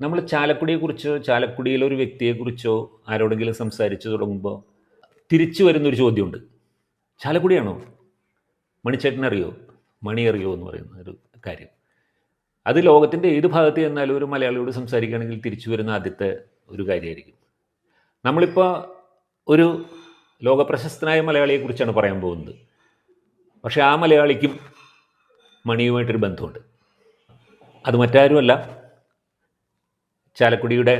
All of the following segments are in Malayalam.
നമ്മൾ ചാലക്കുടിയെക്കുറിച്ചോ ചാലക്കുടിയിലൊരു വ്യക്തിയെക്കുറിച്ചോ ആരോടെങ്കിലും സംസാരിച്ചു തുടങ്ങുമ്പോൾ തിരിച്ചു വരുന്നൊരു ചോദ്യമുണ്ട്. ചാലക്കുടിയാണോ? മണിച്ചേട്ടനറിയോ? മണി അറിയോ എന്ന് പറയുന്ന ഒരു കാര്യം. അത് ലോകത്തിൻ്റെ ഏത് ഭാഗത്ത് ചെന്നാലും ഒരു മലയാളിയോട് സംസാരിക്കുകയാണെങ്കിൽ തിരിച്ചു വരുന്ന ആദ്യത്തെ ഒരു കാര്യമായിരിക്കും. നമ്മളിപ്പോൾ ഒരു ലോകപ്രശസ്തനായ മലയാളിയെക്കുറിച്ചാണ് പറയാൻ പോകുന്നത്. പക്ഷേ ആ മലയാളിക്കും മണിയുമായിട്ടൊരു ബന്ധമുണ്ട്. അത് മറ്റാരുമല്ല, ചാലക്കുടിയുടെ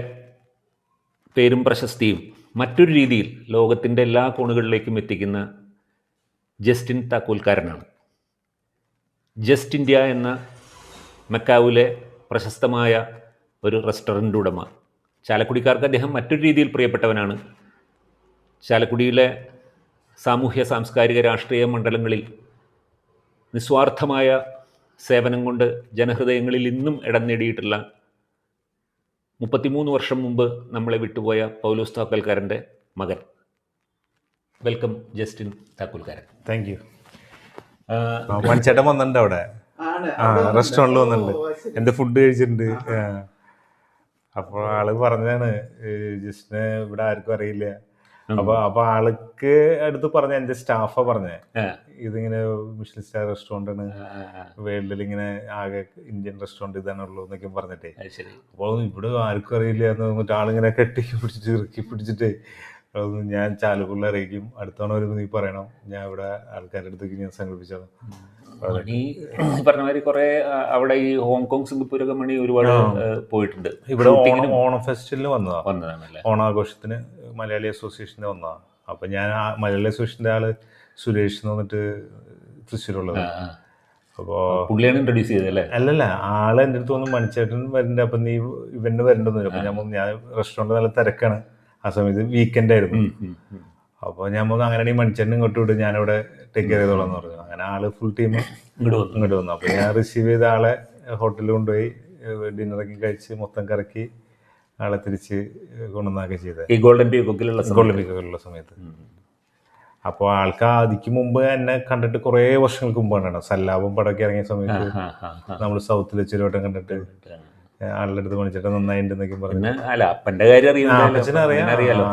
പേരും പ്രശസ്തിയും മറ്റൊരു രീതിയിൽ ലോകത്തിൻ്റെ എല്ലാ കോണുകളിലേക്കും എത്തിക്കുന്ന ജസ്റ്റിൻ താക്കോൽക്കാരനാണ്. ജസ്റ്റ് ഇന്ത്യ എന്ന മക്കാവിലെ പ്രശസ്തമായ ഒരു റെസ്റ്റോറൻ്റ് ഉടമ. ചാലക്കുടിക്കാർക്ക് അദ്ദേഹം മറ്റൊരു രീതിയിൽ പ്രിയപ്പെട്ടവനാണ്. ചാലക്കുടിയിലെ സാമൂഹ്യ സാംസ്കാരിക രാഷ്ട്രീയ മണ്ഡലങ്ങളിൽ നിസ്വാർത്ഥമായ സേവനം കൊണ്ട് ജനഹൃദയങ്ങളിൽ ഇന്നും ഇടം നേടിയിട്ടുള്ള 33 വർഷം മുമ്പ് നമ്മളെ വിട്ടുപോയ പൗലോസ് താക്കോൽക്കാരൻ്റെ മകൻ. Welcome Justin Thakkolkaran. Thank you. മണിച്ചേട്ടൻ വന്നിട്ടുണ്ട് അവിടെ, റെസ്റ്റോറൻറ്റിൽ വന്നിട്ടുണ്ട്, എൻ്റെ ഫുഡ് കഴിച്ചിട്ടുണ്ട്. അപ്പോൾ ആള് പറഞ്ഞാണ് ജസ്റ്റിനെ ഇവിടെ ആർക്കും അറിയില്ല. അപ്പൊ ആൾക്ക് അടുത്ത് പറഞ്ഞ എൻ്റെ സ്റ്റാഫാ പറഞ്ഞേ, ഇതിങ്ങനെ മിഷലിൻ സ്റ്റാർ റെസ്റ്റോറൻ്റ് ആണ്, വേൾഡിൽ ഇങ്ങനെ ആകെ ഇന്ത്യൻ റെസ്റ്റോറൻറ്റ് ഇതാണുള്ളൂ എന്നൊക്കെ പറഞ്ഞിട്ടേ. അപ്പോൾ ഇവിടെ ആർക്കും അറിയില്ല എന്ന് പറഞ്ഞിട്ട് ആളിങ്ങനെ കെട്ടിക്ക് പിടിച്ചിട്ട് ഇറുക്കി പിടിച്ചിട്ട് ഞാൻ ചാലക്കുടിയിൽ അറിയിക്കും, അടുത്തവണ വരുമ്പോൾ നീ പറയണം, ഞാൻ ഇവിടെ ആൾക്കാരുടെ അടുത്തേക്ക് ഞാൻ സംഘടിപ്പിച്ചോളാം. മണി പറഞ്ഞ മാതിരി കുറെ അവിടെ ഈ ഹോങ്കോങ് സിംഗപ്പൂരൊക്കെ മണി ഒരുപാട് പോയിട്ടുണ്ട്. ഇവിടെ ഓണം ഫെസ്റ്റിവലിന് വന്നതാണല്ലേ, ഓണാഘോഷത്തിന് മലയാളി അസോസിയേഷൻ്റെ വന്നതാണ്. അപ്പം ഞാൻ മലയാളി അസോസിയേഷൻ്റെ ആള് സുരേഷ് എന്ന് പറഞ്ഞിട്ട് തൃശ്ശൂരുള്ളത്. അപ്പോൾ പുള്ളിയാണ് ഇൻട്രൊഡ്യൂസ് ചെയ്തല്ലേ? അല്ലല്ല, ആള് എൻ്റെ അടുത്ത് വന്ന് മണിച്ചേട്ടൻ വരണ്ട, അപ്പം നീ ഇവന് വരണ്ടെന്ന്. അപ്പം ഞാൻ റെസ്റ്റോറൻറ്റ് നല്ല തിരക്കാണ്, ആ സമയത്ത് വീക്കെൻഡ് ആയിരുന്നു. അപ്പോൾ ഞാൻ അങ്ങനെയാണെങ്കിൽ മണിച്ചേട്ടൻ ഇങ്ങോട്ട് വിട്ട് ഞാനിവിടെ ടേക്ക് കെയർ ചെയ്തോളാം എന്ന് പറഞ്ഞു. അങ്ങനെ ആള് ഫുൾ ടീം ഇങ്ങോട്ട് വന്നു. അപ്പോൾ ഞാൻ റിസീവ് ചെയ്ത ആളെ ഹോട്ടലിൽ കൊണ്ടുപോയി ഡിന്നറൊക്കെ കഴിച്ച് മൊത്തം കറക്കി ആളെ തിരിച്ച് കൊണ്ടുവന്നൊക്കെ ചെയ്തത് ഈ ഗോൾഡൻ പീക്കൊക്കെയുള്ള സമയത്ത്. അപ്പോൾ ആൾക്ക് അതിക്ക് മുമ്പ് എന്നെ കണ്ടിട്ട് കുറേ വർഷങ്ങൾക്ക് മുമ്പാണ്, സല്ലാപം പടമൊക്കെ ഇറങ്ങിയ സമയത്ത് നമ്മൾ സൗത്തിൽ വെച്ചൊരു വട്ടം കണ്ടിട്ട് ആളുടെ അടുത്ത് മണിച്ചിട്ട് നന്നായിട്ടുണ്ടെന്നൊക്കെ പറഞ്ഞു. അപ്പൻ്റെ കാര്യം അറിയാലോ.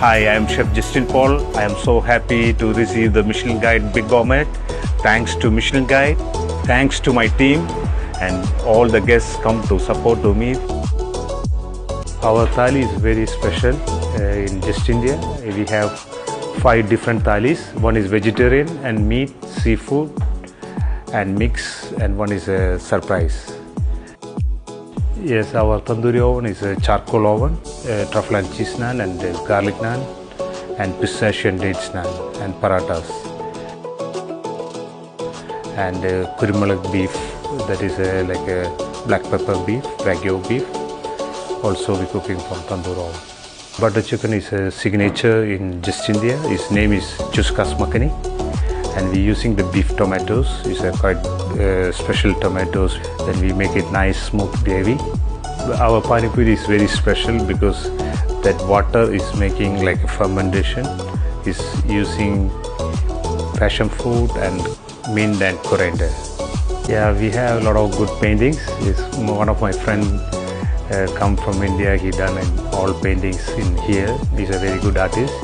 Hi, I am Chef Justin Paul. I am so happy to receive the Michelin Guide Big Gourmet. Thanks to Michelin Guide, thanks to my team, and all the guests come to support to me. Our thali is very special in Just India. We have 5 different thalis. One is vegetarian and meat, seafood, and mix, and one is a surprise. Yes, our tandoori oven is a charcoal oven, truffle and cheese naan, and garlic naan, and pistachio and dates naan, and parathas. And kurimalak beef, that is like a black pepper beef, wagyu beef. Also we cooking from tandoor oven. Butter chicken is a signature in Just India. His name is Chuskas Makhani. And we're using the beef tomatoes. It's a quite special tomatoes. Then we make it nice, smooth gravy. Our pani puri is very special because that water is making like a fermentation. Is using passion fruit and mint and coriander. Yeah, we have a lot of good paintings. One of my friend come from India. He done all paintings in here. He's a very good artist.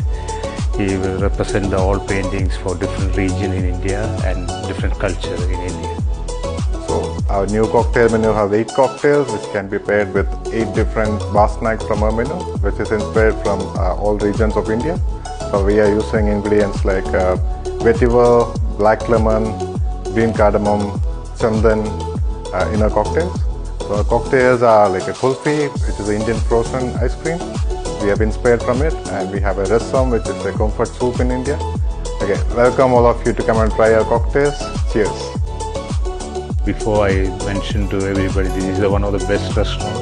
He will represent the all paintings for different region in India and different culture in India. So our new cocktail menu has 8 cocktails which can be paired with 8 different bar snacks from our menu, which is inspired from all regions of India. So we are using ingredients like vetiver, black lemon, green cardamom, chandan in our cocktails. So our cocktails are like a kulfi, which is an Indian frozen ice cream. We have inspired from it, and we have a rasam, which is a comfort soup in India. Okay, welcome all of you to come and try our cocktails. Cheers. Before I mention to everybody, this is one of the best restaurants.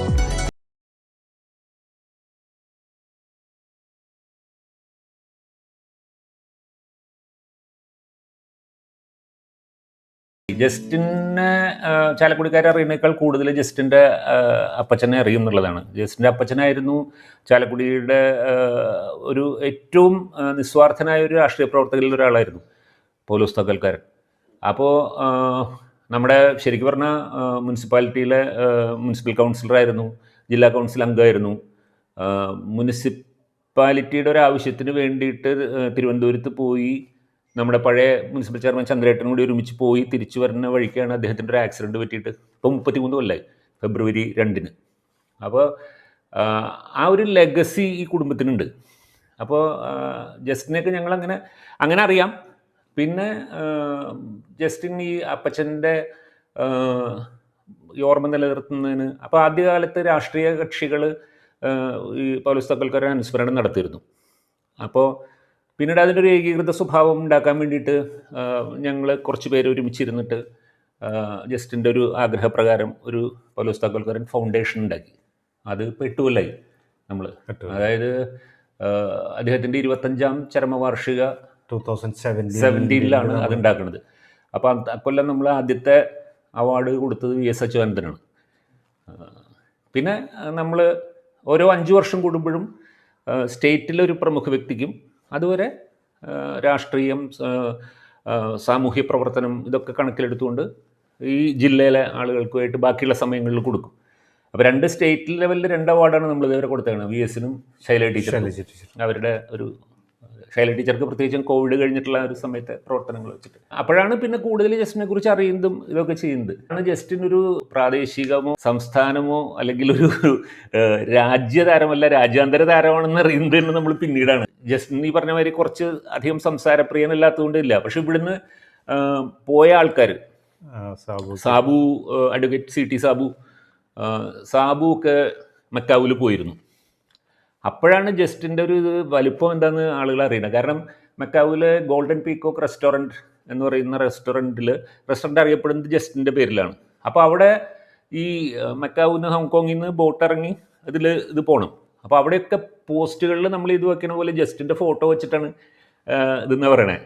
ജസ്റ്റിനെ ചാലക്കുടിക്കാരെ അറിയുന്നേക്കാൾ കൂടുതൽ ജസ്റ്റിൻ്റെ അപ്പച്ചനെ അറിയും എന്നുള്ളതാണ്. ജസ്റ്റിൻ്റെ അപ്പച്ചനായിരുന്നു ചാലക്കുടിയുടെ ഒരു ഏറ്റവും നിസ്വാർത്ഥനായ ഒരു രാഷ്ട്രീയ പ്രവർത്തകരിൽ ഒരാളായിരുന്നു പൗലോസ് തക്കൽക്കാരൻ. അപ്പോൾ നമ്മുടെ ശരിക്കും പറഞ്ഞാൽ മുനിസിപ്പാലിറ്റിയിലെ മുനിസിപ്പൽ കൗൺസിലറായിരുന്നു, ജില്ലാ കൗൺസിൽ അംഗമായിരുന്നു. മുനിസിപ്പാലിറ്റിയുടെ ഒരു ആവശ്യത്തിന് വേണ്ടിയിട്ട് തിരുവനന്തപുരത്ത് പോയി നമ്മുടെ പഴയ മുനിസിപ്പൽ ചെയർമാൻ ചന്ദ്രേട്ടനും കൂടി ഒരുമിച്ച് പോയി തിരിച്ചു വരുന്ന വഴിക്കാണ് അദ്ദേഹത്തിൻ്റെ ഒരു ആക്സിഡൻറ്റ് പറ്റിയിട്ട് ഇപ്പോൾ 33 കൊല്ലമായി, ഫെബ്രുവരി 2-ന്. അപ്പോൾ ആ ഒരു ലെഗസി ഈ കുടുംബത്തിനുണ്ട്. അപ്പോൾ ജസ്റ്റിനെയൊക്കെ ഞങ്ങളങ്ങനെ അറിയാം. പിന്നെ ജസ്റ്റിൻ ഈ അപ്പച്ചൻ്റെ ഈ ഓർമ്മ നിലനിർത്തുന്നതിന് അപ്പോൾ ആദ്യകാലത്ത് രാഷ്ട്രീയ കക്ഷികൾ ഈ പൗലോസ് തക്കൽക്കാരൻ അനുസ്മരണം നടത്തിയിരുന്നു. അപ്പോൾ പിന്നീട് അതിൻ്റെ ഒരു ഏകീകൃത സ്വഭാവം ഉണ്ടാക്കാൻ വേണ്ടിയിട്ട് ഞങ്ങൾ കുറച്ച് പേര് ഒരുമിച്ചിരുന്നിട്ട് ജസ്റ്റിൻ്റെ ഒരു ആഗ്രഹപ്രകാരം ഒരു പൗലോസ് തക്കൽക്കാരൻ ഫൗണ്ടേഷൻ ഉണ്ടാക്കി. അത് ഇപ്പോൾ 8 കൊല്ലമായി നമ്മൾ, അതായത് അദ്ദേഹത്തിൻ്റെ 25ാം ചരമവാർഷിക 2017 അത് ഉണ്ടാക്കുന്നത്. അപ്പോൾ അക്കൊല്ലം നമ്മൾ ആദ്യത്തെ അവാർഡ് കൊടുത്തത് VS അച്യുതാനന്ദനാണ്. പിന്നെ നമ്മൾ ഓരോ 5 വർഷം കൂടുമ്പോഴും സ്റ്റേറ്റിലൊരു പ്രമുഖ വ്യക്തിക്കും അതുവരെ രാഷ്ട്രീയം, സാമൂഹ്യ പ്രവർത്തനം ഇതൊക്കെ കണക്കിലെടുത്തുകൊണ്ട് ഈ ജില്ലയിലെ ആളുകൾക്കുമായിട്ട് ബാക്കിയുള്ള സമയങ്ങളിൽ കൊടുക്കും. അപ്പോൾ 2 സ്റ്റേറ്റ് ലെവലിൽ 2 അവാർഡാണ് നമ്മൾ ഇതുവരെ കൊടുത്തതാണ്, VSനും ശൈല ടീച്ചർ. അവരുടെ ഒരു ശൈല ടീച്ചർക്ക് പ്രത്യേകിച്ചും കോവിഡ് കഴിഞ്ഞിട്ടുള്ള ഒരു സമയത്തെ പ്രവർത്തനങ്ങൾ വെച്ചിട്ട് അപ്പോഴാണ് പിന്നെ കൂടുതൽ ജസ്റ്റിനെ കുറിച്ച് അറിയുന്നതും ഇതൊക്കെ ചെയ്യുന്നത്. ജസ്റ്റിനൊരു പ്രാദേശികമോ സംസ്ഥാനമോ അല്ലെങ്കിൽ ഒരു രാജ്യതാരമല്ല രാജ്യാന്തര താരമാണെന്ന് അറിയുന്നത് തന്നെ നമ്മൾ പിന്നീടാണ്. ജസ്റ്റിൻ ഈ പറഞ്ഞ മാതിരി കുറച്ച് അധികം സംസാരപ്രിയനല്ലാത്തതുകൊണ്ടില്ല. പക്ഷെ ഇവിടുന്ന് പോയ ആൾക്കാർ, സാബു, അഡ്വക്കേറ്റ് CT സാബു ഒക്കെ മക്കാവിൽ പോയിരുന്നു. അപ്പോഴാണ് ജസ്റ്റിൻ്റെ ഒരു വലുപ്പം എന്താണെന്ന് ആളുകൾ അറിയണം. കാരണം മക്കാവിലെ ഗോൾഡൻ പീക്കോക്ക് റെസ്റ്റോറൻറ്റ് എന്ന് പറയുന്ന റെസ്റ്റോറൻറ്റ് അറിയപ്പെടുന്നത് ജസ്റ്റിൻ്റെ പേരിലാണ്. അപ്പോൾ അവിടെ ഈ മക്കാവിൽ നിന്ന് ഹോങ്കോങ്ങിൽ നിന്ന് ബോട്ട് ഇറങ്ങി ഇത് പോകണം. അപ്പോൾ അവിടെയൊക്കെ പോസ്റ്റുകളിൽ നമ്മൾ ഇത് വയ്ക്കുന്ന പോലെ ജസ്റ്റിൻ്റെ ഫോട്ടോ വെച്ചിട്ടാണ് ഇതെന്ന് പറയണേ.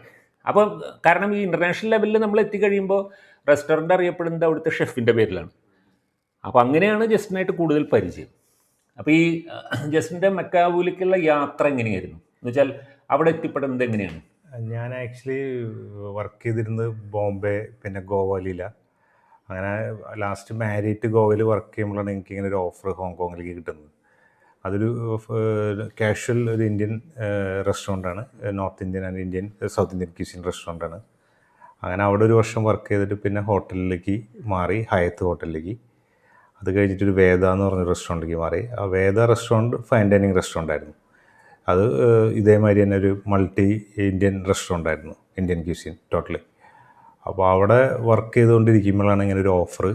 അപ്പം കാരണം ഈ ഇൻ്റർനാഷണൽ ലെവലിൽ നമ്മൾ എത്തിക്കഴിയുമ്പോൾ റെസ്റ്റോറൻറ്റ് അറിയപ്പെടുന്നത് അവിടുത്തെ ഷെഫിൻ്റെ പേരിലാണ്. അപ്പോൾ അങ്ങനെയാണ് ജസ്റ്റിനായിട്ട് കൂടുതൽ പരിചയം. അപ്പോൾ ഈ ജസ്റ്റിൻ്റെ മക്കാവുലേക്കുള്ള യാത്ര എങ്ങനെയായിരുന്നു എന്ന് വെച്ചാൽ അവിടെ എത്തിപ്പെടുന്നത് എങ്ങനെയാണ്? ഞാൻ ആക്ച്വലി വർക്ക് ചെയ്തിരുന്നത് ബോംബെ, പിന്നെ ഗോവയിലാണ്. അങ്ങനെ ലാസ്റ്റ് മാരിയിട്ട് ഗോവയിൽ വർക്ക് ചെയ്യുമ്പോഴാണ് എനിക്കിങ്ങനെ ഒരു ഓഫർ ഹോങ്കോങ്ങിലേക്ക് കിട്ടുന്നത്. അതൊരു കാഷ്വൽ ഒരു ഇന്ത്യൻ റെസ്റ്റോറൻ്റാണ്, north Indian and Indian south Indian cuisine റെസ്റ്റോറൻ്റാണ്. അങ്ങനെ അവിടെ ഒരു വർഷം വർക്ക് ചെയ്തിട്ട് പിന്നെ ഹോട്ടലിലേക്ക് മാറി, ഹയത്ത് ഹോട്ടലിലേക്ക്. അത് കഴിഞ്ഞിട്ടൊരു വേദ എന്ന് പറഞ്ഞ റെസ്റ്റോറൻറ്റിലേക്ക് മാറി. ആ വേദ റെസ്റ്റോറൻറ്റ് ഫൈൻ ഡൈനിങ് റെസ്റ്റോറൻ്റ് ആയിരുന്നു. അത് ഇതേമാതിരി തന്നെ ഒരു മൾട്ടി ഇന്ത്യൻ റെസ്റ്റോറൻ്റ് ആയിരുന്നു, ഇന്ത്യൻ ക്യൂസിൻ ടോട്ടലി. അപ്പോൾ അവിടെ വർക്ക് ചെയ്തുകൊണ്ടിരിക്കുമ്പോഴാണ് ഇങ്ങനെ ഒരു ഓഫർ,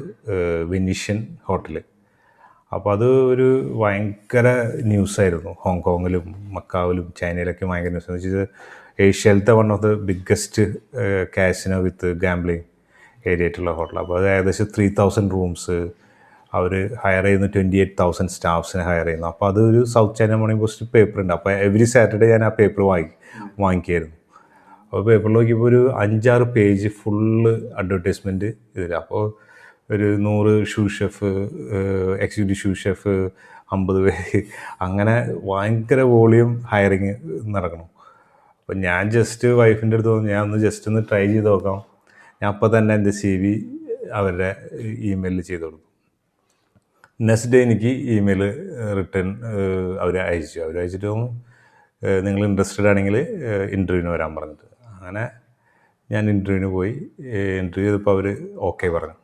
വെനീഷ്യൻ ഹോട്ടൽ. അപ്പോൾ അത് ഒരു ഭയങ്കര ന്യൂസായിരുന്നു. ഹോങ്കോങ്ങിലും മക്കാവിലും ചൈനയിലൊക്കെ ഭയങ്കര ന്യൂസ്. എന്ന് വെച്ചാൽ ഏഷ്യയിലത്തെ one of the biggest casino with gambling area ആയിട്ടുള്ള ഹോട്ടൽ. അപ്പോൾ അത് ഏകദേശം 3000 റൂംസ്, അവർ ഹയർ ചെയ്യുന്നു 28,000 സ്റ്റാഫ്സിനെ ഹയർ ചെയ്യുന്നു. അപ്പോൾ അതൊരു south China morning post paper ഉണ്ട്. അപ്പോൾ എവറി സാറ്റർഡേ ഞാൻ ആ പേപ്പർ വാങ്ങിക്കുമായിരുന്നു. അപ്പോൾ പേപ്പറിൽ നോക്കിയപ്പോൾ ഒരു 5-6 പേജ് ഫുള്ള് അഡ്വർടൈസ്മെൻറ്റ് ഇതിൽ. അപ്പോൾ ഒരു 100 shoe chef, executive shoe chef, 50 പേര്, അങ്ങനെ ഭയങ്കര വോളിയം ഹയറിങ് നടക്കണം. അപ്പോൾ ഞാൻ ജസ്റ്റ് വൈഫിൻ്റെ അടുത്ത് തോന്നി ഞാൻ ഒന്ന് ട്രൈ ചെയ്ത് നോക്കാം. ഞാൻ അപ്പോൾ തന്നെ എൻ്റെ CV അവരുടെ ഇമെയിലിൽ ചെയ്ത് കൊടുത്തു. നെക്സ്റ്റ് ഡേ എനിക്ക് ഇമെയിൽ റിട്ടേൺ അവർ അയച്ചിട്ട് നിങ്ങൾ ഇൻട്രസ്റ്റഡ് ആണെങ്കിൽ ഇൻ്റർവ്യൂവിന് വരാൻ പറഞ്ഞിട്ട്. അങ്ങനെ ഞാൻ ഇൻ്റർവ്യൂവിന് പോയി. ഇൻ്റർവ്യൂ ചെയ്തപ്പോൾ അവർ ഓക്കെ പറഞ്ഞു.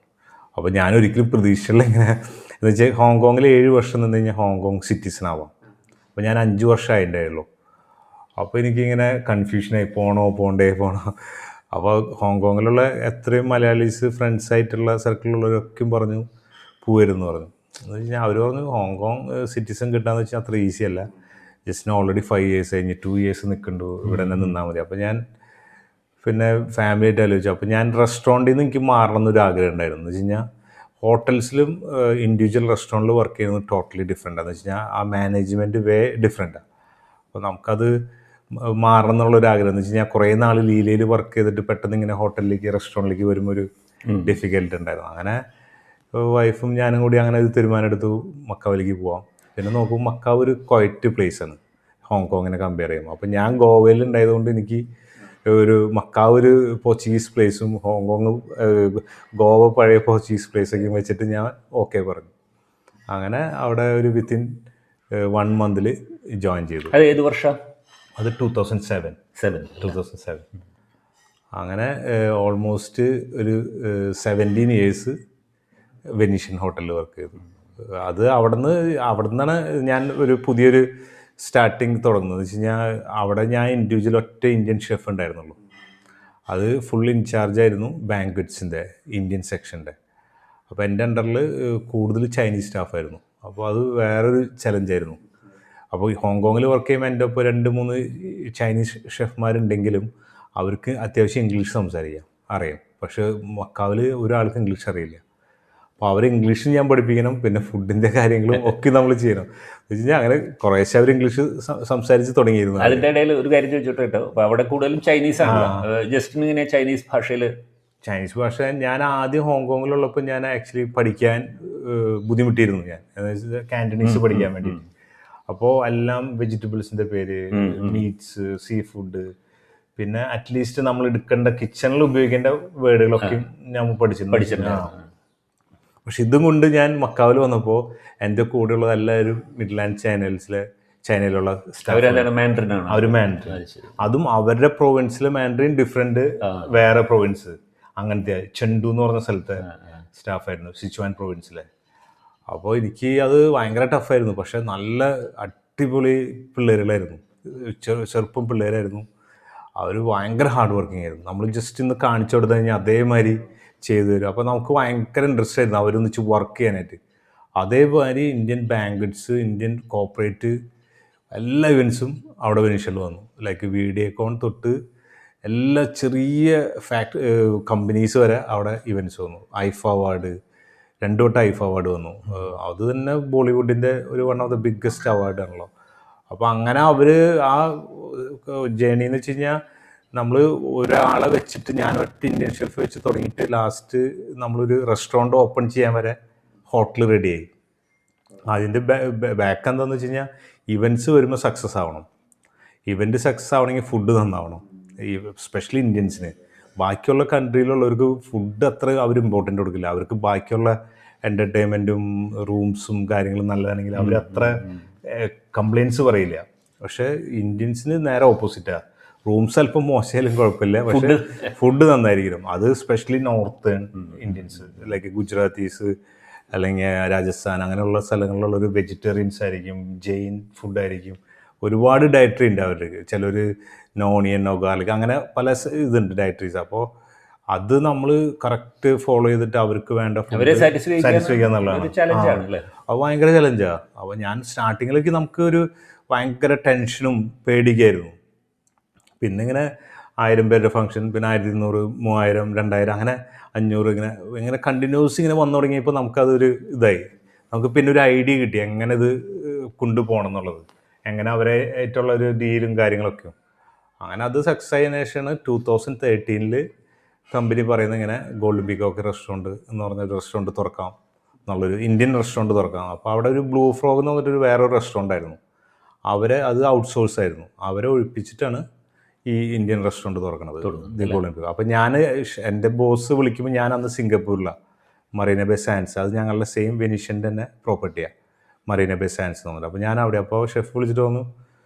അപ്പോൾ ഞാനൊരിക്കലും പ്രതീക്ഷയില്ല ഇങ്ങനെ, എന്ന് വെച്ചാൽ ഹോങ്കോങ്ങിൽ 7 വർഷം നിന്ന് കഴിഞ്ഞാൽ ഹോങ്കോങ് സിറ്റിസൺ ആവാം. അപ്പോൾ ഞാൻ 5 വർഷം ആയിട്ടുണ്ടായുള്ളൂ. അപ്പോൾ എനിക്കിങ്ങനെ കൺഫ്യൂഷനായി, പോകണോ. അപ്പോൾ ഹോങ്കോങ്ങിലുള്ള എത്രയും മലയാളീസ് ഫ്രണ്ട്സ് ആയിട്ടുള്ള സർക്കിളിലുള്ളവരൊക്കെയും പറഞ്ഞു പോയിരുന്നു പറഞ്ഞു. എന്ന് വെച്ച് കഴിഞ്ഞാൽ അവർ പറഞ്ഞു ഹോങ്കോങ് സിറ്റിസൺ കിട്ടാന്ന് വെച്ചാൽ അത്ര ഈസി അല്ല, ജസ്റ്റിന് ഓൾറെഡി 5 years കഴിഞ്ഞ് 2 years നിൽക്കുന്നുണ്ട്, ഇവിടെ തന്നെ നിന്നാൽ മതി. അപ്പോൾ ഞാൻ പിന്നെ ഫാമിലി ആയിട്ട് ആലോചിച്ചു. അപ്പോൾ ഞാൻ റെസ്റ്റോറൻറ്റിൽ നിന്ന് എനിക്ക് മാറണം എന്നൊരു ആഗ്രഹം ഉണ്ടായിരുന്നു. എന്ന് വെച്ച് കഴിഞ്ഞാൽ ഹോട്ടൽസിലും ഇൻഡിവിജ്വൽ റെസ്റ്റോറൻറ്റിൽ വർക്ക് ചെയ്യുന്നത് ടോട്ടലി ഡിഫറെൻ്റ്. എന്ന് വെച്ച് കഴിഞ്ഞാൽ ആ മാനേജ്മെൻറ്റ് വേ ഡിഫറെൻറ്റാണ്. അപ്പോൾ നമുക്കത് മാറണം എന്നുള്ളൊരു ആഗ്രഹം. എന്ന് വെച്ച് കഴിഞ്ഞാൽ കുറേ നാൾ ലീലയിൽ വർക്ക് ചെയ്തിട്ട് പെട്ടെന്ന് ഇങ്ങനെ ഹോട്ടലിലേക്ക് റെസ്റ്റോറൻറ്റിലേക്ക് വരുമ്പോൾ ഒരു ഡിഫിക്കൽട്ട് ഉണ്ടായിരുന്നു. അങ്ങനെ വൈഫും ഞാനും കൂടി അങ്ങനെ ഒരു തീരുമാനം എടുത്തു മക്കാവിലേക്ക് പോവാം. പിന്നെ നോക്കുമ്പോൾ മക്കാവ് ഒരു ക്വയറ്റ് പ്ലേസാണ് ഹോങ്കോങ്ങിനെ കമ്പയർ ചെയ്യുമ്പോൾ. അപ്പോൾ ഞാൻ ഗോവയിൽ ഉണ്ടായതുകൊണ്ട് എനിക്ക് ഒരു മക്കാവ് ഒരു പോർച്ചുഗീസ് പ്ലേസും ഹോങ്കോങ് ഗോവ പഴയ പോർച്ചുഗീസ് പ്ലേസൊക്കെ വെച്ചിട്ട് ഞാൻ ഓക്കെ പറഞ്ഞു. അങ്ങനെ അവിടെ ഒരു വിത്തിൻ 1 month ജോയിൻ ചെയ്തു. അത് ഏത് വർഷം? അത് 2007. അങ്ങനെ ഓൾമോസ്റ്റ് ഒരു 17 years വെനീഷ്യൻ ഹോട്ടലിൽ വർക്ക് ചെയ്തു. അത് അവിടെ നിന്നാണ് ഞാൻ ഒരു പുതിയൊരു സ്റ്റാർട്ടിങ് തുടങ്ങുന്നത്. വെച്ച് കഴിഞ്ഞാൽ അവിടെ ഞാൻ ഇൻഡിവിജ്വൽ ഒറ്റ ഇന്ത്യൻ ഷെഫ് ഉണ്ടായിരുന്നുള്ളൂ. അത് ഫുൾ ഇൻചാർജായിരുന്നു ബാങ്ക്വറ്റ്സിൻ്റെ ഇന്ത്യൻ സെക്ഷൻ്റെ. അപ്പോൾ എൻ്റെ അണ്ടറിൽ കൂടുതൽ ചൈനീസ് സ്റ്റാഫായിരുന്നു. അപ്പോൾ അത് വേറൊരു ചലഞ്ചായിരുന്നു. അപ്പോൾ ഈ ഹോങ്കോങ്ങിൽ വർക്ക് ചെയ്യുമ്പോൾ എൻ്റെ ഒപ്പം 2-3 ചൈനീസ് ഷെഫ്മാരുണ്ടെങ്കിലും അവർക്ക് അത്യാവശ്യം ഇംഗ്ലീഷ് സംസാരിക്കാം അറിയാം. പക്ഷേ മക്കാവിൽ ഒരാൾക്ക് ഇംഗ്ലീഷ് അറിയില്ല. അപ്പോൾ അവർ ഇംഗ്ലീഷ് ഞാൻ പഠിപ്പിക്കണം, പിന്നെ ഫുഡിൻ്റെ കാര്യങ്ങളും ഒക്കെ നമ്മൾ ചെയ്യണം. എന്ന് വെച്ച് കഴിഞ്ഞാൽ അങ്ങനെ കുറേശ്ശെ അവർ ഇംഗ്ലീഷ് സംസാരിച്ച് തുടങ്ങിയിരുന്നു. അതിൻ്റെ ഇടയിൽ ഒരു കാര്യം ചോദിച്ചോട്ടെ കേട്ടോ, അപ്പോൾ അവിടെ കൂടുതലും ചൈനീസ് ആണല്ലോ. ജസ്റ്റിന് ഇങ്ങനെ ചൈനീസ് ഭാഷയിൽ ഞാൻ ആദ്യം ഹോങ്കോങ്ങിലുള്ളപ്പോൾ ഞാൻ ആക്ച്വലി പഠിക്കാൻ ബുദ്ധിമുട്ടിയിരുന്നു. ഞാൻ കാൻറ്റനീസ് പഠിക്കാൻ വേണ്ടിയിട്ട്. അപ്പോൾ എല്ലാം വെജിറ്റബിൾസിൻ്റെ പേര്, മീറ്റ്സ്, സീ ഫുഡ്, പിന്നെ അറ്റ്ലീസ്റ്റ് നമ്മൾ എടുക്കേണ്ട കിച്ചണിൽ ഉപയോഗിക്കേണ്ട വേർഡുകളൊക്കെ ഞാൻ പഠിച്ചിട്ടുണ്ട്. പക്ഷെ ഇതും കൊണ്ട് ഞാൻ മക്കാവിൽ വന്നപ്പോൾ എൻ്റെ കൂടെയുള്ള എല്ലാവരും മിഡ്ലാൻഡ് ചൈനയിലുള്ള മാൻഡറിൻ ആണ്. അവർ മാൻഡറിൻ, അതും അവരുടെ പ്രൊവിൻസിലെ മാൻഡറിൻ ഡിഫറെൻറ്റ് വേറെ പ്രൊവിൻസ്, അങ്ങനത്തെ ചെണ്ടു എന്ന് പറഞ്ഞ സ്ഥലത്തെ സ്റ്റാഫായിരുന്നു സിച്ചുവാൻ പ്രൊവിൻസിലെ. അപ്പോൾ എനിക്ക് അത് ഭയങ്കര ടഫായിരുന്നു. പക്ഷെ നല്ല അടിപൊളി പിള്ളേരുകളായിരുന്നു, ചെറുപ്പം പിള്ളേരായിരുന്നു. അവർ ഭയങ്കര ഹാർഡ് വർക്കിംഗ് ആയിരുന്നു. നമ്മൾ ജസ്റ്റ് ഇന്ന് കാണിച്ചു കൊടുത്തു കഴിഞ്ഞാൽ അതേമാതിരി ചെയ്തു തരും. അപ്പോൾ നമുക്ക് ഭയങ്കര ഇൻട്രസ്റ്റ് ആയിരുന്നു അവരൊന്നിച്ച് വർക്ക് ചെയ്യാനായിട്ട്. അതേമാതിരി ഇന്ത്യൻ ബാങ്ക്വറ്റ്സ്, ഇന്ത്യൻ കോർപ്പറേറ്റ് എല്ലാ ഇവൻറ്റ്സും അവിടെ വെനീഷ്യയിൽ വന്നു. ലൈക്ക് വീഡിയോകോൺ തൊട്ട് എല്ലാ ചെറിയ കമ്പനീസ് വരെ അവിടെ ഇവൻറ്റ്സ് വന്നു. ഐഫ അവാർഡ് 2 വട്ടം ഐഫ അവാർഡ് വന്നു. അത് തന്നെ ബോളിവുഡിൻ്റെ ഒരു വൺ ഓഫ് ദ ബിഗ്ഗസ്റ്റ് അവാർഡാണല്ലോ. അപ്പോൾ അങ്ങനെ അവർ ആ ജേണിന്ന് വെച്ച് കഴിഞ്ഞാൽ നമ്മൾ ഒരാളെ വെച്ചിട്ട് ഞാൻ ഒറ്റ ഇന്ത്യൻ ഷെഫ് വെച്ച് തുടങ്ങിയിട്ട് ലാസ്റ്റ് നമ്മളൊരു റെസ്റ്റോറൻറ്റ് ഓപ്പൺ ചെയ്യാൻ വരെ ഹോട്ടൽ റെഡിയായി. അതിൻ്റെ ബാക്ക് എന്താണെന്ന് വെച്ച് കഴിഞ്ഞാൽ ഇവൻറ്റ്സ് വരുമ്പോൾ സക്സസ് ആവണം. ഇവൻറ്റ് സക്സസ് ആവണമെങ്കിൽ ഫുഡ് നന്നാവണം. ഈ സ്പെഷ്യലി ഇന്ത്യൻസിന്. ബാക്കിയുള്ള കൺട്രിയിലുള്ളവർക്ക് ഫുഡ് അത്ര അവർ ഇമ്പോർട്ടൻ്റ് കൊടുക്കില്ല. അവർക്ക് ബാക്കിയുള്ള എൻ്റർടൈൻമെൻറ്റും റൂംസും കാര്യങ്ങളും നല്ലതാണെങ്കിൽ അവർ അത്ര കംപ്ലയിൻസ് പറയില്ല. പക്ഷേ ഇന്ത്യൻസിന് നേരെ ഓപ്പോസിറ്റാണ്. റൂംസ് അല്പം മോശമായാലും കുഴപ്പമില്ല, പക്ഷേ ഫുഡ് നന്നായിരിക്കും. അത് specially northern Indians like Gujaratis അല്ലെങ്കിൽ രാജസ്ഥാൻ അങ്ങനെയുള്ള സ്ഥലങ്ങളിലുള്ളൊരു വെജിറ്റേറിയൻസ് ആയിരിക്കും, ജെയിൻ ഫുഡായിരിക്കും. ഒരുപാട് ഡയറ്ററി ഉണ്ട് അവർക്ക്. ചിലർ നോണിയൻ, നോ ഗാർലിക്, അങ്ങനെ പല ഇതുണ്ട് ഡയറ്ററീസ്. അപ്പോൾ അത് നമ്മൾ കറക്റ്റ് ഫോളോ ചെയ്തിട്ട് അവർക്ക് വേണ്ട ഫുഡ് സാറ്റിസ്ഫൈ എന്നുള്ളതാണ്. അത് ഭയങ്കര ചലഞ്ചാണ്. അപ്പോൾ ഞാൻ സ്റ്റാർട്ടിങ്ങിലേക്ക് നമുക്ക് ഒരു ഭയങ്കര ടെൻഷനും പേടിക്കായിരുന്നു. പിന്നെ ഇങ്ങനെ 1000 പേരുടെ ഫംഗ്ഷൻ, പിന്നെ 1200, 3000, 2000, അങ്ങനെ 500 ഇങ്ങനെ കണ്ടിന്യൂസ് ഇങ്ങനെ വന്നു തുടങ്ങിയപ്പോൾ നമുക്കതൊരു ഇതായി. നമുക്ക് പിന്നെ ഒരു ഐഡിയ കിട്ടി എങ്ങനെ ഇത് കൊണ്ടുപോകണം എന്നുള്ളത്, എങ്ങനെ അവരെ ആയിട്ടുള്ള ഒരു ഡീലും കാര്യങ്ങളൊക്കെയും. അങ്ങനെ അത് സക്സസ് ആയതിനു ശേഷമാണ് 2013 കമ്പനി പറയുന്നത് ഇങ്ങനെ ഗോൾഡൻ പീകോക്ക് റെസ്റ്റോറൻറ്റ് എന്ന് പറഞ്ഞൊരു റെസ്റ്റോറൻറ്റ് തുറക്കാം എന്നുള്ളൊരു ഇന്ത്യൻ റെസ്റ്റോറൻറ്റ് തുറക്കാം. അപ്പോൾ അവിടെ ഒരു ബ്ലൂ ഫ്രോഗ് എന്ന് പറഞ്ഞിട്ടൊരു വേറൊരു റെസ്റ്റോറൻ്റ് ആയിരുന്നു. അത് ഔട്ട്സോഴ്സ് ആയിരുന്നു. അവരെ ഒഴിപ്പിച്ചിട്ടാണ് ഈ ഇന്ത്യൻ റെസ്റ്റോറൻറ്റ് തുറക്കണത് ഗോൾഡൻ പീകോക്ക്. അപ്പോൾ ഞാൻ എൻ്റെ ബോസ് വിളിക്കുമ്പോൾ ഞാൻ അന്ന് സിംഗപ്പൂരിലാണ്, മറീന ബേ സാൻഡ്സ്. അത് ഞങ്ങളുടെ സെയിം വെനീഷ്യൻ്റെ തന്നെ പ്രോപ്പർട്ടിയാണ്, മറീന ബേ സാൻഡ്സ് എന്ന് പറഞ്ഞത്. അപ്പോൾ ഞാൻ അവിടെ, അപ്പോൾ ഷെഫ് വിളിച്ചിട്ട് വന്നു,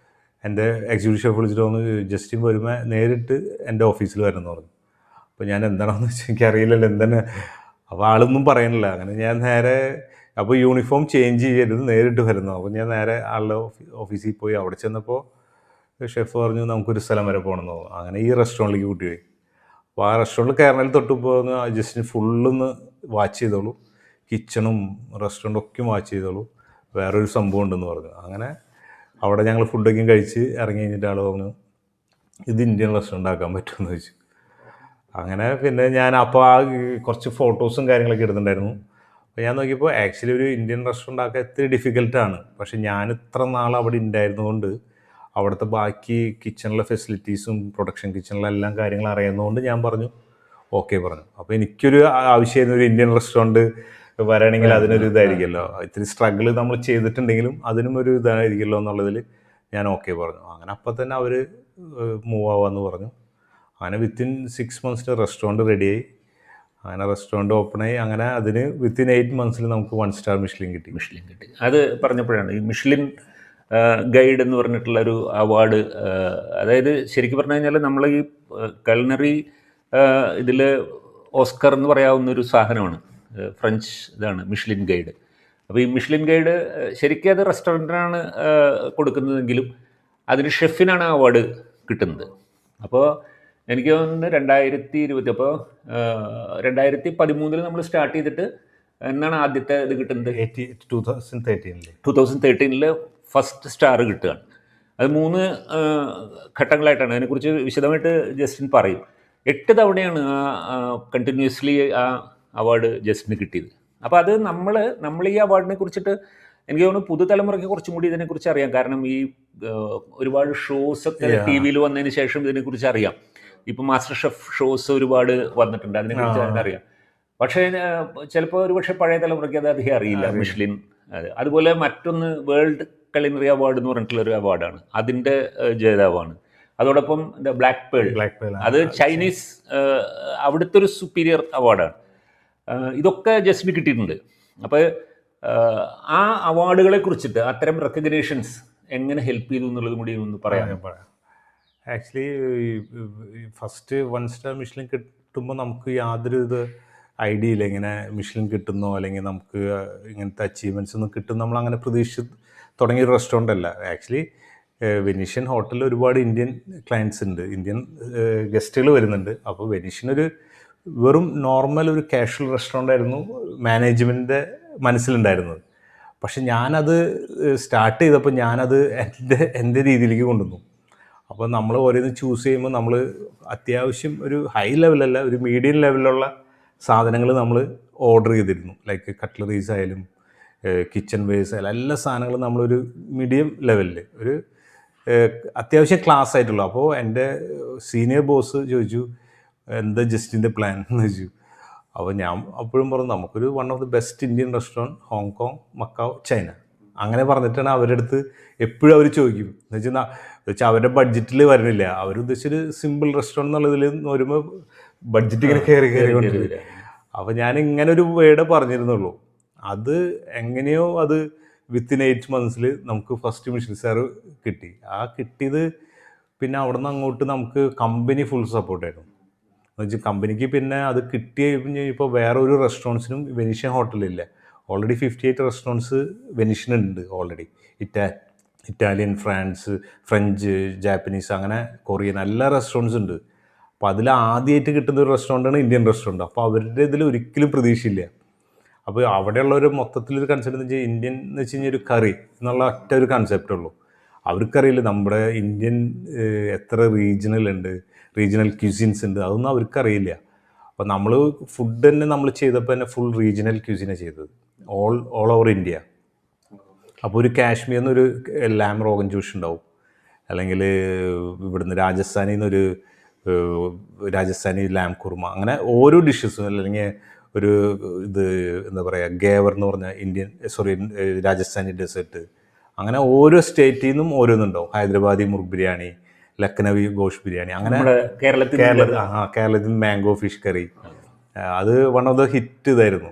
എൻ്റെ എക്സിക്യൂട്ടീവ് ഷെഫ് വിളിച്ചിട്ട് വന്നു, ജസ്റ്റിൻ വരുമ്പോൾ നേരിട്ട് എൻ്റെ ഓഫീസിൽ വരണമെന്ന് പറഞ്ഞു. അപ്പോൾ ഞാൻ എന്താണെന്ന് വെച്ചാൽ എനിക്കറിയില്ലല്ലോ എന്താണ്. അപ്പോൾ ആളൊന്നും പറയണില്ല. അങ്ങനെ ഞാൻ നേരെ, അപ്പോൾ യൂണിഫോം ചേഞ്ച് ചെയ്യരുത്, നേരിട്ട് വരുന്നു. അപ്പോൾ ഞാൻ നേരെ ആളുടെ ഓഫീസിൽ പോയി. അവിടെ ചെന്നപ്പോൾ ഷെഫ് പറഞ്ഞു നമുക്കൊരു സ്ഥലം വരെ പോകണമെന്ന് പറഞ്ഞു. അങ്ങനെ ഈ റെസ്റ്റോറൻറ്റിലേക്ക് കൂട്ടി പോയി. അപ്പോൾ ആ റെസ്റ്റോറൻറ്റ് കയറുന്നതിൽ തൊട്ട് പോകുന്ന ജസ്റ്റിന് ഫുള്ളൊന്ന് വാച്ച് ചെയ്തോളൂ, കിച്ചണും റെസ്റ്റോറൻറ്റും ഒക്കെ വാച്ച് ചെയ്തോളൂ, വേറൊരു സംഭവം ഉണ്ടെന്ന് പറഞ്ഞു. അങ്ങനെ അവിടെ ഞങ്ങൾ ഫുഡൊക്കെ കഴിച്ച് ഇറങ്ങി കഴിഞ്ഞിട്ട് ആൾ പറഞ്ഞു ഇത് ഇന്ത്യൻ റെസ്റ്റോറൻ്റ് ആക്കാൻ പറ്റുമെന്ന് ചോദിച്ചു. അങ്ങനെ പിന്നെ ഞാൻ അപ്പോൾ ആ കുറച്ച് ഫോട്ടോസും കാര്യങ്ങളൊക്കെ എടുത്തിട്ടുണ്ടായിരുന്നു. അപ്പോൾ ഞാൻ നോക്കിയപ്പോൾ ആക്ച്വലി ഒരു ഇന്ത്യൻ റെസ്റ്റോറൻ്റ് ആക്കാൻ ഇത്തിരി ഡിഫിക്കൽട്ടാണ്. പക്ഷെ ഞാൻ ഇത്ര നാൾ അവിടെ ഉണ്ടായിരുന്നതുകൊണ്ട് അവിടുത്തെ ബാക്കി കിച്ചണിലെ ഫെസിലിറ്റീസും പ്രൊഡക്ഷൻ കിച്ചണിലെ എല്ലാം കാര്യങ്ങൾ അറിയുന്നതുകൊണ്ട് ഞാൻ പറഞ്ഞു ഓക്കെ പറഞ്ഞു. അപ്പോൾ എനിക്കൊരു ആവശ്യമായിരുന്നു ഒരു ഇന്ത്യൻ റെസ്റ്റോറൻറ്റ് വരണമെങ്കിൽ അതിനൊരു ഇതായിരിക്കുമല്ലോ, ഇത്തിരി സ്ട്രഗിൾ നമ്മൾ ചെയ്തിട്ടുണ്ടെങ്കിലും അതിനും ഒരു ഇതായിരിക്കുമല്ലോ എന്നുള്ളതിൽ ഞാൻ ഓക്കെ പറഞ്ഞു. അങ്ങനെ അപ്പം തന്നെ അവർ മൂവ് ആവാമെന്ന് പറഞ്ഞു. അങ്ങനെ വിത്തിൻ 6 months റെസ്റ്റോറൻറ്റ് റെഡിയായി. അങ്ങനെ റെസ്റ്റോറൻറ്റ് ഓപ്പണായി. അങ്ങനെ അതിന് വിത്തിൻ 8 months നമുക്ക് 1 star മിഷ്ലിൻ കിട്ടി. അത് പറഞ്ഞപ്പോഴാണ് ഈ മിഷ്ലിൻ ഗൈഡ് എന്ന് പറഞ്ഞിട്ടുള്ളൊരു അവാർഡ്, അതായത് ശരിക്കും പറഞ്ഞു കഴിഞ്ഞാൽ നമ്മൾ ഈ കൾനറി ഇതിൽ ഓസ്കർ എന്ന് പറയാവുന്നൊരു സാധനമാണ്, ഫ്രഞ്ച് ഇതാണ് മിഷ്ലിൻ ഗൈഡ്. അപ്പോൾ ഈ മിഷ്ലിൻ ഗൈഡ് ശരിക്കും അത് റെസ്റ്റോറൻറ്റിനാണ് കൊടുക്കുന്നതെങ്കിലും അതിന് ഷെഫിനാണ് അവാർഡ് കിട്ടുന്നത്. അപ്പോൾ എനിക്ക് തോന്നുന്നു 2020, അപ്പോൾ 2013 നമ്മൾ സ്റ്റാർട്ട് ചെയ്തിട്ട് എന്നാണ് ആദ്യത്തെ ഇത് കിട്ടുന്നത്? 2013 ഫസ്റ്റ് സ്റ്റാർ കിട്ടുകയാണ്. അത് 3 ഘട്ടങ്ങളായിട്ടാണ്. അതിനെക്കുറിച്ച് വിശദമായിട്ട് ജസ്റ്റിൻ പറയും. 8 തവണയാണ് കണ്ടിന്യൂസ്ലി ആ അവാർഡ് ജസ്റ്റിന് കിട്ടിയത്. അപ്പോൾ അത് നമ്മൾ ഈ അവാർഡിനെ കുറിച്ചിട്ട് എനിക്ക് തോന്നുന്നു പുതുതലമുറയ്ക്ക് കുറച്ചും കൂടി ഇതിനെക്കുറിച്ച് അറിയാം. കാരണം ഈ ഒരുപാട് ഷോസൊക്കെ ടി വിയിൽ വന്നതിന് ശേഷം ഇതിനെക്കുറിച്ച് അറിയാം. ഇപ്പോൾ മാസ്റ്റർ ഷെഫ് ഷോസ് ഒരുപാട് വന്നിട്ടുണ്ട്, അതിനെക്കുറിച്ച് അതിനറിയാം. പക്ഷേ ചിലപ്പോൾ ഒരുപക്ഷെ പഴയ തലമുറയ്ക്ക് അത് അധികം അറിയില്ല മിഷ്ലിൻ. അതുപോലെ മറ്റൊന്ന് വേൾഡ് കലിനറി അവാർഡ് എന്ന് പറഞ്ഞിട്ടുള്ളൊരു അവാർഡാണ്, അതിൻ്റെ ജേതാവാണ്. അതോടൊപ്പം ബ്ലാക്ക് പേൾ, അത് ചൈനീസ് അവിടുത്തെ ഒരു സുപ്പീരിയർ അവാർഡാണ്. ഇതൊക്കെ ജസ്റ്റിന് കിട്ടിയിട്ടുണ്ട്. അപ്പോൾ ആ അവാർഡുകളെ കുറിച്ചിട്ട് അത്തരം റെക്കഗ്നേഷൻസ് എങ്ങനെ ഹെൽപ്പ് ചെയ്തു എന്നുള്ളത് കൂടി ഒന്ന് പറയാം. ആക്ച്വലി ഫസ്റ്റ് 1 star മിഷ്ലിൻ കിട്ടുമ്പോൾ നമുക്ക് യാതൊരു ഐഡിയ ഇല്ല ഇങ്ങനെ മിഷ്ലിൻ കിട്ടുന്നോ അല്ലെങ്കിൽ നമുക്ക് ഇങ്ങനത്തെ അച്ചീവ്മെൻറ്റ്സ് ഒന്നും കിട്ടും നമ്മളങ്ങനെ പ്രതീക്ഷിച്ച് തുടങ്ങിയൊരു റെസ്റ്റോറൻ്റ് അല്ല. ആക്ച്വലി വെനീഷ്യൻ ഹോട്ടലിൽ ഒരുപാട് ഇന്ത്യൻ ക്ലയൻസ് ഉണ്ട്, ഇന്ത്യൻ ഗസ്റ്റുകൾ വരുന്നുണ്ട്. അപ്പോൾ വെനീഷ്യനൊരു വെറും നോർമൽ ഒരു കാഷ്വൽ റെസ്റ്റോറൻ്റ് ആയിരുന്നു മാനേജ്മെൻറ്റിൻ്റെ മനസ്സിലുണ്ടായിരുന്നത്. പക്ഷെ ഞാനത് സ്റ്റാർട്ട് ചെയ്തപ്പോൾ ഞാനത് എൻ്റെ രീതിയിലേക്ക് കൊണ്ടുവന്നു. അപ്പോൾ നമ്മൾ ഓരോന്ന് ചൂസ് ചെയ്യുമ്പോൾ നമ്മൾ അത്യാവശ്യം ഒരു ഹൈ ലെവലല്ല, ഒരു മീഡിയം ലെവലിലുള്ള സാധനങ്ങൾ നമ്മൾ ഓർഡർ ചെയ്തിരുന്നു. ലൈക്ക് കട്ട്ലറീസ് ആയാലും കിച്ചൺ വേസ് ആയാലും എല്ലാ സാധനങ്ങളും നമ്മളൊരു മീഡിയം ലെവലിൽ ഒരു അത്യാവശ്യം ക്ലാസ് ആയിട്ടുള്ളൂ. അപ്പോൾ എൻ്റെ സീനിയർ ബോസ് ചോദിച്ചു എന്താ ജസ്റ്റിൻ്റെ പ്ലാൻ എന്ന് ചോദിച്ചു. അപ്പോൾ ഞാൻ അപ്പോഴും പറഞ്ഞു നമുക്കൊരു 1 of the best Indian restaurant Hong Kong, macaw, China അങ്ങനെ പറഞ്ഞിട്ടാണ് അവരുടെ അടുത്ത് എപ്പോഴും അവർ ചോദിക്കും. എന്ന് വെച്ചാൽ അവരുടെ ബഡ്ജറ്റിൽ വരുന്നില്ല, അവരുദ്ദേശിച്ചൊരു സിമ്പിൾ റെസ്റ്റോറൻറ്റ് എന്നുള്ളതിൽ വരുമ്പോൾ ബഡ്ജറ്റ് ഇങ്ങനെ കയറിക്കൊണ്ടിരിക്കുക. അപ്പോൾ ഞാൻ ഇങ്ങനെ ഒരു വേർഡ് പറഞ്ഞിരുന്നുള്ളൂ. അത് എങ്ങനെയോ അത് വിത്തിൻ 8 months നമുക്ക് ഫസ്റ്റ് മിഷ്ലിൻ സ്റ്റാർ കിട്ടി. ആ കിട്ടിയത് പിന്നെ അവിടെ നിന്ന് അങ്ങോട്ട് നമുക്ക് കമ്പനി ഫുൾ സപ്പോർട്ടായിരുന്നു. എന്ന് വെച്ചാൽ കമ്പനിക്ക് പിന്നെ അത് കിട്ടിയ ഇപ്പോൾ വേറെ ഒരു റെസ്റ്റോറൻറ്റ്സിനും വെനീഷ്യൻ ഹോട്ടലില്ല. ഓൾറെഡി 58 റെസ്റ്റോറൻറ്റ്സ് വെനീഷ്യനുണ്ട് ഓൾറെഡി. ഇറ്റാലിയൻ, ഫ്രഞ്ച്, ജാപ്പനീസ്, അങ്ങനെ കൊറിയൻ എല്ലാ റെസ്റ്റോറൻറ്റ്സ് ഉണ്ട്. അപ്പോൾ അതിൽ ആദ്യമായിട്ട് കിട്ടുന്ന ഒരു റെസ്റ്റോറൻ്റാണ് ഇന്ത്യൻ റെസ്റ്റോറൻറ്റ്. അപ്പോൾ അവരുടെ ഇതിൽ ഒരിക്കലും പ്രതീക്ഷയില്ല. അപ്പോൾ അവിടെയുള്ളൊരു മൊത്തത്തിലൊരു കൺസെപ്റ്റ് എന്ന് വെച്ചാൽ ഇന്ത്യൻ എന്ന് വെച്ച് കഴിഞ്ഞാൽ ഒരു കറി എന്നുള്ള ഒറ്റ ഒരു കൺസെപ്റ്റേ ഉള്ളൂ. അവർക്കറിയില്ല നമ്മുടെ ഇന്ത്യൻ എത്ര റീജിയണൽ ക്യൂസിൻസ് ഉണ്ട്, അതൊന്നും അവർക്കറിയില്ല. അപ്പോൾ നമ്മൾ ഫുഡ് തന്നെ നമ്മൾ ചെയ്തപ്പോൾ തന്നെ ഫുൾ റീജിയണൽ ക്യൂസിനാണ് ചെയ്തത്, ഓൾ ഓവർ ഇന്ത്യ. അപ്പോൾ ഒരു കാശ്മീരിൽ നിന്നൊരു ലാം റോഗൻ ജോഷ് ഉണ്ടാവും, അല്ലെങ്കിൽ ഇവിടുന്ന് രാജസ്ഥാനിൽ നിന്നൊരു രാജസ്ഥാനി ലാം കുർമ, അങ്ങനെ ഓരോ ഡിഷസും, അല്ലെങ്കിൽ ഒരു എന്താ പറയുക ഗേവർ എന്ന് പറഞ്ഞ രാജസ്ഥാനി ഡെസേർട്ട്, അങ്ങനെ ഓരോ സ്റ്റേറ്റിൽ നിന്നും ഓരോന്നുണ്ടാവും. ഹൈദരാബാദി മുർഗ് ബിരിയാണി, ലക്നവി ഗോഷ് ബിരിയാണി, അങ്ങനെ കേരളത്തിൽ മാംഗോ ഫിഷ് കറി, അത് 1 of the ഹിറ്റ് ഇതായിരുന്നു.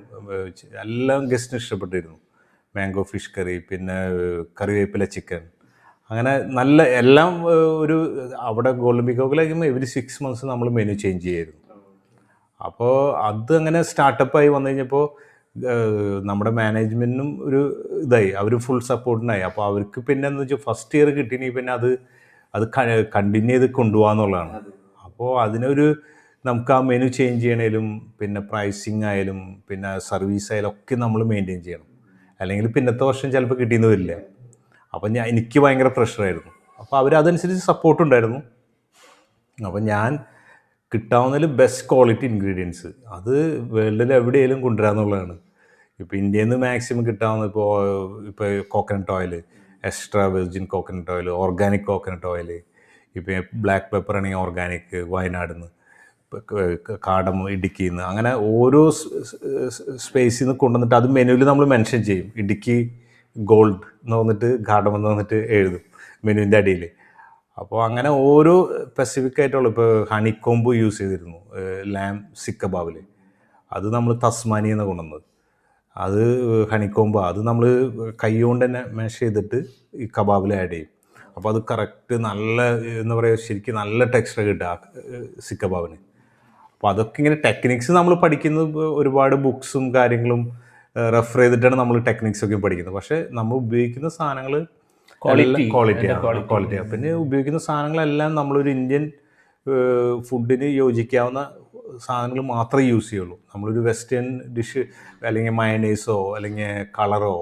എല്ലാം ഗസ്റ്റിന് ഇഷ്ടപ്പെട്ടിരുന്നു. മാംഗോ ഫിഷ് കറി, പിന്നെ കറിവേപ്പില ചിക്കൻ, അങ്ങനെ നല്ല എല്ലാം ഒരു അവിടെ ഗോൾഡൻ പീക്കോക്കിലായിരിക്കുമ്പോൾ എവരി 6 months നമ്മൾ മെനു ചേഞ്ച് ചെയ്യായിരുന്നു. അപ്പോൾ അത് അങ്ങനെ സ്റ്റാർട്ടപ്പായി വന്നു കഴിഞ്ഞപ്പോൾ നമ്മുടെ മാനേജ്മെൻറ്റിനും ഒരു ഇതായി, അവർ ഫുൾ സപ്പോർട്ടിനായി. അപ്പോൾ അവർക്ക് പിന്നെ എന്ന് വെച്ചാൽ ഫസ്റ്റ് ഇയർ കിട്ടിയെങ്കിൽ പിന്നെ അത് കണ്ടിന്യൂ ചെയ്ത് കൊണ്ടുപോകാന്നുള്ളതാണ്. അപ്പോൾ അതിനൊരു നമുക്ക് ആ മെനു ചേഞ്ച് ചെയ്യണേലും പിന്നെ പ്രൈസിങ് ആയാലും പിന്നെ സർവീസ് ആയാലും ഒക്കെ നമ്മൾ മെയിൻറ്റെയിൻ ചെയ്യണം. അല്ലെങ്കിൽ പിന്നത്തെ വർഷം ചിലപ്പോൾ കിട്ടിയെന്ന് വരില്ല. അപ്പം എനിക്ക് ഭയങ്കര പ്രഷറായിരുന്നു. അപ്പോൾ അവരതനുസരിച്ച് സപ്പോർട്ടുണ്ടായിരുന്നു. അപ്പം ഞാൻ കിട്ടാവുന്നതിൽ ബെസ്റ്റ് ക്വാളിറ്റി ഇൻഗ്രീഡിയൻസ് അത് വേൾഡിൽ എവിടെയെങ്കിലും കൊണ്ടുവരാമെന്നുള്ളതാണ്. ഇപ്പോൾ ഇന്ത്യയിൽ നിന്ന് മാക്സിമം കിട്ടാവുന്ന ഇപ്പോൾ coconut oil, extra virgin coconut oil, organic coconut oil, ഇപ്പോൾ ബ്ലാക്ക് പെപ്പർ ആണെങ്കിൽ ഓർഗാനിക് വയനാട് നിന്ന്, കാടം ഇടുക്കിയിൽ നിന്ന്, അങ്ങനെ ഓരോ സ്പേസിൽ നിന്ന് കൊണ്ടുവന്നിട്ട് അത് മെനുവിൽ നമ്മൾ മെൻഷൻ ചെയ്യും. ഇടുക്കി ഗോൾഡ് എന്ന് വന്നിട്ട് കാടം എന്ന് വന്നിട്ട് എഴുതും മെനുവിൻ്റെ അടിയിൽ. അപ്പോൾ അങ്ങനെ ഓരോ സ്പെസിഫിക് ആയിട്ടുള്ള ഇപ്പോൾ ഹണിക്കോമ്പ് യൂസ് ചെയ്തിരുന്നു ലാം സിക്ക് കബാബിൽ. അത് നമ്മൾ തസ്മാനിയിൽ നിന്ന് കൊണ്ടുവന്നത്. അത് ഹണിക്കോമ്പ് അത് നമ്മൾ കൈ കൊണ്ട് തന്നെ മാഷ് ചെയ്തിട്ട് ഈ കബാബിൽ ആഡ് ചെയ്യും. അപ്പോൾ അത് കറക്റ്റ് നല്ല എന്താ പറയുക ശരിക്കും നല്ല ടെക്സ്ചർ കിട്ടുക സിക്ക് കബാബിന്. അപ്പോൾ അതൊക്കെ ഇങ്ങനെ ടെക്നിക്സ് നമ്മൾ പഠിക്കുന്നത് ഒരുപാട് ബുക്സും കാര്യങ്ങളും റെഫർ ചെയ്തിട്ടാണ് നമ്മൾ ടെക്നിക്സൊക്കെ പഠിക്കുന്നത്. പക്ഷേ നമ്മൾ ഉപയോഗിക്കുന്ന സാധനങ്ങൾ ക്വാളിറ്റിയാണ്. പിന്നെ ഉപയോഗിക്കുന്ന സാധനങ്ങളെല്ലാം നമ്മളൊരു ഇന്ത്യൻ ഫുഡിന് യോജിക്കാവുന്ന സാധനങ്ങൾ മാത്രമേ യൂസ് ചെയ്യുള്ളൂ. നമ്മളൊരു വെസ്റ്റേൺ ഡിഷ് അല്ലെങ്കിൽ മയണൈസോ അല്ലെങ്കിൽ കളറോ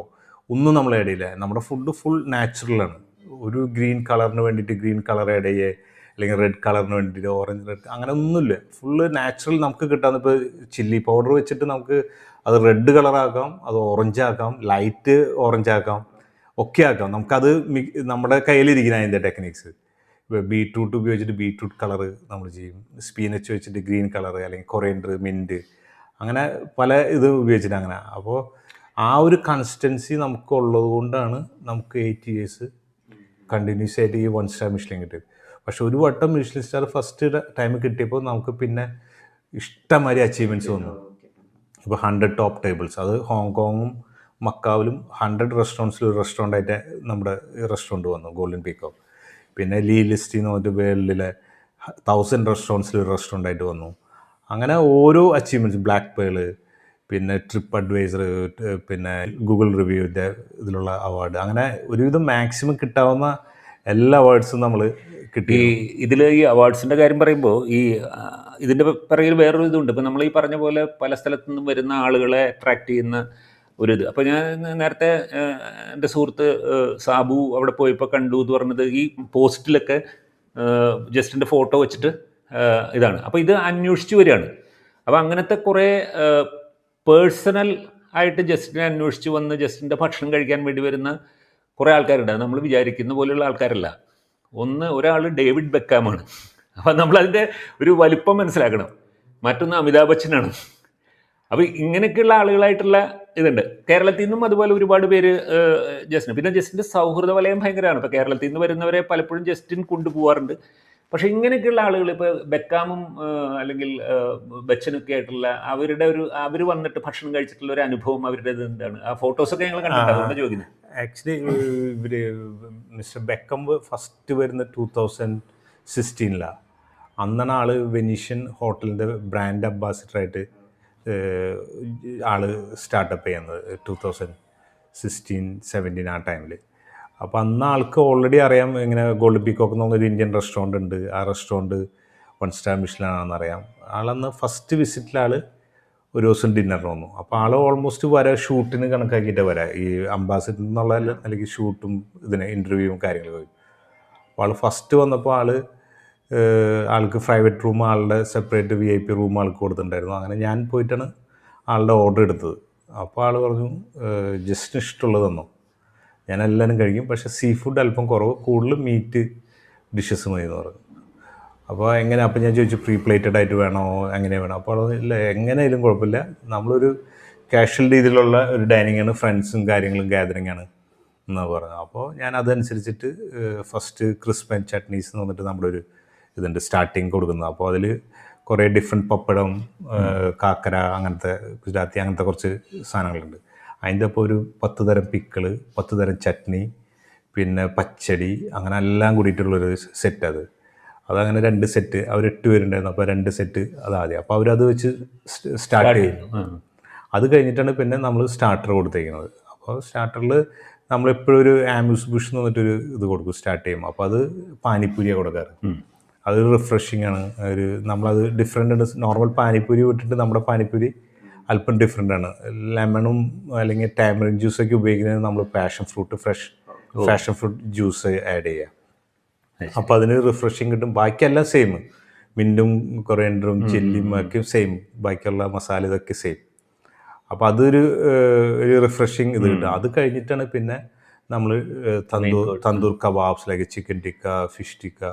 ഒന്നും നമ്മൾ ആഡ് ചെയ്യില്ല. നമ്മുടെ ഫുഡ് ഫുൾ നാച്ചുറലാണ്. ഒരു ഗ്രീൻ കളറിന് വേണ്ടിയിട്ട് ഗ്രീൻ കളർ ആഡ് ചെയ്യേ അല്ലെങ്കിൽ റെഡ് കളറിന് വേണ്ടിയിട്ട് ഓറഞ്ച് റെഡ് അങ്ങനെ ഒന്നുമില്ല. ഫുള്ള് നാച്ചുറൽ നമുക്ക് കിട്ടാവുന്ന. ഇപ്പോൾ ചില്ലി പൗഡർ വെച്ചിട്ട് നമുക്ക് അത് റെഡ് കളറാക്കാം, അത് ഓറഞ്ച് ആക്കാം, ലൈറ്റ് ഓറഞ്ച് ആക്കാം, ഒക്കെ ആക്കാം. നമുക്കത് നമ്മുടെ കയ്യിലിരിക്കുന്ന അതിൻ്റെ ടെക്നിക്സ്. ഇപ്പോൾ ബീട്രൂട്ട് ഉപയോഗിച്ചിട്ട് ബീട്രൂട്ട് കളറ് നമ്മൾ ചെയ്യും, സ്പീനച്ച് വെച്ചിട്ട് ഗ്രീൻ കളറ്, അല്ലെങ്കിൽ കൊറിയൻഡർ, മിൻറ്റ്, അങ്ങനെ പല ഇത് ഉപയോഗിച്ചിട്ട് അങ്ങനെ. അപ്പോൾ ആ ഒരു കൺസിസ്റ്റൻസി നമുക്കുള്ളത് കൊണ്ടാണ് നമുക്ക് 8 years കണ്ടിന്യൂസ് ആയിട്ട് ഈ 1 star മിഷ്ലിൻ കിട്ടിയത്. പക്ഷെ ഒരു വട്ടം മിഷ്ലിൻ സ്റ്റാർ ഫസ്റ്റ് ടൈം കിട്ടിയപ്പോൾ നമുക്ക് പിന്നെ ഇഷ്ടംമാതിരി അച്ചീവ്മെൻറ്റ്സ് വന്നു. ഇപ്പോൾ 100 ടോപ്പ് ടേബിൾസ്, അത് ഹോങ്കോങ്ങും മക്കാവിലും 100 റെസ്റ്റോറൻറ്റ്സിൽ ഒരു റെസ്റ്റോറൻ്റായിട്ട് നമ്മുടെ റെസ്റ്റോറൻറ്റ് വന്നു, ഗോൾഡൻ പീക്കോക്ക്. പിന്നെ ലീ ലിസ്റ്റിൽ നിന്ന് പറഞ്ഞിട്ട് വേൾഡിലെ 1000 റെസ്റ്റോറൻറ്റ്സിൽ ഒരു റെസ്റ്റോറൻ്റായിട്ട് വന്നു. അങ്ങനെ ഓരോ അച്ചീവ്മെൻറ്റ്സ്, ബ്ലാക്ക് പേള്, പിന്നെ ട്രിപ്പ് അഡ്വൈസർ, പിന്നെ ഗൂഗിൾ റിവ്യൂവിൻ്റെ ഇതിലുള്ള അവാർഡ്, അങ്ങനെ ഒരുവിധം മാക്സിമം കിട്ടാവുന്ന എല്ലാ അവാർഡ്സും നമ്മൾ കിട്ടി. ഇതിൽ ഈ അവാർഡ്സിൻ്റെ കാര്യം പറയുമ്പോൾ ഇതിൻ്റെ പിറകിൽ വേറൊരു ഇതുണ്ട്. ഇപ്പോൾ നമ്മൾ ഈ പറഞ്ഞ പോലെ പല സ്ഥലത്തു നിന്നും വരുന്ന ആളുകളെ അട്രാക്റ്റ് ചെയ്യുന്ന ഒരു ഇത്. അപ്പോൾ ഞാൻ നേരത്തെ എൻ്റെ സുഹൃത്ത് സാബു അവിടെ പോയപ്പോൾ കണ്ടു എന്ന് പറഞ്ഞത് ഈ പോസ്റ്റിലൊക്കെ ജസ്റ്റിൻ്റെ ഫോട്ടോ വെച്ചിട്ട് ഇതാണ്. അപ്പോൾ ഇത് അന്വേഷിച്ച് വരികയാണ്. അപ്പോൾ അങ്ങനത്തെ കുറേ പേഴ്സണൽ ആയിട്ട് ജസ്റ്റിനെ അന്വേഷിച്ച് വന്ന് ജസ്റ്റിൻ്റെ ഭക്ഷണം കഴിക്കാൻ വേണ്ടി വരുന്ന കുറേ ആൾക്കാരുണ്ട്. അത് നമ്മൾ വിചാരിക്കുന്ന പോലെയുള്ള ആൾക്കാരല്ല. ഒരാൾ ഡേവിഡ് ബെക്കാമാണ്. അപ്പം നമ്മളതിൻ്റെ ഒരു വലിപ്പം മനസ്സിലാക്കണം. മറ്റൊന്ന് അമിതാഭ് ബച്ചനാണ്. അപ്പോൾ ഇങ്ങനെയൊക്കെയുള്ള ആളുകളായിട്ടുള്ള ഇതുണ്ട്. കേരളത്തിൽ നിന്നും അതുപോലെ ഒരുപാട് പേര് ജസ്റ്റിന്, പിന്നെ ജസ്റ്റിൻ്റെ സൗഹൃദ വലയം ഭയങ്കരമാണ്. ഇപ്പോൾ കേരളത്തിൽ നിന്ന് വരുന്നവരെ പലപ്പോഴും ജസ്റ്റിൻ കൊണ്ടുപോകാറുണ്ട്. പക്ഷേ ഇങ്ങനെയൊക്കെയുള്ള ആളുകൾ, ഇപ്പോൾ ബെക്കാമും അല്ലെങ്കിൽ ബച്ചനൊക്കെ ആയിട്ടുള്ള അവർ വന്നിട്ട് ഭക്ഷണം കഴിച്ചിട്ടുള്ള ഒരു അനുഭവം അവരുടെ എന്താണ്? ആ ഫോട്ടോസൊക്കെ ഞങ്ങൾ കണ്ടിട്ടുണ്ട് ചോദിക്കുന്നത്. ആക്ച്വലി ഇവർ മിസ്റ്റർ ബെക്കം ഫസ്റ്റ് വരുന്ന 2016 അന്നാണ് ആൾ വെനീഷ്യൻ ഹോട്ടലിൻ്റെ ബ്രാൻഡ് അംബാസിഡറായിട്ട് ആൾ സ്റ്റാർട്ടപ്പ് ചെയ്യുന്നത് 2016-17 ആ ടൈമിൽ. അപ്പോൾ അന്ന് ആൾക്ക് ഓൾറെഡി അറിയാം ഇങ്ങനെ ഗോൾഡൻ പീക്കോക്ക് എന്ന് പറഞ്ഞൊരു ഇന്ത്യൻ റെസ്റ്റോറൻ്റ് ഉണ്ട്, ആ റെസ്റ്റോറൻറ്റ് 1 star മിഷ്ലിനാണെന്നറിയാം. ആളന്ന് ഫസ്റ്റ് വിസിറ്റിൽ ഒരു ദിവസം ഡിന്നറിന് വന്നു. അപ്പോൾ ആൾ ഓൾമോസ്റ്റ് ഷൂട്ടിന് കണക്കാക്കിയിട്ട് വരാം, ഈ അംബാസിഡർ എന്നുള്ള അല്ലെങ്കിൽ ഷൂട്ടും ഇൻ്റർവ്യൂവും കാര്യങ്ങളൊക്കെ. അപ്പോൾ ആൾ ഫസ്റ്റ് വന്നപ്പോൾ ആൾക്ക് പ്രൈവറ്റ് റൂം, ആളുടെ സെപ്പറേറ്റ് VIP റൂം ആൾക്ക് കൊടുത്തിട്ടുണ്ടായിരുന്നു. അങ്ങനെ ഞാൻ പോയിട്ടാണ് ആളുടെ ഓർഡർ എടുത്തത്. അപ്പോൾ ആൾ പറഞ്ഞു ജസ്റ്റിന് ഇഷ്ടമുള്ളത് തന്നു, ഞാൻ എല്ലാവരും കഴിക്കും, പക്ഷേ സീ ഫുഡ് അല്പം കുറവ്, കൂടുതൽ മീറ്റ് ഡിഷസ് മതി എന്ന് പറഞ്ഞു. അപ്പോൾ അപ്പോൾ ഞാൻ ചോദിച്ചു പ്രീ പ്ലേറ്റഡ് ആയിട്ട് വേണോ, എങ്ങനെ വേണം? അപ്പോൾ ഇല്ല, എങ്ങനെയായാലും കുഴപ്പമില്ല, നമ്മളൊരു കാഷ്വൽ രീതിയിലുള്ള ഒരു ഡൈനിങ് ആണ്, ഫ്രണ്ട്സും കാര്യങ്ങളും ഗാദറിങ് ആണ് എന്നാണ് പറഞ്ഞത്. അപ്പോൾ ഞാൻ അതനുസരിച്ചിട്ട് ഫസ്റ്റ് ക്രിസ്പ് ആൻഡ് ചട്നീസ് എന്ന് പറഞ്ഞിട്ട് നമ്മുടെ ഒരു ഇതുണ്ട് സ്റ്റാർട്ടിങ് കൊടുക്കുന്നത്. അപ്പോൾ അതിൽ കുറേ ഡിഫറെൻറ്റ് പപ്പടം, കാക്കര, അങ്ങനത്തെ ഗുജറാത്തി, അങ്ങനത്തെ കുറച്ച് സാധനങ്ങളുണ്ട്. അതിൻ്റെ അപ്പോൾ ഒരു 10 തരം പിക്കിള്, 10 തരം ചട്നി, പിന്നെ പച്ചടി, അങ്ങനെ എല്ലാം കൂടിയിട്ടുള്ളൊരു സെറ്റ്. അതങ്ങനെ 2 സെറ്റ്, അവർ 8 പേരുണ്ടായിരുന്നു. അപ്പോൾ 2 സെറ്റ് അതാദ്യം. അപ്പോൾ അവരത് വെച്ച് സ്റ്റാർട്ട് ചെയ്യുന്നു. അത് കഴിഞ്ഞിട്ടാണ് പിന്നെ നമ്മൾ സ്റ്റാർട്ടർ കൊടുത്തേക്കുന്നത്. അപ്പോൾ സ്റ്റാർട്ടറിൽ നമ്മളെപ്പോഴും ഒരു ആംബൂസ് ബുഷ് എന്ന് പറഞ്ഞിട്ടൊരു ഇത് കൊടുക്കും സ്റ്റാർട്ട് ചെയ്യുമ്പോൾ. അപ്പോൾ അത് പാനിപ്പൂരിയാണ് കൊടുക്കാറ്. അത് റിഫ്രഷിങ് ആണ്. നമ്മളത് ഡിഫറെൻ്റ് ഉണ്ട്. നോർമൽ പാനിപ്പൂരി വിട്ടിട്ട് നമ്മുടെ പാനിപ്പൂരി അല്പം ഡിഫറെൻ്റ് ആണ്. ലെമണും അല്ലെങ്കിൽ ടാമറിൻ ജ്യൂസൊക്കെ ഉപയോഗിക്കുന്നത് നമ്മൾ പാഷൻ ഫ്രൂട്ട് ജ്യൂസ് ആഡ് ചെയ്യുക. അപ്പോൾ അതിന് റിഫ്രഷിങ് കിട്ടും. ബാക്കിയെല്ലാം സെയിം, മിൻറ്റും കൊറിയൻഡറും ചില്ലിയും ഒക്കെ സെയിം, ബാക്കിയുള്ള മസാല ഇതൊക്കെ സെയിം. അപ്പോൾ അതൊരു റിഫ്രഷിങ് ഇത് കിട്ടും. അത് കഴിഞ്ഞിട്ടാണ് പിന്നെ നമ്മൾ tandoor kebabs like chicken tikka, fish tikka,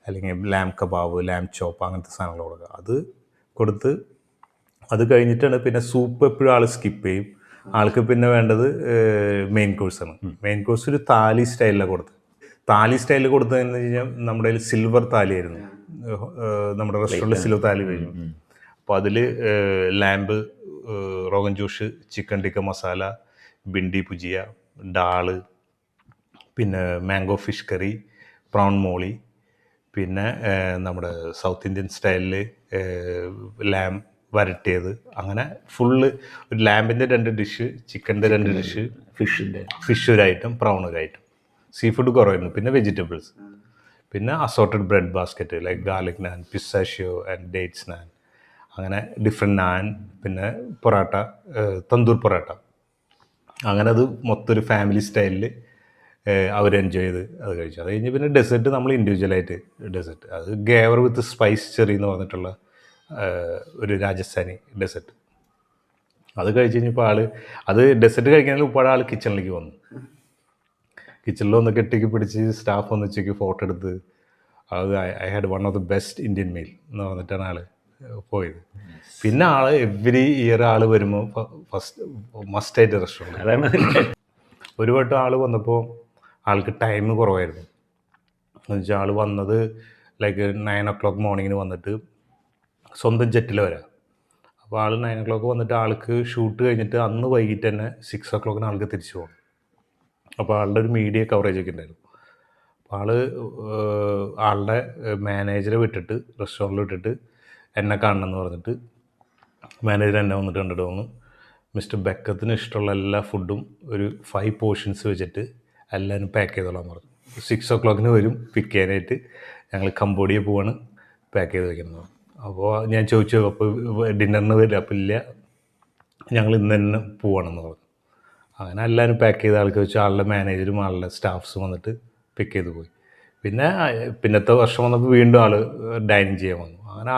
അല്ലെങ്കിൽ ലാം കബാബ്, ലാം ചോപ്പ്, അങ്ങനത്തെ സാധനങ്ങൾ കൊടുക്കുക. അത് കൊടുത്ത് അത് കഴിഞ്ഞിട്ടാണ് പിന്നെ സൂപ്പ് എപ്പോഴും ആൾ സ്കിപ്പ് ചെയ്യും. ആൾക്ക് പിന്നെ വേണ്ടത് മെയിൻ കോഴ്സാണ്. മെയിൻ കോഴ്സ് ഒരു താലി സ്റ്റൈലിലാണ് കൊടുത്തത്. താലി സ്റ്റൈലിൽ കൊടുത്തതെന്ന് വെച്ച് കഴിഞ്ഞാൽ നമ്മുടെ കയ്യിൽ സിൽവർ താലിയായിരുന്നു. നമ്മുടെ റെസ്റ്റോറൻറ്റിൽ സിൽവർ താലി കഴിഞ്ഞു. അപ്പോൾ അതിൽ ലാമ്പ്, റോഗൻ ജോഷ്, ചിക്കൻ ടിക്ക മസാല, ബിണ്ടി ഭുജിയ, ഡാള്, പിന്നെ mango fish curry, prawn moilee, പിന്നെ നമ്മുടെ സൗത്ത് ഇന്ത്യൻ സ്റ്റൈലിൽ ലാം വരട്ടിയത്, അങ്ങനെ ഫുള്ള് ഒരു ലാമ്പിൻ്റെ 2 ഡിഷ്, ചിക്കൻ്റെ 2 ഡിഷ്, ഫിഷ് ഒരു ഐറ്റം, പ്രൗൺ ഒരു ഐറ്റം, സീ ഫുഡ് കുറവായിരുന്നു. പിന്നെ വെജിറ്റബിൾസ്, പിന്നെ assorted bread basket like garlic naan, pistachio and dates naan, അങ്ങനെ ഡിഫറെൻറ്റ് നാൻ, പിന്നെ പൊറാട്ട, തന്തൂർ പൊറാട്ട. അങ്ങനെ അത് മൊത്തം ഒരു ഫാമിലി സ്റ്റൈലിൽ അവർ എൻജോയ് ചെയ്ത് അത് കഴിച്ചു. അത് കഴിഞ്ഞ് പിന്നെ ഡെസേർട്ട് നമ്മൾ ഇൻഡിവിജ്വലായിട്ട് ഡെസേർട്ട്, അത് ഗേവർ വിത്ത് സ്പൈസ് ചെറി എന്ന് പറഞ്ഞിട്ടുള്ള ഒരു രാജസ്ഥാനി ഡെസേർട്ട്. അത് കഴിച്ച് കഴിഞ്ഞപ്പോൾ അത് ഡെസേർട്ട് കഴിക്കുന്നതിന് മുമ്പാട് ആൾ കിച്ചണിലേക്ക് വന്നു. കിച്ചണിൽ ഒന്ന് കെട്ടിക്ക് പിടിച്ച് സ്റ്റാഫ് ഒന്ന് ഉച്ചയ്ക്ക് ഫോട്ടോ എടുത്ത് അത് I had one of the best Indian meal എന്ന് പറഞ്ഞിട്ടാണ് ആൾ പോയത്. പിന്നെ എവറി ഇയർ വരുമ്പോൾ ഫസ്റ്റ് മസ്റ്റായിട്ട് റെസ്റ്റോറൻറ്റ്. അതാണ് ഒരു വട്ടം വന്നപ്പോൾ ആൾക്ക് ടൈം കുറവായിരുന്നു. എന്ന് വെച്ചാൽ വന്നത് ലൈക്ക് 9 o'clock മോർണിംഗിന് വന്നിട്ട് സ്വന്തം ജെറ്റിൽ വരാം. അപ്പോൾ 9 o'clock വന്നിട്ട് ആൾക്ക് ഷൂട്ട് കഴിഞ്ഞിട്ട് അന്ന് വൈകിട്ട് തന്നെ 6 o'clock ആൾക്ക് തിരിച്ചു പോകണം. അപ്പോൾ ഒരു മീഡിയ കവറേജ് ഒക്കെ ഉണ്ടായിരുന്നു. അപ്പോൾ ആളുടെ മാനേജറെ വിട്ടിട്ട് റെസ്റ്റോറൻറ്റിൽ വിട്ടിട്ട് എന്നെ കാണണമെന്ന് പറഞ്ഞിട്ട് മാനേജർ എന്നെ വന്നിട്ട് കണ്ടിട്ട് വന്നു, മിസ്റ്റർ ബെക്കത്തിന് ഇഷ്ടമുള്ള എല്ലാ ഫുഡും ഒരു 5 പോർഷൻസ് വെച്ചിട്ട് എല്ലാവരും പാക്ക് ചെയ്തോളാൻ പറഞ്ഞു. 6 o'clock വരും പിക്ക് ചെയ്യാനായിട്ട്. ഞങ്ങൾ കംബോഡിയ പോവാണ്, പാക്ക് ചെയ്ത് വയ്ക്കുന്നത്. അപ്പോൾ ഞാൻ ചോദിച്ചു, അപ്പോൾ ഡിന്നറിന് വരില്ല? അപ്പോൾ ഇല്ല, ഞങ്ങൾ ഇന്ന് തന്നെ പോവാണെന്ന് പറഞ്ഞു. അങ്ങനെ എല്ലാവരും പാക്ക് ചെയ്ത ആൾക്ക് വെച്ച് ആളുടെ മാനേജറും ആളുടെ സ്റ്റാഫ്സും വന്നിട്ട് പിക്ക് ചെയ്ത് പോയി. പിന്നെ പിന്നത്തെ വർഷം വന്നപ്പോൾ വീണ്ടും ഡൈനിങ് ചെയ്യാൻ വന്നു. അങ്ങനെ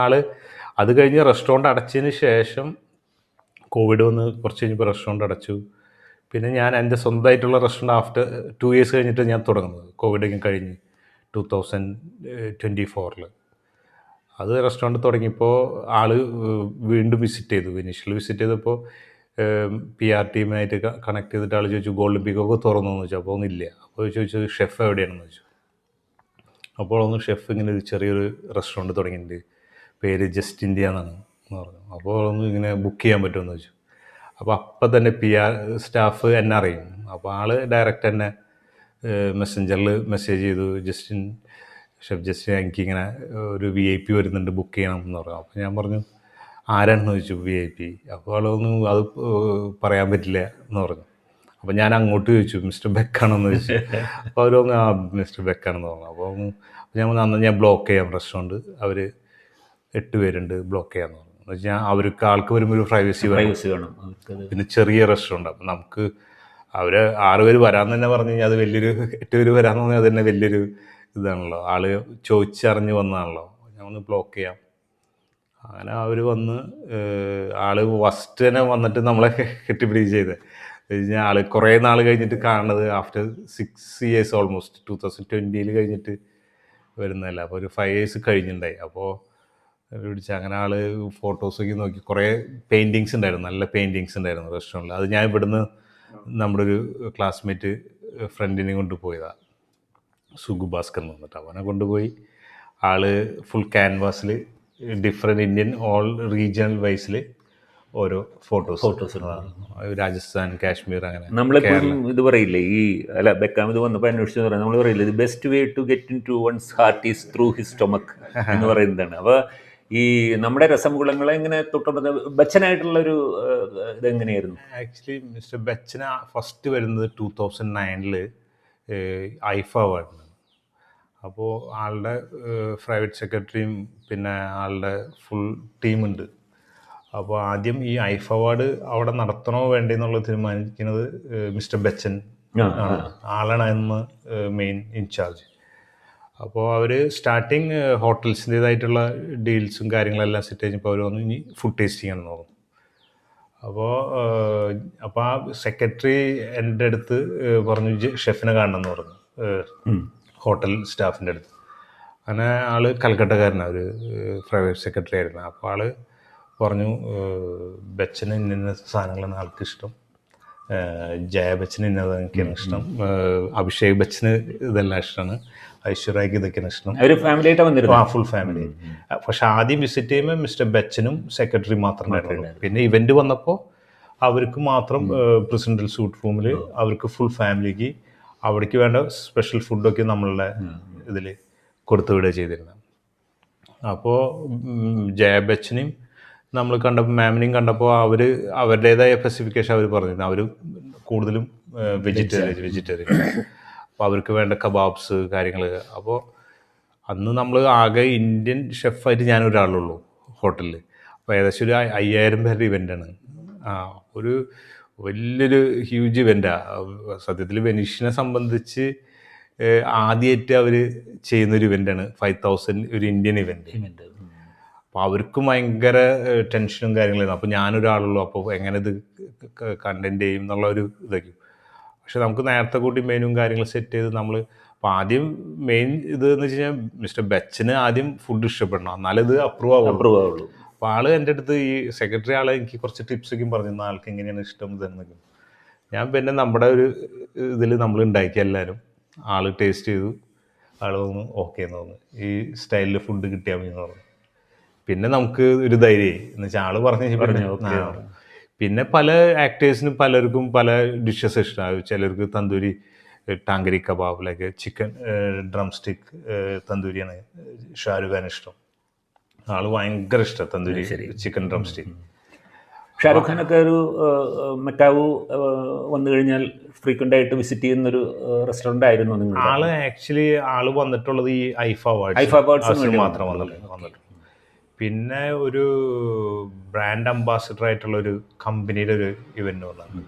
അത് കഴിഞ്ഞ് റെസ്റ്റോറൻറ്റ് അടച്ചതിന് ശേഷം കോവിഡ് വന്ന് കുറച്ച് കഴിഞ്ഞപ്പോൾ റെസ്റ്റോറൻറ്റ് അടച്ചു. പിന്നെ ഞാൻ എൻ്റെ സ്വന്തമായിട്ടുള്ള റെസ്റ്റോറൻറ്റ് ആഫ്റ്റർ 2 years കഴിഞ്ഞിട്ട് ഞാൻ തുടങ്ങുന്നത്. കോവിഡൊക്കെ കഴിഞ്ഞ് 2024 അത് റെസ്റ്റോറൻറ്റ് തുടങ്ങിയപ്പോൾ വീണ്ടും വിസിറ്റ് ചെയ്തു. ഇനീഷ്യൽ വിസിറ്റ് ചെയ്തപ്പോൾ PR ടീമായിട്ട് കണക്ട് ചെയ്തിട്ട് ചോദിച്ചു ഗോൾഡൻ പീക്കൊക്കെ തുറന്നു എന്ന് വെച്ചു. അപ്പോൾ ഒന്നുമില്ല. അപ്പോൾ ചോദിച്ചു ഷെഫ് എവിടെയാണെന്ന് ചോദിച്ചു. അപ്പോൾ ഷെഫ് ഇങ്ങനെ ഒരു ചെറിയൊരു റെസ്റ്റോറൻറ്റ് തുടങ്ങിയിട്ടുണ്ട്, പേര് ജസ്റ്റ് ഇന്ത്യ എന്നാണ് എന്ന് പറഞ്ഞു. അപ്പോൾ ഇങ്ങനെ ബുക്ക് ചെയ്യാൻ പറ്റുമെന്ന് ചോദിച്ചു. അപ്പോൾ അപ്പം തന്നെ PR സ്റ്റാഫ് എന്നെ അറിയും. അപ്പോൾ ഡയറക്റ്റ് എന്നെ മെസ്സഞ്ചറിൽ മെസ്സേജ് ചെയ്തു, ഷെഫ് ജസ്റ്റിൻ എനിക്കിങ്ങനെ ഒരു VIP വരുന്നുണ്ട്, ബുക്ക് ചെയ്യണം എന്ന് പറഞ്ഞു. അപ്പോൾ ഞാൻ പറഞ്ഞു ആരാണെന്ന് ചോദിച്ചു VIP. അപ്പോൾ അത് പറയാൻ പറ്റില്ല എന്ന് പറഞ്ഞു. അപ്പോൾ ഞാൻ അങ്ങോട്ട് ചോദിച്ചു മിസ്റ്റർ ബെക്കാണെന്ന് ചോദിച്ചു. അപ്പോൾ മിസ്റ്റർ ബെക്കാണെന്ന് പറഞ്ഞു. അപ്പോൾ ഞാൻ അന്ന് ഞാൻ ബ്ലോക്ക് ചെയ്യാം റെസ്റ്റോറൻറ്റ്, അവർ 8 പേരുണ്ട്, ബ്ലോക്ക് ചെയ്യാമെന്ന് പറഞ്ഞു. എന്ന് വെച്ചാൽ ആൾക്ക് വരുമ്പോൾ ഒരു പ്രൈവസി വേണം. പിന്നെ ചെറിയ റെസ്റ്റോറൻറ്റ്, അപ്പം നമുക്ക് 6 പേര് വരാമെന്ന് തന്നെ പറഞ്ഞു കഴിഞ്ഞാൽ അത് വലിയൊരു 8 പേര് വരാമെന്ന് പറഞ്ഞാൽ അത് തന്നെ വലിയൊരു ഇതാണല്ലോ. ചോദിച്ചറിഞ്ഞ് വന്നതാണല്ലോ. ഞാൻ ഒന്ന് ബ്ലോക്ക് ചെയ്യാം. അങ്ങനെ അവർ വന്ന് ഫസ്റ്റ് തന്നെ വന്നിട്ട് നമ്മളെ കെട്ടിപ്പിടിച്ച് ചെയ്തത്. കഴിഞ്ഞാൽ കുറേ നാൾ കഴിഞ്ഞിട്ട് കാണുന്നത് ആഫ്റ്റർ 6 years ഓൾമോസ്റ്റ് 2020 കഴിഞ്ഞിട്ട് വരുന്നതല്ല. അപ്പോൾ ഒരു 5 years കഴിഞ്ഞിട്ടുണ്ടായി. അപ്പോൾ പിടിച്ച് അങ്ങനെ ഫോട്ടോസൊക്കെ നോക്കി കുറേ പെയിൻറ്റിങ്സ് ഉണ്ടായിരുന്നു, നല്ല പെയിൻറ്റിങ്സ് ഉണ്ടായിരുന്നു റെസ്റ്റോറൻറ്റിൽ. അത് ഞാൻ ഇവിടുന്ന് നമ്മുടെ ഒരു ക്ലാസ്മേറ്റ് ഫ്രണ്ടിനെ കൊണ്ടുപോയതാണ്, സുഗു ഭാസ്കർ എന്ന് പറഞ്ഞിട്ട്. അവനെ കൊണ്ടുപോയി ഫുൾ ക്യാൻവാസിൽ ഡിഫറെൻറ്റ് ഇന്ത്യൻ ഓൾ റീജിയണൽ വൈസിൽ ഓരോ ഫോട്ടോസ് രാജസ്ഥാൻ, കാശ്മീർ, അങ്ങനെ. നമ്മളെപ്പോഴും ഇത് പറയില്ലേ, ബെക്കാം ഇത് വന്നപ്പോൾ അന്വേഷിച്ചു പറയാം, നമ്മൾ പറയില്ലേ the best way to get into one's heart is through his stomach എന്ന് പറയുന്നതാണ്. അപ്പോൾ ഈ നമ്മുടെ രസംകുളങ്ങളെ ഇങ്ങനെ തൊട്ടുള്ളത് ബച്ചനായിട്ടുള്ളൊരു ഇതെങ്ങനെയായിരുന്നു? ആക്ച്വലി മിസ്റ്റർ ബച്ചന ഫസ്റ്റ് വരുന്നത് 2009 ഐഫ അവാർഡിന്. അപ്പോൾ ആളുടെ പ്രൈവറ്റ് സെക്രട്ടറിയും പിന്നെ ആളുടെ ഫുൾ ടീമുണ്ട്. അപ്പോൾ ആദ്യം ഈ ഐഫ് അവാർഡ് അവിടെ നടത്തണോ വേണ്ടേ എന്നുള്ളത് തീരുമാനിക്കുന്നത് മിസ്റ്റർ ബച്ചൻ ആണ്. ആളാണ് അന്ന് മെയിൻ ഇൻചാർജ്. അപ്പോൾ അവർ സ്റ്റാർട്ടിങ് ഹോട്ടൽസിൻ്റേതായിട്ടുള്ള ഡീൽസും കാര്യങ്ങളെല്ലാം സെറ്റ് കഴിഞ്ഞപ്പോൾ അവർ വന്നു ഇനി ഫുഡ് ടേസ്റ്റിംഗ് ആണെന്ന് പറഞ്ഞു. അപ്പോൾ ആ സെക്രട്ടറി എൻ്റെ അടുത്ത് പറഞ്ഞു ഷെഫിനെ കാണണമെന്ന് പറഞ്ഞു, ഹോട്ടൽ സ്റ്റാഫിൻ്റെ അടുത്ത്. അങ്ങനെ ആൾ കൽക്കട്ടക്കാരനാണ്, ഒരു പ്രൈവറ്റ് സെക്രട്ടറി ആയിരുന്നു. അപ്പോൾ ആൾ പറഞ്ഞു ബച്ചന് ഇന്ന സാധനങ്ങളാണ് ആൾക്ക് ഇഷ്ടം, ജയ ബച്ചന് ഇന്നത് എനിക്കാണ് ഇഷ്ടം, അഭിഷേക് ബച്ചന് ഇതെല്ലാം ഇഷ്ടമാണ്, ഐശ്വര്യക്ക് ഇതൊക്കെയാണ് ഇഷ്ടം. ഫാമിലിയായിട്ട് വന്നിരുന്നു. Full family. പക്ഷെ ആദ്യം വിസിറ്റ് ചെയ്യുമ്പോൾ മിസ്റ്റർ ബച്ചനും സെക്രട്ടറി മാത്രമേ. പിന്നെ ഇവന്റ് വന്നപ്പോൾ അവർക്ക് മാത്രം പ്രസിഡന്റൽ സൂട്ട് റൂമിൽ അവർക്ക് ഫുൾ ഫാമിലിക്ക് അവിടേക്ക് വേണ്ട സ്പെഷ്യൽ ഫുഡൊക്കെ നമ്മളുടെ ഇതിൽ കൊടുത്തു വിടുക ചെയ്തിരുന്നത്. അപ്പോൾ ജയ ബച്ചനെയും നമ്മൾ കണ്ടപ്പോൾ മാമിനെയും കണ്ടപ്പോൾ അവർ അവരുടേതായ സ്പെസിഫിക്കേഷൻ അവർ പറഞ്ഞിരുന്നു. അവർ കൂടുതലും വെജിറ്റേറിയൻ. അപ്പോൾ അവർക്ക് വേണ്ട കബാബ്സ് കാര്യങ്ങൾ. അപ്പോൾ അന്ന് നമ്മൾ ആകെ ഇന്ത്യൻ ഷെഫായിട്ട് ഞാനൊരാളുള്ളൂ ഹോട്ടലിൽ. അപ്പോൾ ഏകദേശം ഒരു 5000 പേരുടെ ഇവൻ്റാണ്. ഒരു വലിയൊരു ഹ്യൂജ് ഇവൻ്റാണ് സത്യത്തിൽ. വെനീഷിനെ സംബന്ധിച്ച് ആദ്യമായിട്ട് അവർ ചെയ്യുന്നൊരു ഇവൻ്റാണ് 5000 ഒരു ഇന്ത്യൻ ഇവൻ്റ്. അപ്പോൾ അവർക്കും ഭയങ്കര ടെൻഷനും കാര്യങ്ങളായിരുന്നു. അപ്പോൾ ഞാനൊരാളുള്ളൂ, അപ്പോൾ എങ്ങനെ ഇത് കണ്ടൻറ്റ് ചെയ്യും എന്നുള്ള ഒരു ഇതായിരിക്കും. പക്ഷെ നമുക്ക് നേരത്തെ കൂട്ടി മെനുവും കാര്യങ്ങളും സെറ്റ് ചെയ്ത് നമ്മൾ അപ്പോൾ ആദ്യം മെയിൻ ഇത് എന്ന് വെച്ച് കഴിഞ്ഞാൽ മിസ്റ്റർ ബച്ചന് ആദ്യം ഫുഡ് ഇഷ്ടപ്പെടണം, എന്നാലേ ഇത് അപ്രൂവ് ആവുള്ളൂ. അപ്പോൾ ആൾ എൻ്റെ അടുത്ത് ഈ സെക്രട്ടറി ആളെ എനിക്ക് കുറച്ച് ടിപ്സൊക്കെ പറഞ്ഞിരുന്നു, ആൾക്ക് എങ്ങനെയാണ് ഇഷ്ടം ഇതെന്നൊക്കെ. ഞാൻ പിന്നെ നമ്മുടെ ഒരു ഇതിൽ നമ്മൾ ഉണ്ടാക്കി എല്ലാവരും ആൾ ടേസ്റ്റ് ചെയ്തു, ആൾ തോന്നുന്നു ഓക്കെ എന്ന് തോന്നുന്നു, ഈ സ്റ്റൈലിൽ ഫുഡ് കിട്ടിയാൽ മതി എന്ന് പറഞ്ഞു. പിന്നെ നമുക്ക് ഒരു ധൈര്യമായി എന്ന് വെച്ചാൽ ആൾ പറഞ്ഞു. പിന്നെ പല ആക്ടേഴ്സിനും പലർക്കും പല ഡിഷസ് ഇഷ്ടമാണ്. ചിലർക്ക് tandoori tangdi kebab, like chicken drumstick തന്തൂരിയാണ് ഷാരൂഖ് ഖാൻ ഇഷ്ടം. ആൾ ഭയങ്കര ഇഷ്ടം tandoori chicken drumstick. Shahrukh ഖാനൊക്കെ ഒരു മക്കാവു വന്നു കഴിഞ്ഞാൽ ഫ്രീക്വൻ്റ് ആയിട്ട് വിസിറ്റ് ചെയ്യുന്നൊരു റെസ്റ്റോറൻ്റ് ആയിരുന്നു നിങ്ങൾ? ആള് ആക്ച്വലി വന്നിട്ടുള്ളത് ഈ ഐഫ് അവാർഡ്സ് മാത്രം വന്നിട്ടുണ്ട്. പിന്നെ ഒരു ബ്രാൻഡ് അംബാസിഡർ ആയിട്ടുള്ള ഒരു കമ്പനിയുടെ ഒരു ഇവന്റ് വന്നിട്ടുണ്ട്.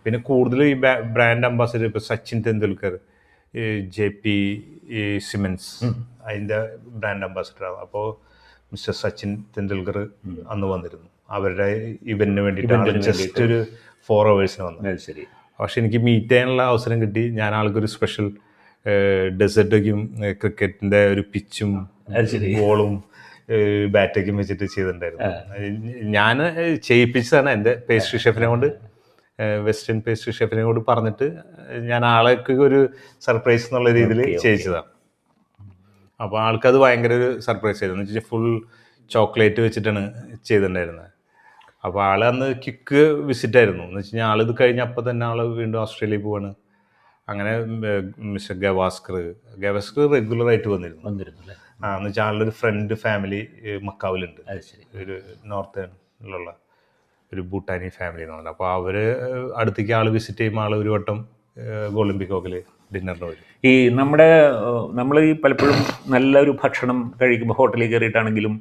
പിന്നെ കൂടുതൽ ഈ ബ്രാൻഡ് അംബാസിഡർ ഇപ്പോൾ സച്ചിൻ തെണ്ടുൽക്കർ, JP സിമൻസ് അതിൻ്റെ ബ്രാൻഡ് അംബാസിഡറാണ്. അപ്പോൾ മിസ്റ്റർ സച്ചിൻ തെണ്ടുൽക്കർ അന്ന് വന്നിരുന്നു അവരുടെ ഇവന്റിന് വേണ്ടിയിട്ട്. ജസ്റ്റ് ഒരു 4 hours വന്നു. ശരി. പക്ഷെ എനിക്ക് മീറ്റ് ചെയ്യാനുള്ള അവസരം കിട്ടി. ഞാൻ ആൾക്കൊരു സ്പെഷ്യൽ ഡെസേർട്ടൊക്കെയും ക്രിക്കറ്റിൻ്റെ ഒരു പിച്ചും ബോളും ബാറ്റൊക്കെയും വെച്ചിട്ട് ചെയ്തിട്ടുണ്ടായിരുന്നു. ഞാൻ ചെയ്യിപ്പിച്ചതാണ് എൻ്റെ പേസ്ട്രി ഷെഫിനെ കൊണ്ട്, വെസ്റ്റേൺ പേസ്ട്രി ഷെഫിനെ കൊണ്ട് പറഞ്ഞിട്ട് ഞാൻ ആൾക്ക് ഒരു സർപ്രൈസ് എന്നുള്ള രീതിയിൽ ചെയ്യിച്ചതാണ്. അപ്പോൾ ആൾക്കത് ഭയങ്കര ഒരു സർപ്രൈസ് ആയിരുന്നു. എന്ന് വെച്ചാൽ ഫുൾ ചോക്ലേറ്റ് വെച്ചിട്ടാണ് ചെയ്തിട്ടുണ്ടായിരുന്നത്. അപ്പോൾ ആൾ അന്ന് ക്വിക്ക് വിസിറ്റായിരുന്നു. എന്ന് വെച്ച് കഴിഞ്ഞാൽ ആളിത് കഴിഞ്ഞ അപ്പം തന്നെ ആൾ വീണ്ടും ഓസ്ട്രേലിയയിൽ പോവാണ്. അങ്ങനെ മിസ്റ്റർ ഗവാസ്കർ റെഗുലറായിട്ട് വന്നിരുന്നു അല്ലേ? എന്ന് വെച്ചാൽ ആളുടെ ഒരു ഫ്രണ്ട് ഫാമിലി മക്കാവിലുണ്ട്, ഒരു നോർത്തേണിലുള്ള ഒരു ഭൂട്ടാനി ഫാമിലി എന്ന് പറഞ്ഞത്. അപ്പോൾ അവർ അടുത്തേക്ക് ആൾ വിസിറ്റ് ചെയ്യുമ്പോൾ ആൾ ഒരു വട്ടം ഗോൾഡൻ പീക്കോക്കിൽ ഡിന്നറിന് വരും. ഈ നമ്മൾ ഈ പലപ്പോഴും നല്ലൊരു ഭക്ഷണം കഴിക്കുമ്പോൾ ഹോട്ടലിൽ കയറിയിട്ടാണെങ്കിലും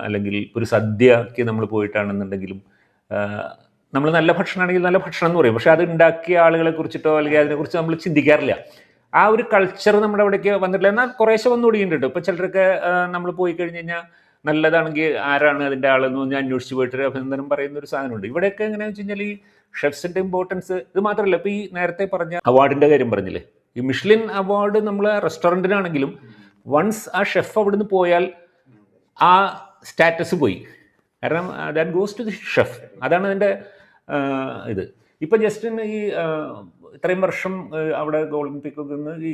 അല്ലെങ്കിൽ ഒരു സദ്യക്ക് നമ്മൾ പോയിട്ടാണെന്നുണ്ടെങ്കിലും നമ്മൾ നല്ല ഭക്ഷണമാണെങ്കിൽ നല്ല ഭക്ഷണം എന്ന് പറയും. പക്ഷേ അത് ഉണ്ടാക്കിയ ആളുകളെ കുറിച്ചിട്ടോ അല്ലെങ്കിൽ അതിനെക്കുറിച്ച് നമ്മൾ ചിന്തിക്കാറില്ല. ആ ഒരു കൾച്ചർ നമ്മുടെ അവിടേക്ക് വന്നിട്ടില്ല. എന്നാൽ കുറേശ്ശെ വന്നു തുടങ്ങിയിട്ടുണ്ട്. ഇപ്പോൾ ചിലരൊക്കെ നമ്മൾ പോയി കഴിഞ്ഞ് കഴിഞ്ഞാൽ നല്ലതാണെങ്കിൽ ആരാണ് അതിൻ്റെ ആളെന്ന് പറഞ്ഞാൽ അന്വേഷിച്ച് പോയിട്ട് അഭിനന്ദനം പറയുന്ന ഒരു സാധനമുണ്ട്. ഇവിടെയൊക്കെ എങ്ങനെയാണെന്ന് വെച്ച് കഴിഞ്ഞാൽ ഈ ഷെഫ്സിൻ്റെ ഇമ്പോർട്ടൻസ് ഇത് മാത്രമല്ല. ഇപ്പോൾ ഈ നേരത്തെ പറഞ്ഞ അവാർഡിൻ്റെ കാര്യം പറഞ്ഞില്ലേ, ഈ മിഷ്ലിൻ അവാർഡ് നമ്മൾ റെസ്റ്റോറൻറ്റിനാണെങ്കിലും വൺസ് ആ ഷെഫ് അവിടുന്ന് പോയാൽ ആ സ്റ്റാറ്റസ് പോയി. കാരണം that goes to the chef. അതാണ് അതിൻ്റെ ഇത്. ഇപ്പം ജസ്റ്റിന് ഈ ഇത്രയും വർഷം അവിടെ ഗോൾഡൻ പീക്കോക്കിൽ നിന്ന് ഈ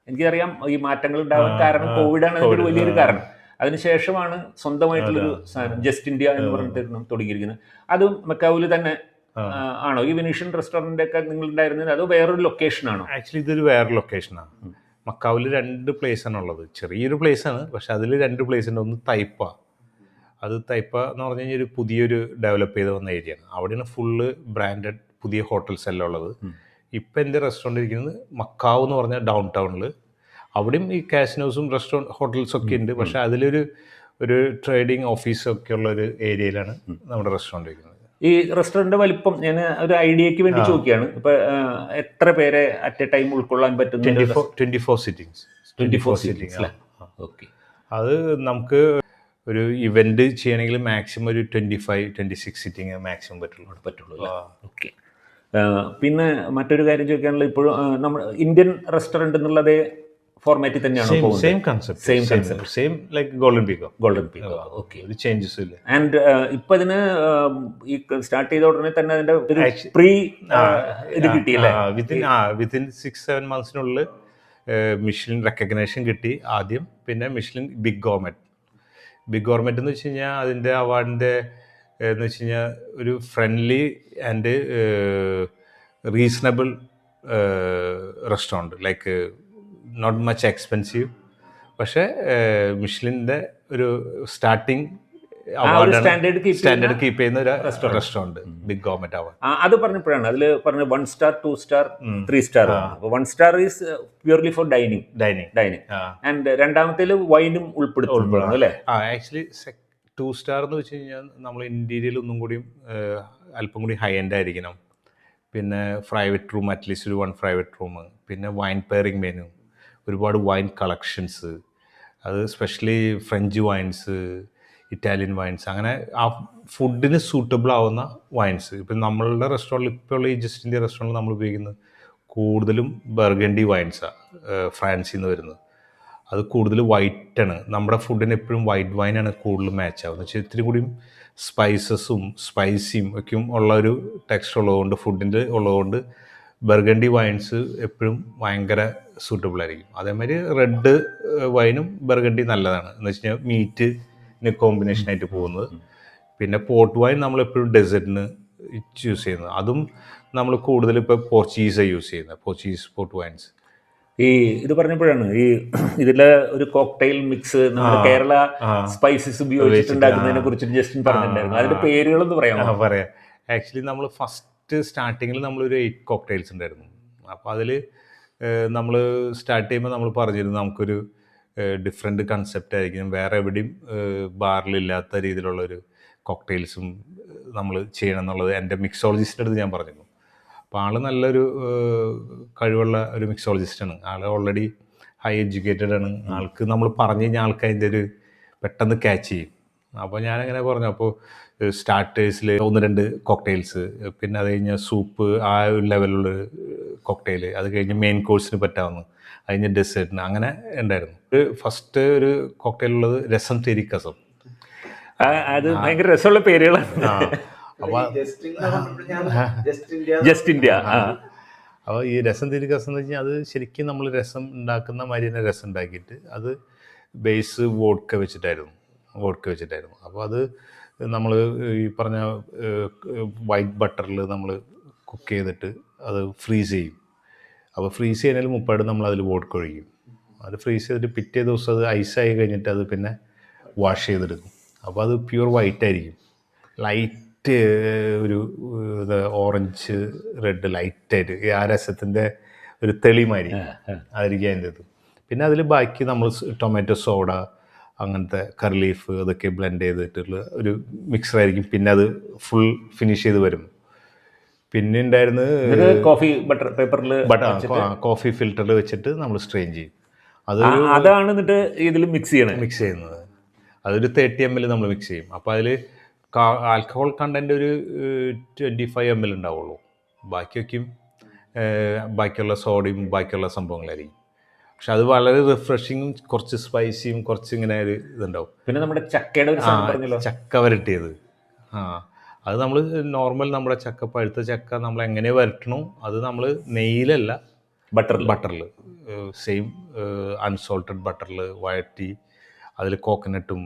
എനിക്കറിയാം ഈ മാറ്റങ്ങൾ ഉണ്ടാകാൻ കാരണം കോവിഡാണ് അതിൻ്റെ ഒരു വലിയൊരു കാരണം. അതിനുശേഷമാണ് സ്വന്തമായിട്ടുള്ളൊരു സാധനം ജസ്റ്റ് ഇന്ത്യ എന്ന് പറഞ്ഞിട്ട് തുടങ്ങിയിരിക്കുന്നത്. അതും മക്കാവിൽ തന്നെ ആണോ? ഈ വെനീഷ്യൻ റെസ്റ്റോറൻ്റ് ഒക്കെ നിങ്ങൾ ഉണ്ടായിരുന്നത് അതോ വേറൊരു ലൊക്കേഷനാണോ? ആക്ച്വലി ഇതൊരു വേറെ ലൊക്കേഷനാണ്. മക്കാവിൽ 2 പ്ലേസാണ് ഉള്ളത്. ചെറിയൊരു പ്ലേസാണ്, പക്ഷെ അതിൽ 2 പ്ലേസ് ഉണ്ട്. ഒന്ന് തൈപ്പ. അത് തൈപ്പ എന്ന് പറഞ്ഞു കഴിഞ്ഞാൽ ഒരു പുതിയൊരു ഡെവലപ്പ് ചെയ്ത് വന്ന ഏരിയയാണ്. അവിടെയാണ് ഫുള്ള് ബ്രാൻഡഡ് പുതിയ ഹോട്ടൽസ് എല്ലാം ഉള്ളത്. ഇപ്പം എൻ്റെ റെസ്റ്റോറൻറ്റ് ഇരിക്കുന്നത് മക്കാവ് എന്ന് പറഞ്ഞാൽ ഡൗൺ ടൗണിൽ. അവിടെയും ഈ കാസിനോസും റെസ്റ്റോറൻറ്റ് ഹോട്ടൽസൊക്കെ ഉണ്ട്. പക്ഷേ ഒരു ട്രേഡിംഗ് ഓഫീസൊക്കെ ഉള്ള ഒരു ഏരിയയിലാണ് നമ്മുടെ റെസ്റ്റോറൻറ്റ് വയ്ക്കുന്നത്. ഈ റെസ്റ്റോറൻറ്റ് വലിപ്പം ഞാൻ ഒരു ഐഡിയക്ക് വേണ്ടി ചോദിക്കുകയാണ്. ഇപ്പൊ എത്ര പേരെ അറ്റ് എ ടൈം ഉൾക്കൊള്ളാൻ പറ്റുന്ന 24 സിറ്റിങ്സ്. 24 സിറ്റിംഗ്സ് അല്ലേ? ഓക്കെ. അത് നമുക്ക് ഒരു ഇവന്റ് ചെയ്യണമെങ്കിൽ മാക്സിമം ഒരു 25-26 സിറ്റിംഗ് മാക്സിമം പറ്റുള്ളൂ. ഓക്കെ. പിന്നെ മറ്റൊരു കാര്യം ചോദിക്കാനുള്ളത്, ഇപ്പോഴും നമ്മൾ ഇന്ത്യൻ റെസ്റ്റോറൻറ്റ് എന്നുള്ളതേ ഫോർമാറ്റിൽ തന്നെയാണ് പോകുന്നത്? Same concept, same like golden peacock. Okay. ഒരു ചേഞ്ചസ് ഇല്ല. ആൻഡ് ഇപ്പൊ ഇതിന് ഈ സ്റ്റാർട്ട് ചെയ്ത ഉടനെ തന്നെ അതിന്റെ ഒരു പ്രീ ഇത് കിട്ടിയല്ലേ? വിത്തിൻ 6-7 മന്ത്സിനുള്ളിൽ മിഷ്ലിൻ റെക്കഗ്നേഷൻ കിട്ടി ആദ്യം. പിന്നെ മിഷ്ലിൻ ബിഗ് ഗോർമെന്റ് എന്ന് വെച്ച് കഴിഞ്ഞാൽ അതിൻ്റെ അവാർഡിൻ്റെ എന്ന് വെച്ച് കഴിഞ്ഞാൽ ഒരു friendly and reasonable restaurant, like not much expensive. പക്ഷേ മിഷ്ലിൻ്റെ ഒരു സ്റ്റാർട്ടിങ് സ്റ്റാൻഡേർഡ് കീപ്പ് ചെയ്യുന്ന ഒരു റെസ്റ്റോറൻറ്റ് ബിഗ് ഗവൺമെന്റ് അവാർഡ്. അത് പറഞ്ഞപ്പോഴാണ് അതിൽ പറഞ്ഞ 1 star 2 star 3 star. 1 star is purely for dining and രണ്ടാമത്തേൽ വൈനും ഉൾപ്പെടുത്തുന്നു അല്ലേ? ആക്ച്വലി 2 സ്റ്റാർ എന്ന് വെച്ച് കഴിഞ്ഞാൽ നമ്മൾ ഇന്റീരിയൽ ഒന്നും കൂടി അല്പം കൂടി ഹൈ എൻഡ് ആയിരിക്കണം. പിന്നെ പ്രൈവറ്റ് റൂം, അറ്റ്ലീസ്റ്റ് ഒരു 1 പ്രൈവറ്റ് റൂം. പിന്നെ വൈൻ പെയറിംഗ് മെനു, ഒരുപാട് വൈൻ കളക്ഷൻസ്, അത് specially French vines, Italian vines, അങ്ങനെ ആ ഫുഡിന് സൂട്ടബിൾ ആവുന്ന വൈൻസ്. ഇപ്പം നമ്മളുടെ റെസ്റ്റോറൻറ്റിൽ ഇപ്പോൾ ഉള്ള ഈ ജസ്റ്റ് ഇന്ത്യ റെസ്റ്റോറൻറ്റിൽ നമ്മൾ ഉപയോഗിക്കുന്നത് കൂടുതലും ബർഗണ്ടി വൈൻസാണ് ഫ്രാൻസിൽ നിന്ന് വരുന്നത്. അത് കൂടുതൽ വൈറ്റാണ്. നമ്മുടെ ഫുഡിന് എപ്പോഴും വൈറ്റ് വൈനാണ് കൂടുതൽ മാച്ച് ആവുന്നത്. വെച്ചാൽ ഇത്തിരി കൂടിയും സ്പൈസസും സ്പൈസിയും ഒക്കെയും ഉള്ള ഒരു ടെക്സ്റ്റ് ഉള്ളതുകൊണ്ട്, ഫുഡിൻ്റെ ഉള്ളതുകൊണ്ട് ബർഗണ്ടി വൈൻസ് എപ്പോഴും ഭയങ്കര സൂട്ടബിൾ ആയിരിക്കും. അതേമാതിരി റെഡ് വൈനും ബർഗണ്ടി നല്ലതാണ് എന്ന് വെച്ച് കഴിഞ്ഞാൽ മീറ്റിന് കോമ്പിനേഷനായിട്ട് പോകുന്നത്. പിന്നെ പോർട്ട് വൈൻ നമ്മളെപ്പോഴും ഡെസേർട്ടിന് ചൂസ് ചെയ്യുന്നത്. അതും നമ്മൾ കൂടുതൽ ഇപ്പോൾ പോർച്ചുഗീസാണ് യൂസ് ചെയ്യുന്നത്, പോർച്ചുഗീസ് പോർട്ട് വൈൻസ്. ഈ ഇത് പറഞ്ഞപ്പോഴാണ് ഈ ഇതിലെ ഒരു കോക്ടെയിൽ മിക്സ് നമ്മുടെ കേരള സ്പൈസസ് ഉപയോഗിച്ചിട്ടുണ്ടാക്കുന്നതിനെ കുറിച്ച് ജസ്റ്റ് പറഞ്ഞിട്ടുണ്ടായിരുന്നു. അതിന്റെ പേരുകളൊന്ന് പറയാമോ? പറയാം. ആക്ച്വലി നമ്മൾ ഫസ്റ്റ് സ്റ്റാർട്ടിങ്ങിൽ നമ്മളൊരു 8 കോക്ടെയിൽസ് ഉണ്ടായിരുന്നു. അപ്പോൾ അതിൽ നമ്മൾ സ്റ്റാർട്ട് ചെയ്യുമ്പോൾ നമ്മൾ പറഞ്ഞിരുന്നു നമുക്കൊരു ഡിഫറെൻറ്റ് കൺസെപ്റ്റ് ആയിരിക്കും, വേറെ എവിടെയും ബാറിലില്ലാത്ത രീതിയിലുള്ളൊരു കോക്ടെയിൽസും നമ്മൾ ചെയ്യണം എന്നുള്ളത് എൻ്റെ മിക്സോളജിസ്റ്റിൻ്റെ അടുത്ത് ഞാൻ പറഞ്ഞിരുന്നു. അപ്പോൾ ആൾ നല്ലൊരു കഴിവുള്ള ഒരു മിക്സോളജിസ്റ്റാണ്. ആൾ ഓൾറെഡി ഹൈ എഡ്യൂക്കേറ്റഡ് ആണ്. ആൾക്ക് നമ്മൾ പറഞ്ഞു കഴിഞ്ഞാൽ ആൾക്ക് അതിൻ്റെ ഒരു പെട്ടെന്ന് ക്യാച്ച് ചെയ്യും. അപ്പോൾ ഞാനങ്ങനെ പറഞ്ഞു. അപ്പോൾ സ്റ്റാർട്ടേഴ്സിൽ 1-2 കോക്ടെയിൽസ്, പിന്നെ അത് കഴിഞ്ഞ് സൂപ്പ്, ആ ഒരു ലെവലുള്ള കോക്ടെയിൽ, അത് കഴിഞ്ഞ് മെയിൻ കോഴ്സിന് പറ്റാവുന്ന, അത് കഴിഞ്ഞ് ഡെസേർട്ടിന്, അങ്ങനെ ഉണ്ടായിരുന്നു. ഫസ്റ്റ് ഒരു കോക്ടെയിൽ ഉള്ളത് രസം തെരിക്കസം. അത് ഭയങ്കര രസമുള്ള പേരുകളാണ്. Just India. അപ്പോൾ ഈ രസം തിരികസം എന്ന് വെച്ചാൽ അത് ശരിക്കും നമ്മൾ രസം ഉണ്ടാക്കുന്ന മാതിരി തന്നെ രസം ഉണ്ടാക്കിയിട്ട് അത് ബേസ് വോഡ്ക വെച്ചിട്ടായിരുന്നു. അപ്പോൾ അത് നമ്മൾ ഈ പറഞ്ഞ വൈറ്റ് ബട്ടറിൽ നമ്മൾ കുക്ക് ചെയ്തിട്ട് അത് ഫ്രീസ് ചെയ്യും. അപ്പോൾ ഫ്രീസ് ചെയ്യുന്നതിൽ മുപ്പാട് നമ്മൾ അതിൽ വോഡ്ക ഒഴിക്കും. അത് ഫ്രീസ് ചെയ്തിട്ട് പിറ്റേ ദിവസം അത് ഐസായി കഴിഞ്ഞിട്ട് അത് പിന്നെ വാഷ് ചെയ്തെടുക്കും. അപ്പോൾ അത് പ്യൂർ വൈറ്റ് ആയിരിക്കും. ലൈറ്റ് ഒരു ഓറഞ്ച് റെഡ് ലൈറ്റായിട്ട് ആ രസത്തിൻ്റെ ഒരു തെളിമാരി ആയിരിക്കും അതിൻ്റെ ഇത്. പിന്നെ അതിൽ ബാക്കി നമ്മൾ ടൊമാറ്റോ സോഡ, അങ്ങനത്തെ കറി ലീഫ്, അതൊക്കെ ബ്ലെൻഡ് ചെയ്തിട്ടുള്ള ഒരു മിക്സറായിരിക്കും. പിന്നെ അത് ഫുൾ ഫിനിഷ് ചെയ്ത് വരും. പിന്നെ ഉണ്ടായിരുന്നത് കോഫി ബട്ടർ പേപ്പറിൽ കോഫി ഫിൽറ്ററിൽ വെച്ചിട്ട് നമ്മൾ സ്ട്രെയിൻ ചെയ്യും. അതാണ് എന്നിട്ട് ഇതിൽ മിക്സ് ചെയ്യുന്നത്. അതൊരു 30 ml നമ്മൾ മിക്സ് ചെയ്യും. അപ്പോൾ അതിൽ ആൽക്കഹോൾ കണ്ടൻറ്റ് ഒരു 25 ml ഉണ്ടാവുള്ളൂ. ബാക്കിയുള്ള സോഡയും ബാക്കിയുള്ള സംഭവങ്ങളായിരിക്കും. പക്ഷെ അത് വളരെ റിഫ്രഷിങ്ങും കുറച്ച് സ്പൈസിയും കുറച്ച് ഇങ്ങനെ ഒരു ഇതുണ്ടാവും. പിന്നെ നമ്മുടെ ചക്കയുടെ ഒരു ചക്ക വരട്ടിയത്, അത് നമ്മൾ നോർമൽ നമ്മുടെ പഴുത്ത ചക്ക നമ്മൾ എങ്ങനെ വരട്ടണോ അത് നമ്മൾ നെയ്യിലല്ല ബട്ടറിൽ സെയിം അൺസോൾട്ടഡ് ബട്ടറിൽ വഴറ്റി അതിൽ കോക്കനട്ടും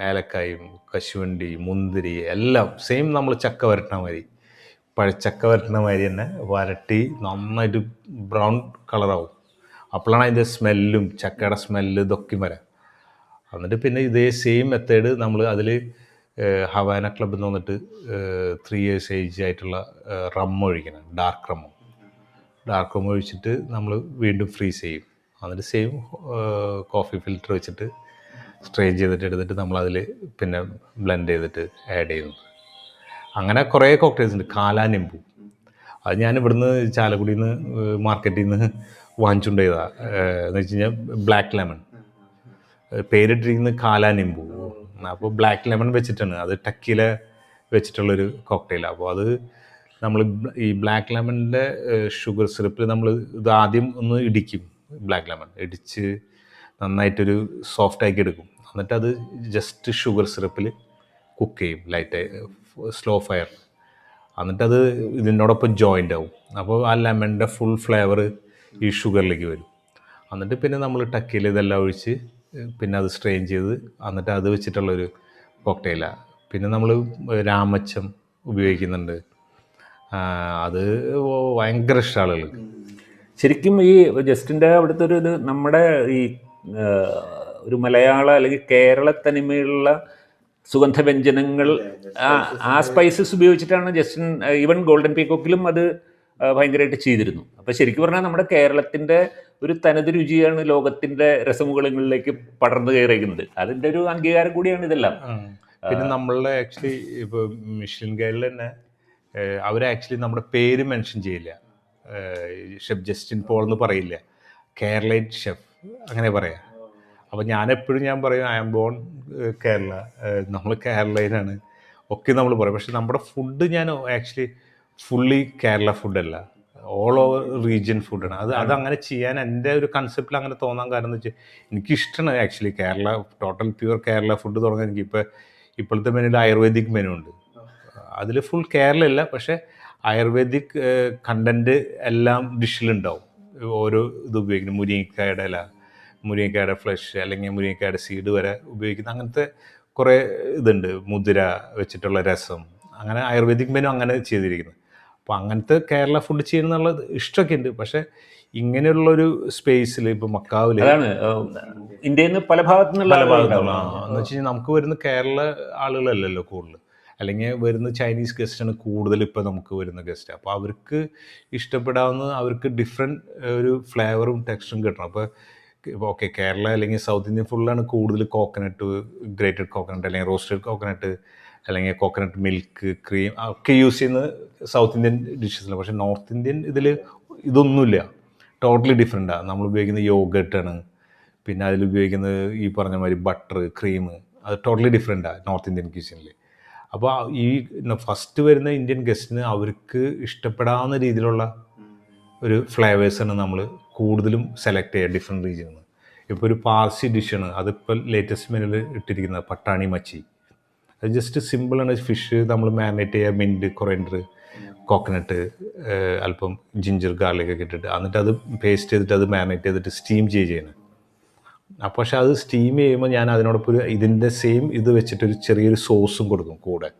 ഏലക്കായും കശുവണ്ടി മുന്തിരി എല്ലാം സെയിം നമ്മൾ ചക്ക വരട്ടണ മാതിരി പഴച്ചക്ക വരട്ടണ മാതിരി തന്നെ വരട്ടി നന്നായിട്ട് ബ്രൗൺ കളറാവും. അപ്പോഴാണ് അതിൻ്റെ സ്മെല്ലും ചക്കയുടെ സ്മെല്ല് ഇതൊക്കെ വരാം. എന്നിട്ട് പിന്നെ ഇതേ സെയിം മെത്തേഡ് നമ്മൾ അതിൽ ഹവാന ക്ലബ് എന്ന് വന്നിട്ട് 3 years ഏജ് ആയിട്ടുള്ള റം ഒഴിക്കണം. ഡാർക്ക് റം ഒഴിച്ചിട്ട് നമ്മൾ വീണ്ടും ഫ്രീസ് ചെയ്യും. എന്നിട്ട് സെയിം കോഫി ഫിൽറ്റർ വെച്ചിട്ട് സ്ട്രെയിൻ ചെയ്തിട്ട് എടുത്തിട്ട് നമ്മളതിൽ പിന്നെ ബ്ലെൻഡ് ചെയ്തിട്ട് ആഡ് ചെയ്യുന്നു. അങ്ങനെ കുറേ കോക്ടെയിൽസ് ഉണ്ട്. കാലാനിമ്പു, അത് ഞാൻ ഇവിടുന്ന് ചാലക്കുടിയിൽ നിന്ന് മാർക്കറ്റിൽ നിന്ന് വാങ്ങിച്ചുകൊണ്ട് ചെയ്തതാണ്. എന്ന് വെച്ച് കഴിഞ്ഞാൽ ബ്ലാക്ക് ലെമൺ, പേരിട്ടിരിക്കുന്നത് കാലാനിമ്പു. അപ്പോൾ ബ്ലാക്ക് ലെമൺ വെച്ചിട്ടാണ്, അത് ടക്കില വെച്ചിട്ടുള്ളൊരു കോക്ടെയിലാണ്. അപ്പോൾ അത് നമ്മൾ ഈ ബ്ലാക്ക് ലെമണിൻ്റെ ഷുഗർ സിറപ്പിൽ നമ്മൾ ഇത് ആദ്യം ഒന്ന് ഇടിക്കും. ബ്ലാക്ക് ലെമൺ ഇടിച്ച് നന്നായിട്ടൊരു സോഫ്റ്റാക്കി എടുക്കും. എന്നിട്ട് അത് ജസ്റ്റ് ഷുഗർ സിറപ്പിൽ കുക്ക് ചെയ്യും, ലൈറ്റ് സ്ലോ ഫയർ. എന്നിട്ടത് ഇതിനോടൊപ്പം ജോയിൻ്റ് ആവും. അപ്പോൾ ആ ലെമണിൻ്റെ ഫുൾ ഫ്ലേവർ ഈ ഷുഗറിലേക്ക് വരും. എന്നിട്ട് പിന്നെ നമ്മൾ ടക്കിയിൽ ഇതെല്ലാം ഒഴിച്ച് പിന്നെ അത് സ്ട്രെയിൻ ചെയ്ത് എന്നിട്ട് അത് വെച്ചിട്ടുള്ളൊരു കോക്ടെയിലാണ്. പിന്നെ നമ്മൾ രാമച്ചം ഉപയോഗിക്കുന്നുണ്ട്. അത് ഭയങ്കര ഇഷ്ടമാണ് ആളുകൾക്ക്. ശരിക്കും ഈ ജസ്റ്റിൻ്റെ അവിടുത്തെ ഒരു ഇത് നമ്മുടെ ഈ ഒരു മലയാള അല്ലെങ്കിൽ കേരള തനിമയുള്ള സുഗന്ധവ്യഞ്ജനങ്ങൾ ആ സ്പൈസസ് ഉപയോഗിച്ചിട്ടാണ് ജസ്റ്റിൻ ഈവൻ ഗോൾഡൻ പീകോക്കിലും അത് ഭയങ്കരമായിട്ട് ചെയ്തിരുന്നു. അപ്പോൾ ശരിക്കും പറഞ്ഞാൽ നമ്മുടെ കേരളത്തിൻ്റെ ഒരു തനത് രുചിയാണ് ലോകത്തിൻ്റെ രസമുകളിലേക്ക് പടർന്നു കയറിയിരിക്കുന്നത്. അതിൻ്റെ ഒരു അംഗീകാരം കൂടിയാണ് ഇതെല്ലാം. പിന്നെ നമ്മളുടെ ആക്ച്വലി ഇപ്പോൾ മിഷലിൻ ഗൈഡിൽ തന്നെ അവർ ആക്ച്വലി നമ്മുടെ പേര് മെൻഷൻ ചെയ്യില്ല. ഷെഫ് ജസ്റ്റിൻ പോൾ എന്ന് പറയില്ല, കേരളൈറ്റ് ഷെഫ് അങ്ങനെ പറയാം. അപ്പോൾ ഞാൻ പറയും ഐ ആം ബോൺ കേരള, നമ്മൾ കേരളയിലാണ് ഒക്കെ നമ്മൾ പറയും. പക്ഷെ നമ്മുടെ ഫുഡ് ഞാൻ ആക്ച്വലി ഫുള്ളി കേരള ഫുഡല്ല, ഓൾ ഓവർ റീജിയൻ ഫുഡാണ്. അതങ്ങനെ ചെയ്യാൻ എൻ്റെ ഒരു കൺസെപ്റ്റിൽ അങ്ങനെ തോന്നാൻ കാരണം എന്ന് വെച്ചാൽ എനിക്കിഷ്ടമാണ് actually Kerala, total pure Kerala food തുടങ്ങാൻ. ഇപ്പോഴത്തെ മെനുവിൽ ആയുർവേദിക് മെനു ഉണ്ട്, അതിൽ ഫുൾ കേരള ഇല്ല, പക്ഷേ ആയുർവേദിക് കണ്ടൻറ്റ് എല്ലാം ഡിഷിലുണ്ടാവും. ഓരോ ഇത് ഉപയോഗിക്കുന്നു, മുരിങ്ങക്കായുടെ ഇല, മുരിങ്ങക്കായുടെ ഫ്ലഷ് അല്ലെങ്കിൽ മുരിങ്ങക്കായുടെ സീഡ് വരെ ഉപയോഗിക്കുന്ന അങ്ങനത്തെ കുറേ ഇതുണ്ട്. മുതിര വെച്ചിട്ടുള്ള രസം, അങ്ങനെ ആയുർവേദിക് മെനു അങ്ങനെ ചെയ്തിരിക്കുന്നത്. അപ്പോൾ അങ്ങനത്തെ കേരള ഫുഡ് ചെയ്യണമെന്നുള്ളത് ഇഷ്ടമൊക്കെ ഉണ്ട്. പക്ഷേ ഇങ്ങനെയുള്ളൊരു സ്പേസിൽ ഇപ്പോൾ മക്കാവിൽ ഇന്ത്യയിൽ നിന്ന് പല ഭാഗത്തു നിന്നുള്ള എന്ന് വെച്ച് കഴിഞ്ഞാൽ നമുക്ക് വരുന്ന കേരള ആളുകളല്ലല്ലോ കൂടുതൽ, അല്ലെങ്കിൽ വരുന്ന ചൈനീസ് ഗസ്റ്റാണ് കൂടുതൽ ഇപ്പോൾ നമുക്ക് വരുന്ന ഗസ്റ്റ്. അപ്പോൾ അവർക്ക് ഇഷ്ടപ്പെടാവുന്ന, അവർക്ക് ഡിഫറെൻറ്റ് ഒരു ഫ്ലേവറും ടെക്സ്ചറും കിട്ടണം. അപ്പോൾ ഓക്കെ കേരള അല്ലെങ്കിൽ സൗത്ത് ഇന്ത്യൻ ഫുള്ളാണ് കൂടുതൽ കോക്കനട്ട്, ഗ്രേറ്റഡ് കോക്കനട്ട് അല്ലെങ്കിൽ റോസ്റ്റഡ് കോക്കനട്ട് അല്ലെങ്കിൽ കോക്കനട്ട് മിൽക്ക്, ക്രീം ഒക്കെ യൂസ് ചെയ്യുന്നത് സൗത്ത് ഇന്ത്യൻ ഡിഷസിലാണ്. പക്ഷേ നോർത്ത് ഇന്ത്യൻ ഇതിൽ ഇതൊന്നുമില്ല, ടോട്ടലി ഡിഫറെൻറ്റാണ്. നമ്മൾ ഉപയോഗിക്കുന്ന യോഗട്ടാണ്, പിന്നെ അതിൽ ഉപയോഗിക്കുന്നത് ഈ പറഞ്ഞ മാതിരി ബട്ടർ, ക്രീം, അത് ടോട്ടലി ഡിഫറെൻറ്റാണ് നോർത്ത് ഇന്ത്യൻ ക്യൂസിനിൽ. അപ്പോൾ ഈ ഫസ്റ്റ് വരുന്ന ഇന്ത്യൻ ഗസ്റ്റിന് അവർക്ക് ഇഷ്ടപ്പെടാവുന്ന രീതിയിലുള്ള ഒരു ഫ്ലേവേഴ്സാണ് നമ്മൾ കൂടുതലും സെലക്ട് ചെയ്യുക ഡിഫറെൻറ്റ് റീജിയനിൽ നിന്ന്. ഇപ്പോൾ ഒരു പാർസി ഡിഷാണ്, അതിപ്പോൾ ലേറ്റസ്റ്റ് മെനുവിൽ ഇട്ടിരിക്കുന്നത് പട്ടാണി മച്ചി. അത് ജസ്റ്റ് സിമ്പിളാണ്. ഫിഷ് നമ്മൾ മാരിനേറ്റ് ചെയ്യുക, മിൻറ്റ്, കൊറിയൻഡർ, കോക്കനട്ട്, അല്പം ജിഞ്ചർ ഗാർലിക് ഒക്കെ ഇട്ടിട്ട് എന്നിട്ട് അത് പേസ്റ്റ് ചെയ്തിട്ട് അത് മാരിനേറ്റ് ചെയ്തിട്ട് സ്റ്റീം ചെയ്യണം. അപ്പോൾ പക്ഷേ അത് സ്റ്റീം ചെയ്യുമ്പോൾ ഞാൻ അതിനോടൊപ്പം ഒരു ഇതിൻ്റെ സെയിം ഇത് വെച്ചിട്ടൊരു ചെറിയൊരു സോസും കൊടുക്കും കൂടെ.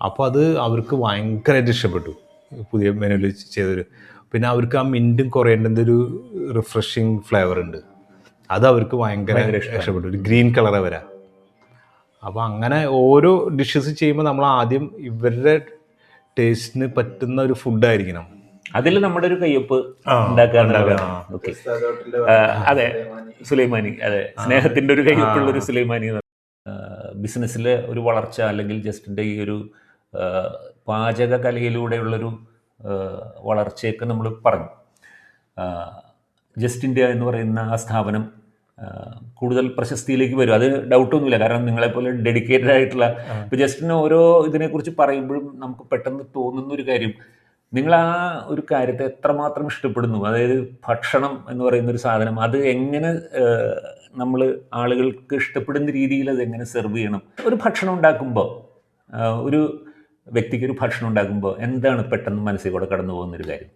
അപ്പോൾ അത് അവർക്ക് ഭയങ്കരമായിട്ട് ഇഷ്ടപ്പെട്ടു, പുതിയ മെനുവിൽ ചെയ്തൊരു. പിന്നെ അവർക്ക് ആ മിൻറ്റും കൊറിയൻഡറിൻ്റെ ഒരു റിഫ്രഷിങ് ഫ്ലേവർ ഉണ്ട്, അത് അവർക്ക് ഭയങ്കര ഇഷ്ടപ്പെട്ടു, ഒരു ഗ്രീൻ കളറ് വരാം. അപ്പോൾ അങ്ങനെ ഓരോ ഡിഷസ് ചെയ്യുമ്പോൾ നമ്മൾ ആദ്യം ഇവരുടെ ടേസ്റ്റിന് പറ്റുന്ന ഒരു ഫുഡായിരിക്കണം. അതിൽ നമ്മുടെ ഒരു കയ്യൊപ്പ് ഉണ്ടാക്കുക. ഓക്കെ, അതെ, സുലൈമാനി, അതെ, സ്നേഹത്തിൻ്റെ ഒരു കയ്യൊപ്പുള്ളൊരു സുലൈമാനി. ബിസിനസ്സിലെ ഒരു വളർച്ച അല്ലെങ്കിൽ ജസ്റ്റിൻ്റെ ഈ ഒരു പാചക കലയിലൂടെയുള്ളൊരു വളർച്ചയൊക്കെ നമ്മൾ പറഞ്ഞു. ജസ്റ്റ് ഇന്ത്യ എന്ന് പറയുന്ന ആ സ്ഥാപനം കൂടുതൽ പ്രശസ്തിയിലേക്ക് വരും, അത് ഡൗട്ടൊന്നുമില്ല. കാരണം നിങ്ങളെപ്പോലെ ഡെഡിക്കേറ്റഡ് ആയിട്ടുള്ള, ഇപ്പോൾ ജസ്റ്റിന് ഓരോ ഇതിനെക്കുറിച്ച് പറയുമ്പോഴും നമുക്ക് പെട്ടെന്ന് തോന്നുന്ന ഒരു കാര്യം, നിങ്ങൾ ആ ഒരു കാര്യത്തെ എത്രമാത്രം ഇഷ്ടപ്പെടുന്നു. അതായത് ഭക്ഷണം എന്ന് പറയുന്നൊരു സാധനം, അത് എങ്ങനെ നമ്മൾ ആളുകൾക്ക് ഇഷ്ടപ്പെടുന്ന രീതിയിൽ അത് എങ്ങനെ സെർവ് ചെയ്യണം. ഒരു ഭക്ഷണം ഉണ്ടാക്കുമ്പോൾ, ഒരു വ്യക്തിക്ക് ഒരു ഭക്ഷണം ഉണ്ടാക്കുമ്പോൾ എന്താണ് പെട്ടെന്ന് മനസ്സിൽ കൂടെ കടന്നു പോകുന്നൊരു കാര്യം?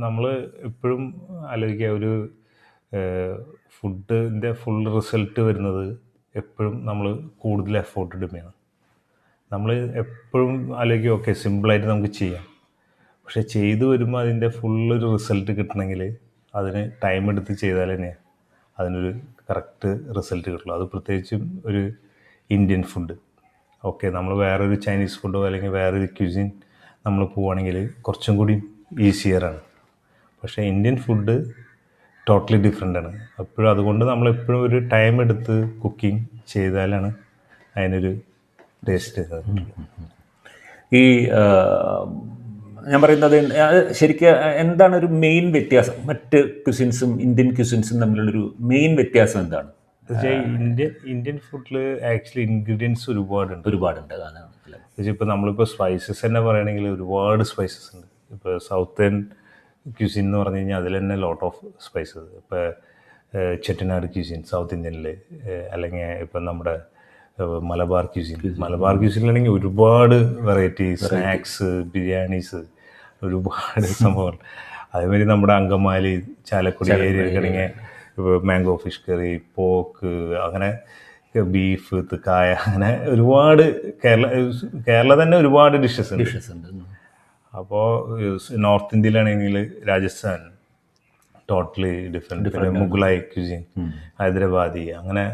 നമ്മൾ എപ്പോഴും ആലോചിക്കുക, ഒരു ഫുഡിൻ്റെ ഫുൾ റിസൾട്ട് വരുന്നത് എപ്പോഴും നമ്മൾ കൂടുതൽ എഫോർട്ട് ഇടുകയാണ്. നമ്മൾ എപ്പോഴും ആലോചിക്കുക ഓക്കെ സിമ്പിളായിട്ട് നമുക്ക് ചെയ്യാം, പക്ഷെ ചെയ്തു വരുമ്പോൾ അതിൻ്റെ ഫുള്ളൊരു റിസൾട്ട് കിട്ടണമെങ്കിൽ അതിന് ടൈം എടുത്ത് ചെയ്താൽ തന്നെ അതിനൊരു കറക്റ്റ് റിസൾട്ട് കിട്ടുള്ളൂ. അത് പ്രത്യേകിച്ചും ഒരു ഇന്ത്യൻ ഫുഡ്. ഓക്കെ നമ്മൾ വേറൊരു ചൈനീസ് ഫുഡോ അല്ലെങ്കിൽ വേറൊരു ക്യൂസിൻ നമ്മൾ പോവുകയാണെങ്കിൽ കുറച്ചും കൂടി ഈസിയറാണ്. പക്ഷേ ഇന്ത്യൻ ഫുഡ് ടോട്ടലി ഡിഫറെൻ്റ് ആണ്. എപ്പോഴും അതുകൊണ്ട് നമ്മൾ എപ്പോഴും ഒരു ടൈം എടുത്ത് കുക്കിംഗ് ചെയ്താലാണ് അതിനൊരു ടേസ്റ്റ്. ഈ ഞാൻ പറയുന്നത് ശരിക്കും എന്താണ് ഒരു മെയിൻ വ്യത്യാസം മറ്റ് ക്യുസിൻസും ഇന്ത്യൻ ക്യുസിൻസും തമ്മിലുള്ളൊരു മെയിൻ വ്യത്യാസം എന്താണ്? ഇന്ത്യൻ ഫുഡിൽ ആക്ച്വലി ഇൻഗ്രീഡിയൻസ് ഒരുപാടുണ്ട്. അതാണ്. ഇപ്പോൾ നമ്മളിപ്പോൾ സ്പൈസസ് തന്നെ പറയുകയാണെങ്കിൽ ഒരുപാട് സ്പൈസസ് ഉണ്ട്. ഇപ്പോൾ സൗത്തേൺ ക്യൂസിൻ എന്ന് പറഞ്ഞു കഴിഞ്ഞാൽ അതിൽ തന്നെ ലോട്ട് ഓഫ് സ്പൈസസ്. ഇപ്പോൾ ചെട്ടിനാട് ക്യൂസിൻ സൗത്ത് ഇന്ത്യനിൽ, അല്ലെങ്കിൽ ഇപ്പം നമ്മുടെ മലബാർ ക്യൂസിനിലാണെങ്കിൽ ഒരുപാട് വെറൈറ്റി സ്നാക്സ്, ബിരിയാണീസ്, ഒരുപാട് സംഭവങ്ങൾ. അതേമാതിരി നമ്മുടെ അങ്കമാലി, ചാലക്കുടി ഏരിയയിലാണെങ്കിൽ മാംഗോ ഫിഷ് കറി, പോക്ക്, അങ്ങനെ ബീഫ്, കായ, അങ്ങനെ ഒരുപാട് കേരള തന്നെ ഒരുപാട് ഡിഷസ് ഉണ്ട്. അപ്പോൾ നോർത്ത് ഇന്ത്യയിലാണെങ്കിൽ രാജസ്ഥാൻ ടോട്ടലി ഡിഫറെൻറ്റ്. പിന്നെ മുഗളായി ക്യൂസിൻ, ഹൈദരാബാദി, അങ്ങനെ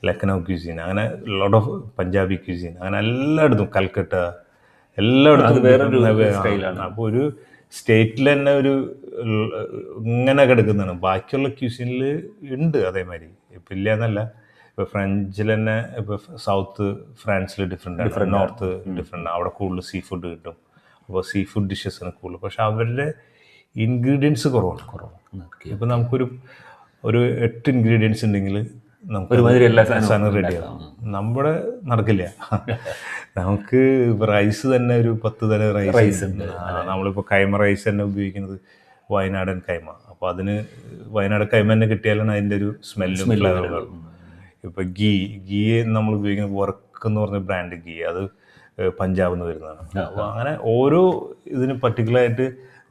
ലക്നൗ ക്യൂസിൻ, അങ്ങനെ ലോട്ട് ഓഫ് പഞ്ചാബി ക്യൂസിൻ, അങ്ങനെ എല്ലായിടത്തും കൽക്കട്ട, എല്ലായിടത്തും. അപ്പോൾ ഒരു സ്റ്റേറ്റിൽ തന്നെ ഒരു ഇങ്ങനെ കിടക്കുന്നതാണ്. ബാക്കിയുള്ള ക്യൂസിനിൽ ഉണ്ട് അതേമാതിരി, ഇപ്പം ഇല്ല എന്നല്ല. ഇപ്പോൾ ഫ്രഞ്ചിൽ തന്നെ ഇപ്പോൾ സൗത്ത് ഫ്രാൻസിൽ ഡിഫറെൻ്റ്, നോർത്ത് ഡിഫറെൻ്റ്. അവിടെ കൂടുതൽ സീ ഫുഡ് കിട്ടും. അപ്പോൾ സീ ഫുഡ് ഡിഷസാണ് കൂടുതൽ. പക്ഷെ അവരുടെ ഇൻഗ്രീഡിയൻസ് കുറവാണ്. ഇപ്പം നമുക്കൊരു 8 ഇൻഗ്രീഡിയൻസ് ഉണ്ടെങ്കിൽ നമുക്ക് എല്ലാ സാധനവും റെഡിയാകും. നമ്മുടെ നടക്കില്ല. നമുക്ക് റൈസ് തന്നെ ഒരു 10 തരം റൈസ് ഉണ്ട്. നമ്മളിപ്പോൾ കൈമ റൈസ് തന്നെ ഉപയോഗിക്കുന്നത് വയനാടൻ കൈമ. അപ്പോൾ അതിന് വയനാടൻ കൈമ തന്നെ കിട്ടിയാലാണ് അതിൻ്റെ ഒരു സ്മെല്ലും ഫ്ലേവറുകളും. ഇപ്പോൾ ഗീ നമ്മൾ ഉപയോഗിക്കുന്നത് വർക്ക് എന്ന് പറഞ്ഞ ബ്രാൻഡ് ഗീ, അത് പഞ്ചാബിൽ നിന്ന് വരുന്നതാണ്. അപ്പോൾ അങ്ങനെ ഓരോ ഇതിന് പർട്ടിക്കുലറായിട്ട്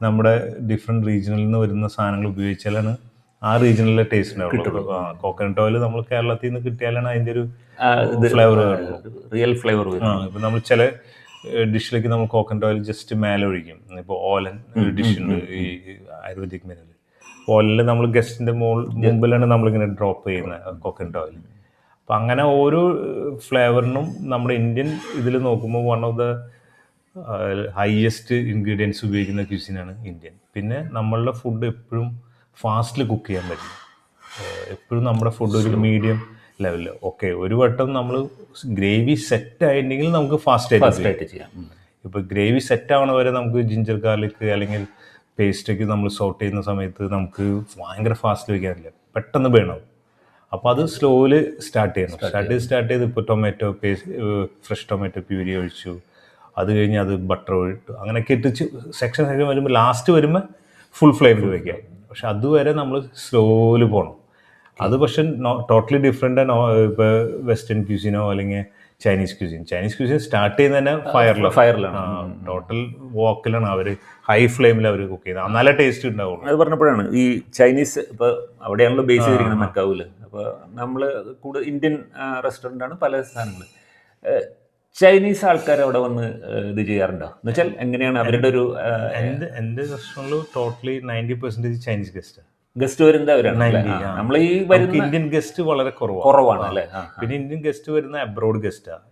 നമ്മുടെ ഡിഫറെൻറ്റ് റീജിയനിൽ നിന്ന് വരുന്ന സാധനങ്ങൾ ഉപയോഗിച്ചാലാണ് ആ റീജിയനിലെ ടേസ്റ്റ് ഉണ്ടാവുള്ളൂ. കോക്കനട്ട് ഓയിൽ നമ്മൾ കേരളത്തിൽ നിന്ന് കിട്ടിയാലാണ് അതിൻ്റെ ഒരു ഫ്ലേവർ, റിയൽ ഫ്ലേവർ. ഇപ്പം നമ്മൾ ചില ഡിഷിലേക്ക് നമ്മൾ കോക്കനട്ട് ഓയിൽ ജസ്റ്റ് മേലെ ഒഴിക്കും. ഇപ്പോൾ ഓലൻ ഡിഷ് ഉണ്ട് ഈ ആയുർവേദിക് മെനുവിൽ. ഓലനിൽ നമ്മൾ ഗസ്റ്റിൻ്റെ മുമ്പിലാണ് നമ്മളിങ്ങനെ ഡ്രോപ്പ് ചെയ്യുന്ന കോക്കനട്ട് ഓയിൽ. അപ്പം അങ്ങനെ ഓരോ ഫ്ലേവറിനും നമ്മുടെ ഇന്ത്യൻ ഇതിൽ നോക്കുമ്പോൾ one of the highest ingredients ഉപയോഗിക്കുന്ന ക്യൂസിനാണ് ഇന്ത്യൻ. പിന്നെ നമ്മളുടെ ഫുഡ് എപ്പോഴും ഫാസ്റ്റിൽ കുക്ക് ചെയ്യാൻ പറ്റും. എപ്പോഴും നമ്മുടെ ഫുഡ് ഒരു മീഡിയം ലെവലിൽ. ഓക്കെ, ഒരു വട്ടം നമ്മൾ ഗ്രേവി സെറ്റ് ആയിട്ടുണ്ടെങ്കിൽ നമുക്ക് ഫാസ്റ്റായിട്ട് ചെയ്യാം. ഇപ്പോൾ ഗ്രേവി സെറ്റ് ആവണ വരെ നമുക്ക് ജിഞ്ചർ ഗാർലിക് അല്ലെങ്കിൽ പേസ്റ്റൊക്കെ നമ്മൾ സോട്ട് ചെയ്യുന്ന സമയത്ത് നമുക്ക് ഭയങ്കര ഫാസ്റ്റ് വയ്ക്കാറില്ല, പെട്ടെന്ന് വേണം. അപ്പോൾ അത് സ്ലോയിൽ സ്റ്റാർട്ട് ചെയ്ത് ഇപ്പോൾ tomato paste, fresh tomato puree ഒഴിച്ചു, അത് കഴിഞ്ഞ് അത് ബട്ടർ ഒഴിച്ചു, അങ്ങനെയൊക്കെ ഇട്ടിച്ച് സെക്ഷൻ വരുമ്പോൾ ലാസ്റ്റ് വരുമ്പോൾ ഫുൾ ഫ്ലെയിമിൽ വയ്ക്കാം. പക്ഷെ അതുവരെ നമ്മൾ സ്ലോയിൽ പോകണം. അത് പക്ഷെ ടോട്ടലി ഡിഫറെൻ്റ്. ഇപ്പോൾ വെസ്റ്റേൺ ക്യൂസിനോ അല്ലെങ്കിൽ ചൈനീസ് ക്യൂസിൻ സ്റ്റാർട്ട് ചെയ്യുന്നത് തന്നെ ഫയറിലാണ്. ടോട്ടൽ വോക്കിലാണ് അവർ ഹൈ ഫ്ലെയിമിൽ അവർ കുക്ക് ചെയ്യുന്നത്. നല്ല ടേസ്റ്റ് ഉണ്ടാവുള്ളൂ. അത് പറഞ്ഞപ്പോഴാണ് ഈ ചൈനീസ്, ഇപ്പോൾ അവിടെയാണല്ലോ ബേസ് ചെയ്തിരിക്കുന്നത് മക്കാവിൽ. അപ്പോൾ നമ്മൾ കൂടുതൽ ഇന്ത്യൻ റെസ്റ്റോറൻ്റാണ് പല സാധനങ്ങൾ. ചൈനീസ് ആൾക്കാർ അവിടെ വന്ന് ഇത് ചെയ്യാറുണ്ടോ എന്ന് വെച്ചാൽ എങ്ങനെയാണ് അവരുടെ ഒരു? എൻ്റെ റെസ്റ്റോറൻറ്റിൽ ടോട്ടലി 90% ചൈനീസ് ഗസ്റ്റ് വരുന്നവരാണ്. നമ്മൾ ഈ വരുന്ന ഇന്ത്യൻ ഗസ്റ്റ് വളരെ കുറവാണ് അല്ലേ? പിന്നെ ഇന്ത്യൻ ഗസ്റ്റ് വരുന്ന അബ്രോഡ് ഗസ്റ്റാണ്.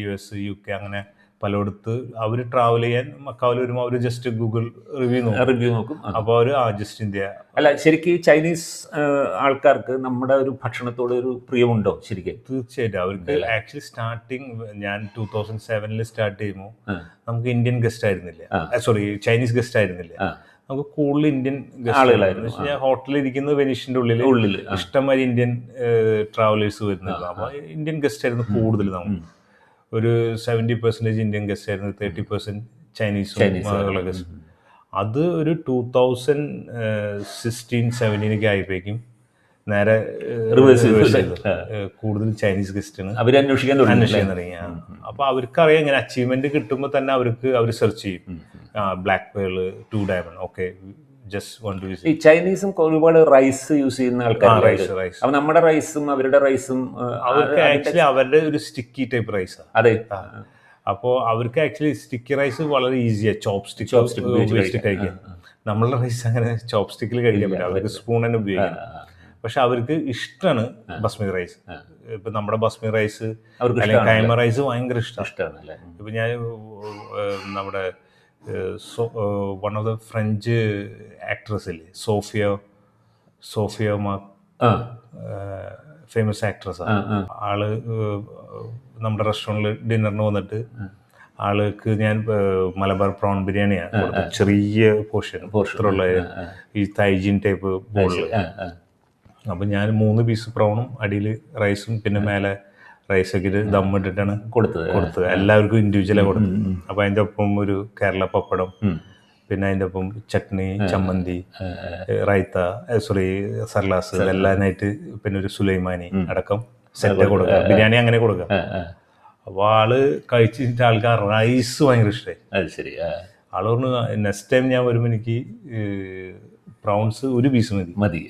US, UK അങ്ങനെ പലയിടത്ത് അവർ ട്രാവൽ ചെയ്യാൻ മക്കാവിൽ വരുമ്പോൾ അവർ ജസ്റ്റ് ഗൂഗിൾ റിവ്യൂ നോക്കും. അപ്പോൾ അവർ ജസ്റ്റ് ഇന്ത്യ. അല്ല, ശരിക്കും ചൈനീസ് ആൾക്കാർക്ക് നമ്മുടെ ഒരു ഭക്ഷണത്തോട് ഒരു പ്രിയമുണ്ടോ ശരിക്കും? തീർച്ചയായിട്ടും. അവർക്ക് ആക്ച്വലി സ്റ്റാർട്ടിങ് ഞാൻ 2007 സ്റ്റാർട്ട് ചെയ്യുമ്പോൾ നമുക്ക് ഇന്ത്യൻ ഗസ്റ്റ് ആയിരുന്നില്ല, ചൈനീസ് ഗസ്റ്റ് ആയിരുന്നില്ല. നമുക്ക് കൂടുതൽ ഇന്ത്യൻ ആളുകളായിരുന്നു. ഞാൻ ഹോട്ടലിൽ ഇരിക്കുന്നത് വെനീഷിന്റെ ഉള്ളിൽ ഇഷ്ടംമാതിരി ഇന്ത്യൻ ട്രാവലേഴ്സ് വരുന്നത്. അപ്പോൾ ഇന്ത്യൻ ഗസ്റ്റ് ആയിരുന്നു കൂടുതൽ. നമുക്ക് ഒരു 70% ഇന്ത്യൻ ഗസ്റ്റ് ആയിരുന്നു, 30% ചൈനീസും ഗസ്റ്റ്. അത് ഒരു 2016-17 ആയപ്പോഴേക്കും നേരെ കൂടുതൽ ചൈനീസ് ഗസ്റ്റാണ് അവർ അന്വേഷിക്കാൻ തുടങ്ങി. അപ്പോൾ അവർക്കറിയാം ഇങ്ങനെ അച്ചീവ്മെന്റ് കിട്ടുമ്പോൾ തന്നെ അവർ സെർച്ച് ചെയ്യും. Black pearl, 2 diamond, okay, just one two. ഈ ചൈനീസും ഒരുപാട് റൈസ് യൂസ് ചെയ്യുന്ന ആൾക്കാർ. അപ്പൊ നമ്മുടെ റൈസും അവരുടെ റൈസും അവർക്ക് ആക്ച്വലി അവരുടെ ഒരു സ്റ്റിക്കി ടൈപ്പ് റൈസാണ്. അതെ. അപ്പോൾ അവർക്ക് ആക്ച്വലി സ്റ്റിക്കി റൈസ് വളരെ ഈസിയാണ്, ചോപ്പ് സ്റ്റിക്ക് ഉപയോഗിച്ചിട്ട് കഴിക്കാൻ. നമ്മളുടെ റൈസ് അങ്ങനെ ചോപ്പ് സ്റ്റിക്കിൽ കഴിക്കാൻ പറ്റില്ല, അവർക്ക് സ്പൂൺ തന്നെ ഉപയോഗിക്കാം. പക്ഷെ അവർക്ക് ഇഷ്ടമാണ് ബസ്മതി റൈസ്. ഇപ്പം നമ്മുടെ ബസ്മതി റൈസ് അല്ലെങ്കിൽ കൈമ റൈസ് ഭയങ്കര ഇഷ്ടമാണ്. ഇപ്പം ഞാൻ നമ്മുടെ one of the French actress ഇല്ലേ, സോഫിയ സോഫിയ മാർക്ക്, ആ ഫേമസ് ആക്ട്രസ്സാണ്. ആള് നമ്മുടെ റെസ്റ്റോറൻറ്റിൽ ഡിന്നറിന് വന്നിട്ട് ആൾക്ക് ഞാൻ മലബാർ പ്രോൺ ബിരിയാണിയാണ് കൊടുത്തത്. ചെറിയ പോർഷൻ ഇത്രയുള്ള ഈ തൈജീൻ ടൈപ്പ് ബോളിൽ. അപ്പം ഞാൻ 3 പീസ് പ്രോണും അടിയിൽ റൈസും പിന്നെ മേലെ റൈസൊക്കെ ഇട്ട് ദമ്മിട്ടിട്ടാണ് കൊടുത്തത്. എല്ലാവർക്കും ഇൻഡിവിജ്വലാണ് കൊടുത്തത്. അപ്പം അതിൻ്റെ ഒപ്പം ഒരു കേരള പപ്പടം, പിന്നെ അതിൻ്റെ ഒപ്പം ചട്നി, ചമ്മന്തി, റൈത്ത, സർലാസ് എല്ലാനായിട്ട് പിന്നെ ഒരു സുലൈമാനി അടക്കം സെറ്റ് കൊടുക്കുക. ബിരിയാണി അങ്ങനെ കൊടുക്കുക. അപ്പോൾ ആള് കഴിച്ചിട്ട് ആൾക്ക് ആ റൈസ് ഭയങ്കര ഇഷ്ടമായി. അത് ശരി. ആള് പറഞ്ഞു നെക്സ്റ്റ് ടൈം ഞാൻ വരുമ്പോൾ എനിക്ക് പ്രോൺസ് ഒരു പീസ് മതി,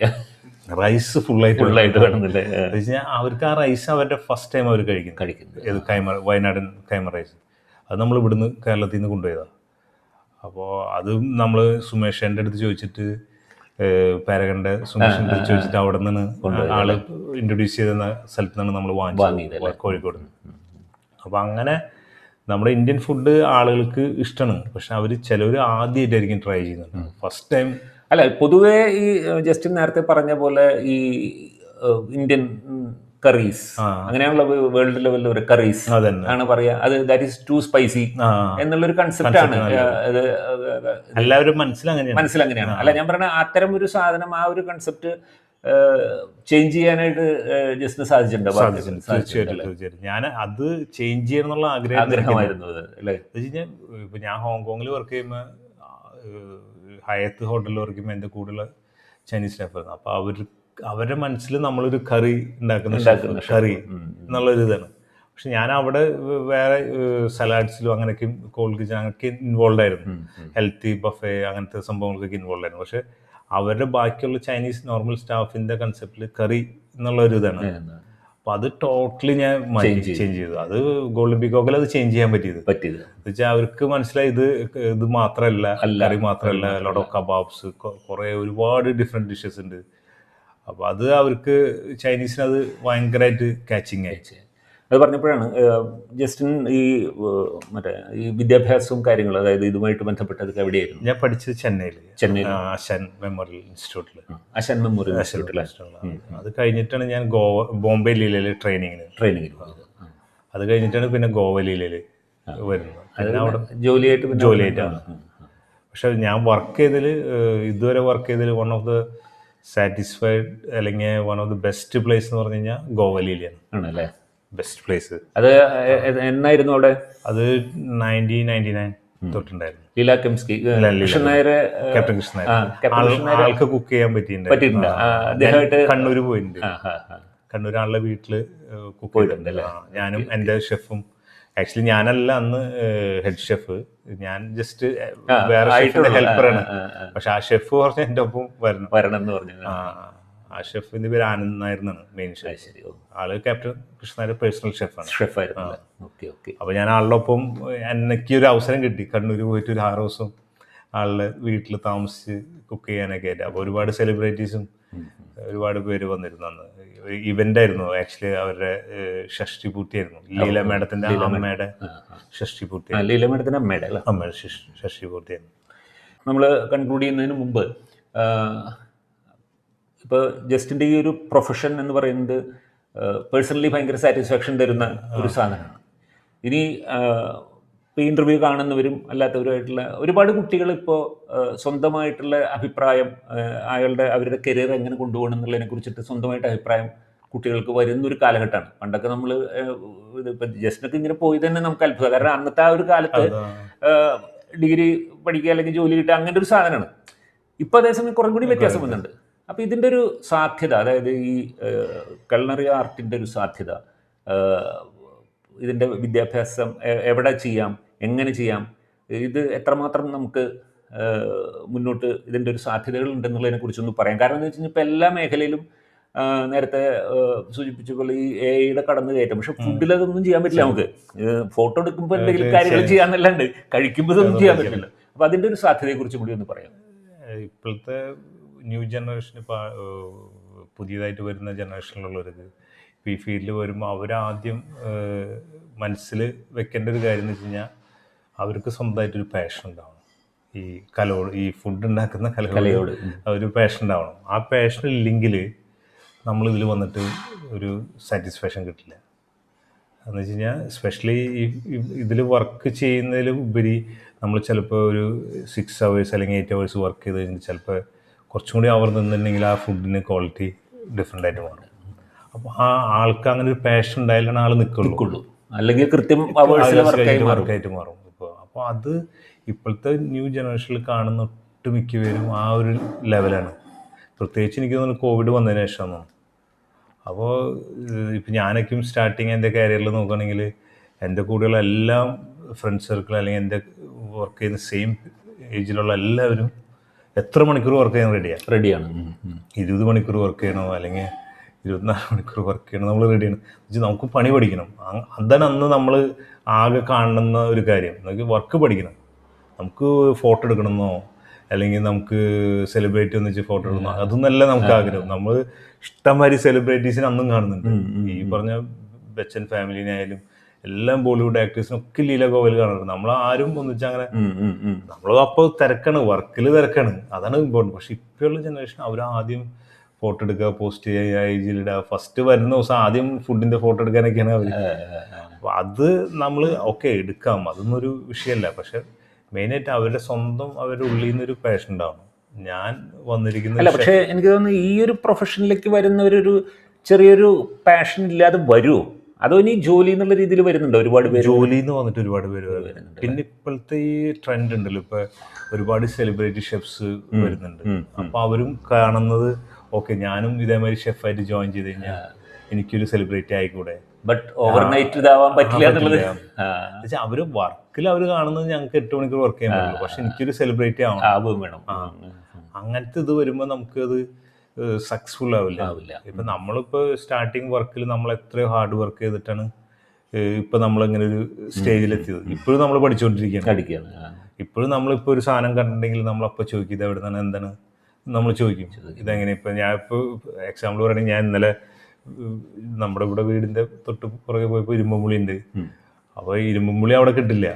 റൈസ് ഫുള്ളായിട്ട് വേണമെന്നില്ലേ. അവർക്ക് ആ റൈസ് അവരുടെ ഫസ്റ്റ് ടൈം അവർ കഴിക്കുന്നത്. ഇത് വയനാടൻ കൈമ റൈസ്. അത് നമ്മൾ ഇവിടുന്ന് കേരളത്തിൽ നിന്ന് കൊണ്ടുപോയതാണ്. അപ്പോൾ അതും നമ്മൾ സുമേഷൻ്റെ അടുത്ത് ചോദിച്ചിട്ട്, പാരഗണിൻ്റെ സുമേഷിൻ്റെ അടുത്ത് ചോദിച്ചിട്ട് അവിടെ നിന്നാണ് ആള് ഇൻട്രൊഡ്യൂസ് ചെയ്ത സ്ഥലത്ത് നിന്നാണ് നമ്മൾ വാങ്ങിയത്, കോഴിക്കോട്. അപ്പോൾ അങ്ങനെ നമ്മുടെ ഇന്ത്യൻ ഫുഡ് ആളുകൾക്ക് ഇഷ്ടമാണ്. പക്ഷെ അവർ ചിലവർ ആദ്യമായിട്ടായിരിക്കും ട്രൈ ചെയ്യുന്നുണ്ട്, ഫസ്റ്റ് ടൈം. അല്ല, പൊതുവേ ഈ ജസ്റ്റിൻ നേരത്തെ പറഞ്ഞ പോലെ ഈ ഇന്ത്യൻ കറീസ്, അങ്ങനെയാണല്ലോ വേൾഡ് ലെവലിൽ ഒരു കറീസ് ആണ് പറയാ. അത് ദാറ്റ് ഈസ് ടു സ്പൈസി എന്നുള്ളൊരു കൺസെപ്റ്റ് ആണ്. എല്ലാവരും മനസ്സിലങ്ങനെയാണ്. അല്ല, ഞാൻ പറഞ്ഞ അത്തരം ഒരു സാധനം, ആ ഒരു കൺസെപ്റ്റ് ചേഞ്ച് ചെയ്യാനായിട്ട് ജസ്റ്റിന് സാധിച്ചിട്ടുണ്ടോ? തീർച്ചയായിട്ടും. ഞാൻ അത് ചേഞ്ച് ചെയ്യണമെന്നുള്ള ആഗ്രഹമായിരുന്നു അല്ലേ. ഇപ്പൊ ഞാൻ ഹോങ്കോങ്ങിൽ വർക്ക് ചെയ്യുമ്പോൾ, ഹയത്ത് ഹോട്ടലിൽ വർക്ക് ചെയ്യുമ്പോൾ എൻ്റെ കൂടുതൽ ചൈനീസ് സ്റ്റാഫായിരുന്നു. അപ്പോൾ അവരുടെ മനസ്സിൽ നമ്മളൊരു കറി ഉണ്ടാക്കുന്ന കറി എന്നുള്ളൊരു ഇതാണ്. പക്ഷെ ഞാൻ അവിടെ വേറെ സലാഡ്സിലും അങ്ങനെയൊക്കെ കോൾഡ് കിച്ചൺ അങ്ങനെയൊക്കെ ഇൻവോൾവ് ആയിരുന്നു. ഹെൽത്തി ബഫേ അങ്ങനത്തെ സംഭവങ്ങൾക്കൊക്കെ ഇൻവോൾവ് ആയിരുന്നു. പക്ഷെ അവരുടെ ബാക്കിയുള്ള ചൈനീസ് നോർമൽ സ്റ്റാഫിൻ്റെ കൺസെപ്റ്റിൽ കറി എന്നുള്ളൊരു ഇതാണ്. അപ്പോൾ അത് ടോട്ടലി ഞാൻ ചേഞ്ച് ചെയ്തു. അത് ഗോൾഡൻ പീകോക്കിൽ അത് ചേഞ്ച് ചെയ്യാൻ പറ്റിയത് വെച്ചാൽ അവർക്ക് മനസ്സിലായി ഇത് മാത്രമല്ല, കറി മാത്രമല്ല, ലോട്ട് ഓഫ് കബാബ്സ്, കുറേ ഒരുപാട് ഡിഫറെൻറ്റ് ഡിഷസ് ഉണ്ട്. അപ്പോൾ അത് അവർക്ക് ചൈനീസിന് അത് ഭയങ്കരമായിട്ട് കാച്ചിങ് ആയി. അത് പറഞ്ഞപ്പോഴാണ് ജസ്റ്റിൻ ഈ മറ്റേ ഈ വിദ്യാഭ്യാസവും കാര്യങ്ങളും, അതായത് ഇതുമായിട്ട് ബന്ധപ്പെട്ടതൊക്കെ എവിടെയായിരുന്നു? ഞാൻ പഠിച്ചത് ചെന്നൈയിൽ അശൻ മെമ്മോറിയൽ ഇൻസ്റ്റിറ്റ്യൂട്ടിൽ. അത് കഴിഞ്ഞിട്ടാണ് ഞാൻ ബോംബെ ലീലയിൽ ട്രെയിനിങ്ങിന് പോയത്. അത് കഴിഞ്ഞിട്ടാണ് പിന്നെ ഗോവ ലീലയിൽ വരുന്നത്. പിന്നെ അവിടെ ജോലിയായിട്ടാണ്. പക്ഷെ ഞാൻ ഇതുവരെ വർക്ക് ചെയ്തതിൽ വൺ ഓഫ് ദ സാറ്റിസ്ഫൈഡ് അല്ലെങ്കിൽ one of the best place എന്ന് പറഞ്ഞു കഴിഞ്ഞാൽ ഗോവ ലീലയാണ്. ആണല്ലേ ബെസ്റ്റ് പ്ലേസ്. അത് എന്നായിരുന്നു അവിടെ? അത് 1999 തൊട്ടുണ്ടായിരുന്നു. ലീല കെംസ്കി, ക്യാപ്റ്റൻ കൃഷ്ണ ആൾക്ക് കുക്ക് ചെയ്യാൻ പറ്റിയിട്ടുണ്ട്. കണ്ണൂര് പോയിട്ടുണ്ട്. കണ്ണൂർ ആളുടെ വീട്ടില് കുക്ക് ചെയ്തിട്ടുണ്ട്. ഞാനും എൻ്റെ ഷെഫും. ആക്ച്വലി ഞാനല്ല അന്ന് ഹെഡ് ഷെഫ്, ഞാൻ ജസ്റ്റ് വേറെ ഷെഫിന്റെ ഹെൽപ്പറാണ്. പക്ഷെ ആ ഷെഫ് പറഞ്ഞ എൻ്റെ ഒപ്പം വരണം എന്ന് പറഞ്ഞു. ആ ഷെഫിന്റെ പേര് ആനന്ദ് നായർ എന്നാണ് മെയിൻ ഷെഫ്. ആള് ക്യാപ്റ്റൻ കൃഷ്ണയുടെ പേഴ്സണൽ ഷെഫായിരുന്നു. അപ്പൊ ഞാൻ ആളുടെ ഒപ്പം എനിക്ക് ഒരു അവസരം കിട്ടി. കണ്ണൂർ പോയിട്ട് ഒരു 6 ദിവസം ആളുടെ വീട്ടിൽ താമസിച്ച് കുക്ക് ചെയ്യാനൊക്കെ ആയിട്ട്. അപ്പോൾ ഒരുപാട് സെലിബ്രിറ്റീസും ഒരുപാട് പേര് വന്നിരുന്നു. അന്ന് ഒരു ഇവന്റ് ആയിരുന്നു. ആക്ച്വലി അവരുടെ ഷഷ്ടി പൂർത്തിയായിരുന്നു. ലീല മേഡത്തിന്റെ അമ്മയുടെ ഷഷ്ടി പൂർത്തിയായിരുന്നു. ലീല മേഡത്തിന്റെ അമ്മയുടെ ഷഷ്ടി പൂർത്തിയായിരുന്നു. നമ്മൾ കൺക്ലൂഡ് ചെയ്യുന്നതിന് മുമ്പ്, ഇപ്പോൾ ജസ്റ്റിൻ്റെ ഈ ഒരു പ്രൊഫഷൻ എന്ന് പറയുന്നത് പേഴ്സണലി ഭയങ്കര സാറ്റിസ്ഫാക്ഷൻ തരുന്ന ഒരു സാധനമാണ്. ഇനി ഇപ്പോൾ ഇൻ്റർവ്യൂ കാണുന്നവരും അല്ലാത്തവരുമായിട്ടുള്ള ഒരുപാട് കുട്ടികൾ ഇപ്പോൾ സ്വന്തമായിട്ടുള്ള അഭിപ്രായം, അവരുടെ കരിയർ എങ്ങനെ കൊണ്ടുപോകണം എന്നുള്ളതിനെ കുറിച്ചിട്ട് സ്വന്തമായിട്ട് അഭിപ്രായം കുട്ടികൾക്ക് വരുന്നൊരു കാലഘട്ടമാണ്. പണ്ടൊക്കെ നമ്മൾ ഇപ്പം ജസ്റ്റിനൊക്കെ ഇങ്ങനെ പോയി തന്നെ നമുക്ക് അത്ഭുതം. കാരണം അന്നത്തെ ആ ഒരു കാലത്ത് ഡിഗ്രി പഠിക്കുക അല്ലെങ്കിൽ ജോലി കിട്ടുക അങ്ങനെ ഒരു സാധനമാണ്. ഇപ്പോൾ അതേസമയം കുറേ കൂടി വ്യത്യാസം വന്നിട്ടുണ്ട്. അപ്പോൾ ഇതിൻ്റെ ഒരു സാധ്യത, അതായത് ഈ കൾണറി ആർട്ടിൻ്റെ ഒരു സാധ്യത, ഇതിൻ്റെ വിദ്യാഭ്യാസം എവിടെ ചെയ്യാം, എങ്ങനെ ചെയ്യാം, ഇത് എത്രമാത്രം നമുക്ക് മുന്നോട്ട് ഇതിൻ്റെ ഒരു സാധ്യതകൾ ഉണ്ടെന്നുള്ളതിനെ കുറിച്ചൊന്ന് പറയാം. കാരണം എന്ന് വെച്ച് കഴിഞ്ഞാൽ ഇപ്പോൾ എല്ലാ മേഖലയിലും നേരത്തെ സൂചിപ്പിച്ച പോലെ ഈ AI-യുടെ കടന്നു കയറ്റം. പക്ഷെ ഫുഡിൽ അതൊന്നും ചെയ്യാൻ പറ്റില്ല. നമുക്ക് ഫോട്ടോ എടുക്കുമ്പോൾ എന്തെങ്കിലും കാര്യങ്ങൾ ചെയ്യാന്നല്ലാണ്ട് കഴിക്കുമ്പോൾ ഇതൊന്നും ചെയ്യാൻ പറ്റില്ല. അപ്പോൾ അതിൻ്റെ ഒരു സാധ്യതയെക്കുറിച്ചും കൂടി ഒന്ന് പറയാം. ഇപ്പോഴത്തെ ന്യൂ ജനറേഷൻ, പുതിയതായിട്ട് വരുന്ന ജനറേഷനിലുള്ളവർക്ക് ഇപ്പോൾ ഈ ഫീൽഡിൽ വരുമ്പോൾ അവരാദ്യം മനസ്സിൽ വെക്കേണ്ട ഒരു കാര്യം എന്ന് വെച്ച് കഴിഞ്ഞാൽ അവർക്ക് സ്വന്തമായിട്ടൊരു പാഷൻ ഉണ്ടാവണം. ഈ ഈ ഫുഡ് ഉണ്ടാക്കുന്ന കലയോട്. ഒരു പാഷൻ ഉണ്ടാവണം. ആ പാഷൻ ഇല്ലെങ്കിൽ നമ്മളിതിൽ വന്നിട്ട് ഒരു സാറ്റിസ്ഫാക്ഷൻ കിട്ടില്ല. എന്ന് വെച്ച് കഴിഞ്ഞാൽ സ്പെഷ്യലി ഇതിൽ വർക്ക് ചെയ്യുന്നതിൽ ഉപരി നമ്മൾ ചിലപ്പോൾ ഒരു 6 hours അല്ലെങ്കിൽ 8 hours വർക്ക് ചെയ്ത് കഴിഞ്ഞാൽ ചിലപ്പോൾ കുറച്ചും കൂടി അവർ നിന്നിട്ടുണ്ടെങ്കിൽ ആ ഫുഡിന് ക്വാളിറ്റി ഡിഫറെൻ്റ് ആയിട്ട് മാറും. അപ്പോൾ ആ ആൾക്ക് അങ്ങനെ ഒരു പാഷൻ ഉണ്ടായാലാണ് ആൾ നിൽക്കുള്ളൂ, അല്ലെങ്കിൽ കൃത്യം വർക്കായിട്ട് മാറും. അപ്പോൾ അത് ഇപ്പോഴത്തെ ന്യൂ ജനറേഷനിൽ കാണുന്ന ഒട്ടുമിക്ക പേരും ആ ഒരു ലെവലാണ്. പ്രത്യേകിച്ച് എനിക്ക് തോന്നുന്നു കോവിഡ് വന്നതിന് ശേഷമാണ്. അപ്പോൾ ഇപ്പം ഞാനൊക്കെയും സ്റ്റാർട്ടിങ് എൻ്റെ കരിയറിൽ നോക്കുകയാണെങ്കിൽ എൻ്റെ കൂടെയുള്ള എല്ലാ ഫ്രണ്ട് സർക്കിൾ അല്ലെങ്കിൽ എൻ്റെ വർക്ക് ചെയ്യുന്ന സെയിം ഏജിലുള്ള എല്ലാവരും എത്ര മണിക്കൂർ വർക്ക് ചെയ്യാൻ റെഡിയാണ്. 20 മണിക്കൂർ വർക്ക് ചെയ്യണോ അല്ലെങ്കിൽ 24 മണിക്കൂർ വർക്ക് ചെയ്യണോ, നമ്മൾ റെഡിയാണ്. നമുക്ക് പണി പഠിക്കണം. അതാണ് അന്ന് നമ്മൾ ആകെ കാണുന്ന ഒരു കാര്യം. നമുക്ക് വർക്ക് പഠിക്കണം. നമുക്ക് ഫോട്ടോ എടുക്കണമെന്നോ അല്ലെങ്കിൽ നമുക്ക് സെലിബ്രിറ്റി ഒന്നിച്ച് ഫോട്ടോ എടുക്കണോ അതൊന്നല്ല നമുക്ക് ആഗ്രഹം. നമ്മൾ ഇഷ്ടംമാതിരി സെലിബ്രിറ്റീസിനെ അന്നും കാണുന്നുണ്ട്. ഈ പറഞ്ഞ ബച്ചൻ ഫാമിലിനായാലും എല്ലാം ബോളിവുഡ് ആക്ടേഴ്സിനൊക്കെ ലീല ഗോവൽ കാണുന്നുണ്ട്. നമ്മൾ ആരും ഒന്നിച്ച് അങ്ങനെ നമ്മൾ അപ്പോൾ തിരക്കാണ്, വർക്കിൽ തിരക്കാണ്, അതാണ് ഇമ്പോർട്ടൻറ്റ്. പക്ഷെ ഇപ്പോഴുള്ള ജനറേഷൻ അവർ ആദ്യം ഫോട്ടോ എടുക്കുക, പോസ്റ്റ് ചെയ്യുക, IG-ലിടുക, ഫസ്റ്റ് വരുന്ന ദിവസം ആദ്യം ഫുഡിൻ്റെ ഫോട്ടോ എടുക്കാനൊക്കെയാണ് അവർ. അപ്പോൾ അത് നമ്മൾ ഓക്കെ എടുക്കാം, അതൊന്നും ഒരു വിഷയമല്ല. പക്ഷെ മെയിനായിട്ട് അവരുടെ സ്വന്തം അവരുടെ ഉള്ളിൽ നിന്നൊരു പാഷൻ ഉണ്ടാവണം. ഞാൻ വന്നിരിക്കുന്ന പക്ഷേ എനിക്ക് തോന്നുന്നു ഈ ഒരു പ്രൊഫഷനിലേക്ക് വരുന്നവരൊരു ചെറിയൊരു പാഷൻ ഇല്ലാതെ വരുമോ, അതോ ഇനി ജോലി എന്നുള്ള രീതിയിൽ വരുന്നുണ്ടോ? ഒരുപാട് പേര് ജോലി എന്ന് വന്നിട്ട് ഒരുപാട് പേര് വരുന്നുണ്ട്. പിന്നെ ഇപ്പോഴത്തെ ഈ ട്രെൻഡ് ഉണ്ടല്ലോ, ഇപ്പൊ ഒരുപാട് സെലിബ്രിറ്റി ഷെഫ്സ് വരുന്നുണ്ട്. അപ്പൊ അവരും കാണുന്നത് ഓക്കെ ഞാനും ഇതേമാതിരി ഷെഫായിട്ട് ജോയിൻ ചെയ്ത് കഴിഞ്ഞാൽ എനിക്കൊരു സെലിബ്രിറ്റി ആയിക്കൂടെ. ബട്ട് ഓവർനൈറ്റ് ഇതാവാൻ പറ്റില്ല എന്നുള്ളത്. അവര് വർക്കിൽ അവർ കാണുന്നത് ഞങ്ങൾക്ക് 8 മണിക്കൂർ വർക്ക് ചെയ്യാൻ പറ്റുള്ളൂ, പക്ഷെ എനിക്കൊരു സെലിബ്രിറ്റി ആവും വേണം. അങ്ങനത്തെ ഇത് വരുമ്പോൾ നമുക്കത് സക്സസ്ഫുൾ ആവില്ല. ഇപ്പം നമ്മളിപ്പോൾ സ്റ്റാർട്ടിങ് വർക്കിൽ നമ്മൾ എത്രയോ ഹാർഡ് വർക്ക് ചെയ്തിട്ടാണ് ഇപ്പം നമ്മളിങ്ങനെ ഒരു സ്റ്റേജിലെത്തിയത്. ഇപ്പോഴും നമ്മൾ പഠിച്ചുകൊണ്ടിരിക്കുകയാണ്. ഇപ്പോഴും നമ്മളിപ്പോൾ ഒരു സാധനം കണ്ടിട്ടുണ്ടെങ്കിൽ നമ്മളപ്പോൾ ചോദിക്കും ഇത് എവിടെ നിന്നാണ് എന്താണ് നമ്മൾ ചോദിക്കും, ഇതെങ്ങനെ. ഇപ്പം ഞാൻ ഇപ്പോൾ എക്സാമ്പിൾ പറയുകയാണെങ്കിൽ ഞാൻ ഇന്നലെ നമ്മുടെ ഇവിടെ വീടിൻ്റെ തൊട്ട് പുറകെ പോയപ്പോൾ ഇരുമ്പുളി ഉണ്ട്. അപ്പോൾ ഇരുമ്പുളി അവിടെ കിട്ടില്ല.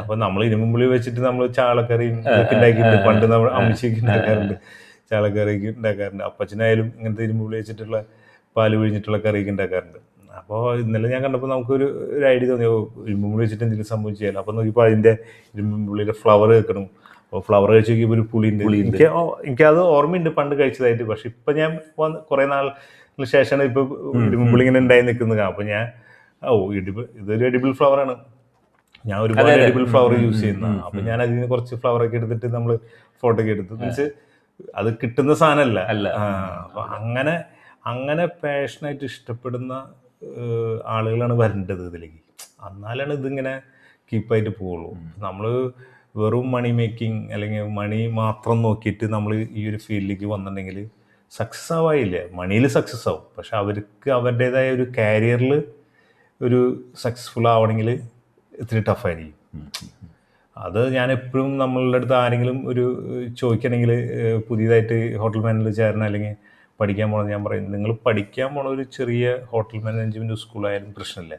അപ്പോൾ നമ്മൾ ഇരുമ്പുളി വെച്ചിട്ട് നമ്മൾ ചാളക്കറിയും ഇതൊക്കെ ഉണ്ടാക്കിയിട്ടുണ്ട്. പണ്ട് നമ്മൾ അമ്മച്ചിയൊക്കെ ഉണ്ടാക്കാറുണ്ട്, ചാളക്കറിയൊക്കെ ഉണ്ടാക്കാറുണ്ട്. അപ്പച്ചനായാലും ഇങ്ങനത്തെ ഇരുമ്പുളി വെച്ചിട്ടുള്ള പാല് പിഴിഞ്ഞിട്ടുള്ള കറിയൊക്കെ ഉണ്ടാക്കാറുണ്ട്. അപ്പോൾ ഇന്നലെ ഞാൻ കണ്ടപ്പോൾ നമുക്കൊരു ഐഡിയ തോന്നി, ഇരുമ്പുളി വെച്ചിട്ട് എന്തെങ്കിലും സംഭവിച്ചാലും. അപ്പോൾ നോക്കിയപ്പോൾ അതിൻ്റെ ഇരുമ്പുള്ളിയുടെ ഫ്ലവർ വെക്കണം. അപ്പോൾ ഫ്ലവർ കഴിച്ച് നോക്കിയപ്പോൾ ഒരു പുളിയുണ്ട്. എനിക്കത് ഓർമ്മയുണ്ട് പണ്ട് കഴിച്ചതായിട്ട്. പക്ഷെ ഇപ്പം ഞാൻ കുറേ നാളിന് ശേഷമാണ് ഇപ്പോൾ ഇരുമ്പുള്ളി ഇങ്ങനെ ഉണ്ടായി നിൽക്കുന്നത്. അപ്പോൾ ഞാൻ ഇതൊരു എഡിബിൾ ഫ്ലവറാണ്, ഞാൻ ഒരുപാട് എഡിബിൾ ഫ്ലവർ യൂസ് ചെയ്യുന്നതാണ്. അപ്പം ഞാൻ അതിൽ നിന്ന് കുറച്ച് ഫ്ലവറൊക്കെ എടുത്തിട്ട് നമ്മൾ ഫോട്ടോ ഒക്കെ എടുത്ത് മീൻസ് അത് കിട്ടുന്ന സാധനമല്ല. അപ്പം അങ്ങനെ പാഷനായിട്ട് ഇഷ്ടപ്പെടുന്ന ആളുകളാണ് വരേണ്ടത് ഇതിലേക്ക്. എന്നാലാണ് ഇതിങ്ങനെ കീപ്പായിട്ട് പോവുള്ളൂ. നമ്മൾ വെറും മണി മേക്കിംഗ് അല്ലെങ്കിൽ മണി മാത്രം നോക്കിയിട്ട് നമ്മൾ ഈ ഒരു ഫീൽഡിലേക്ക് വന്നിട്ടുണ്ടെങ്കിൽ സക്സസ് ആവായില്ല. മണിയിൽ സക്സസ് ആവും, പക്ഷെ അവർക്ക് അവരുടേതായ ഒരു കാരിയറിൽ ഒരു സക്സസ്ഫുൾ ആവണമെങ്കിൽ ഇത്തിരി ടഫായിരിക്കും. അത് ഞാൻ എപ്പോഴും നമ്മളുടെ അടുത്ത് ആരെങ്കിലും ഒരു ചോദിക്കണമെങ്കിൽ പുതിയതായിട്ട് ഹോട്ടൽ മാനേജർ ചേരണം അല്ലെങ്കിൽ പഠിക്കാൻ പോകണം, ഞാൻ പറയും നിങ്ങൾ പഠിക്കാൻ പോണ ഒരു ചെറിയ ഹോട്ടൽ മാനേജ്മെൻറ്റ് സ്കൂളായാലും പ്രശ്നമില്ല.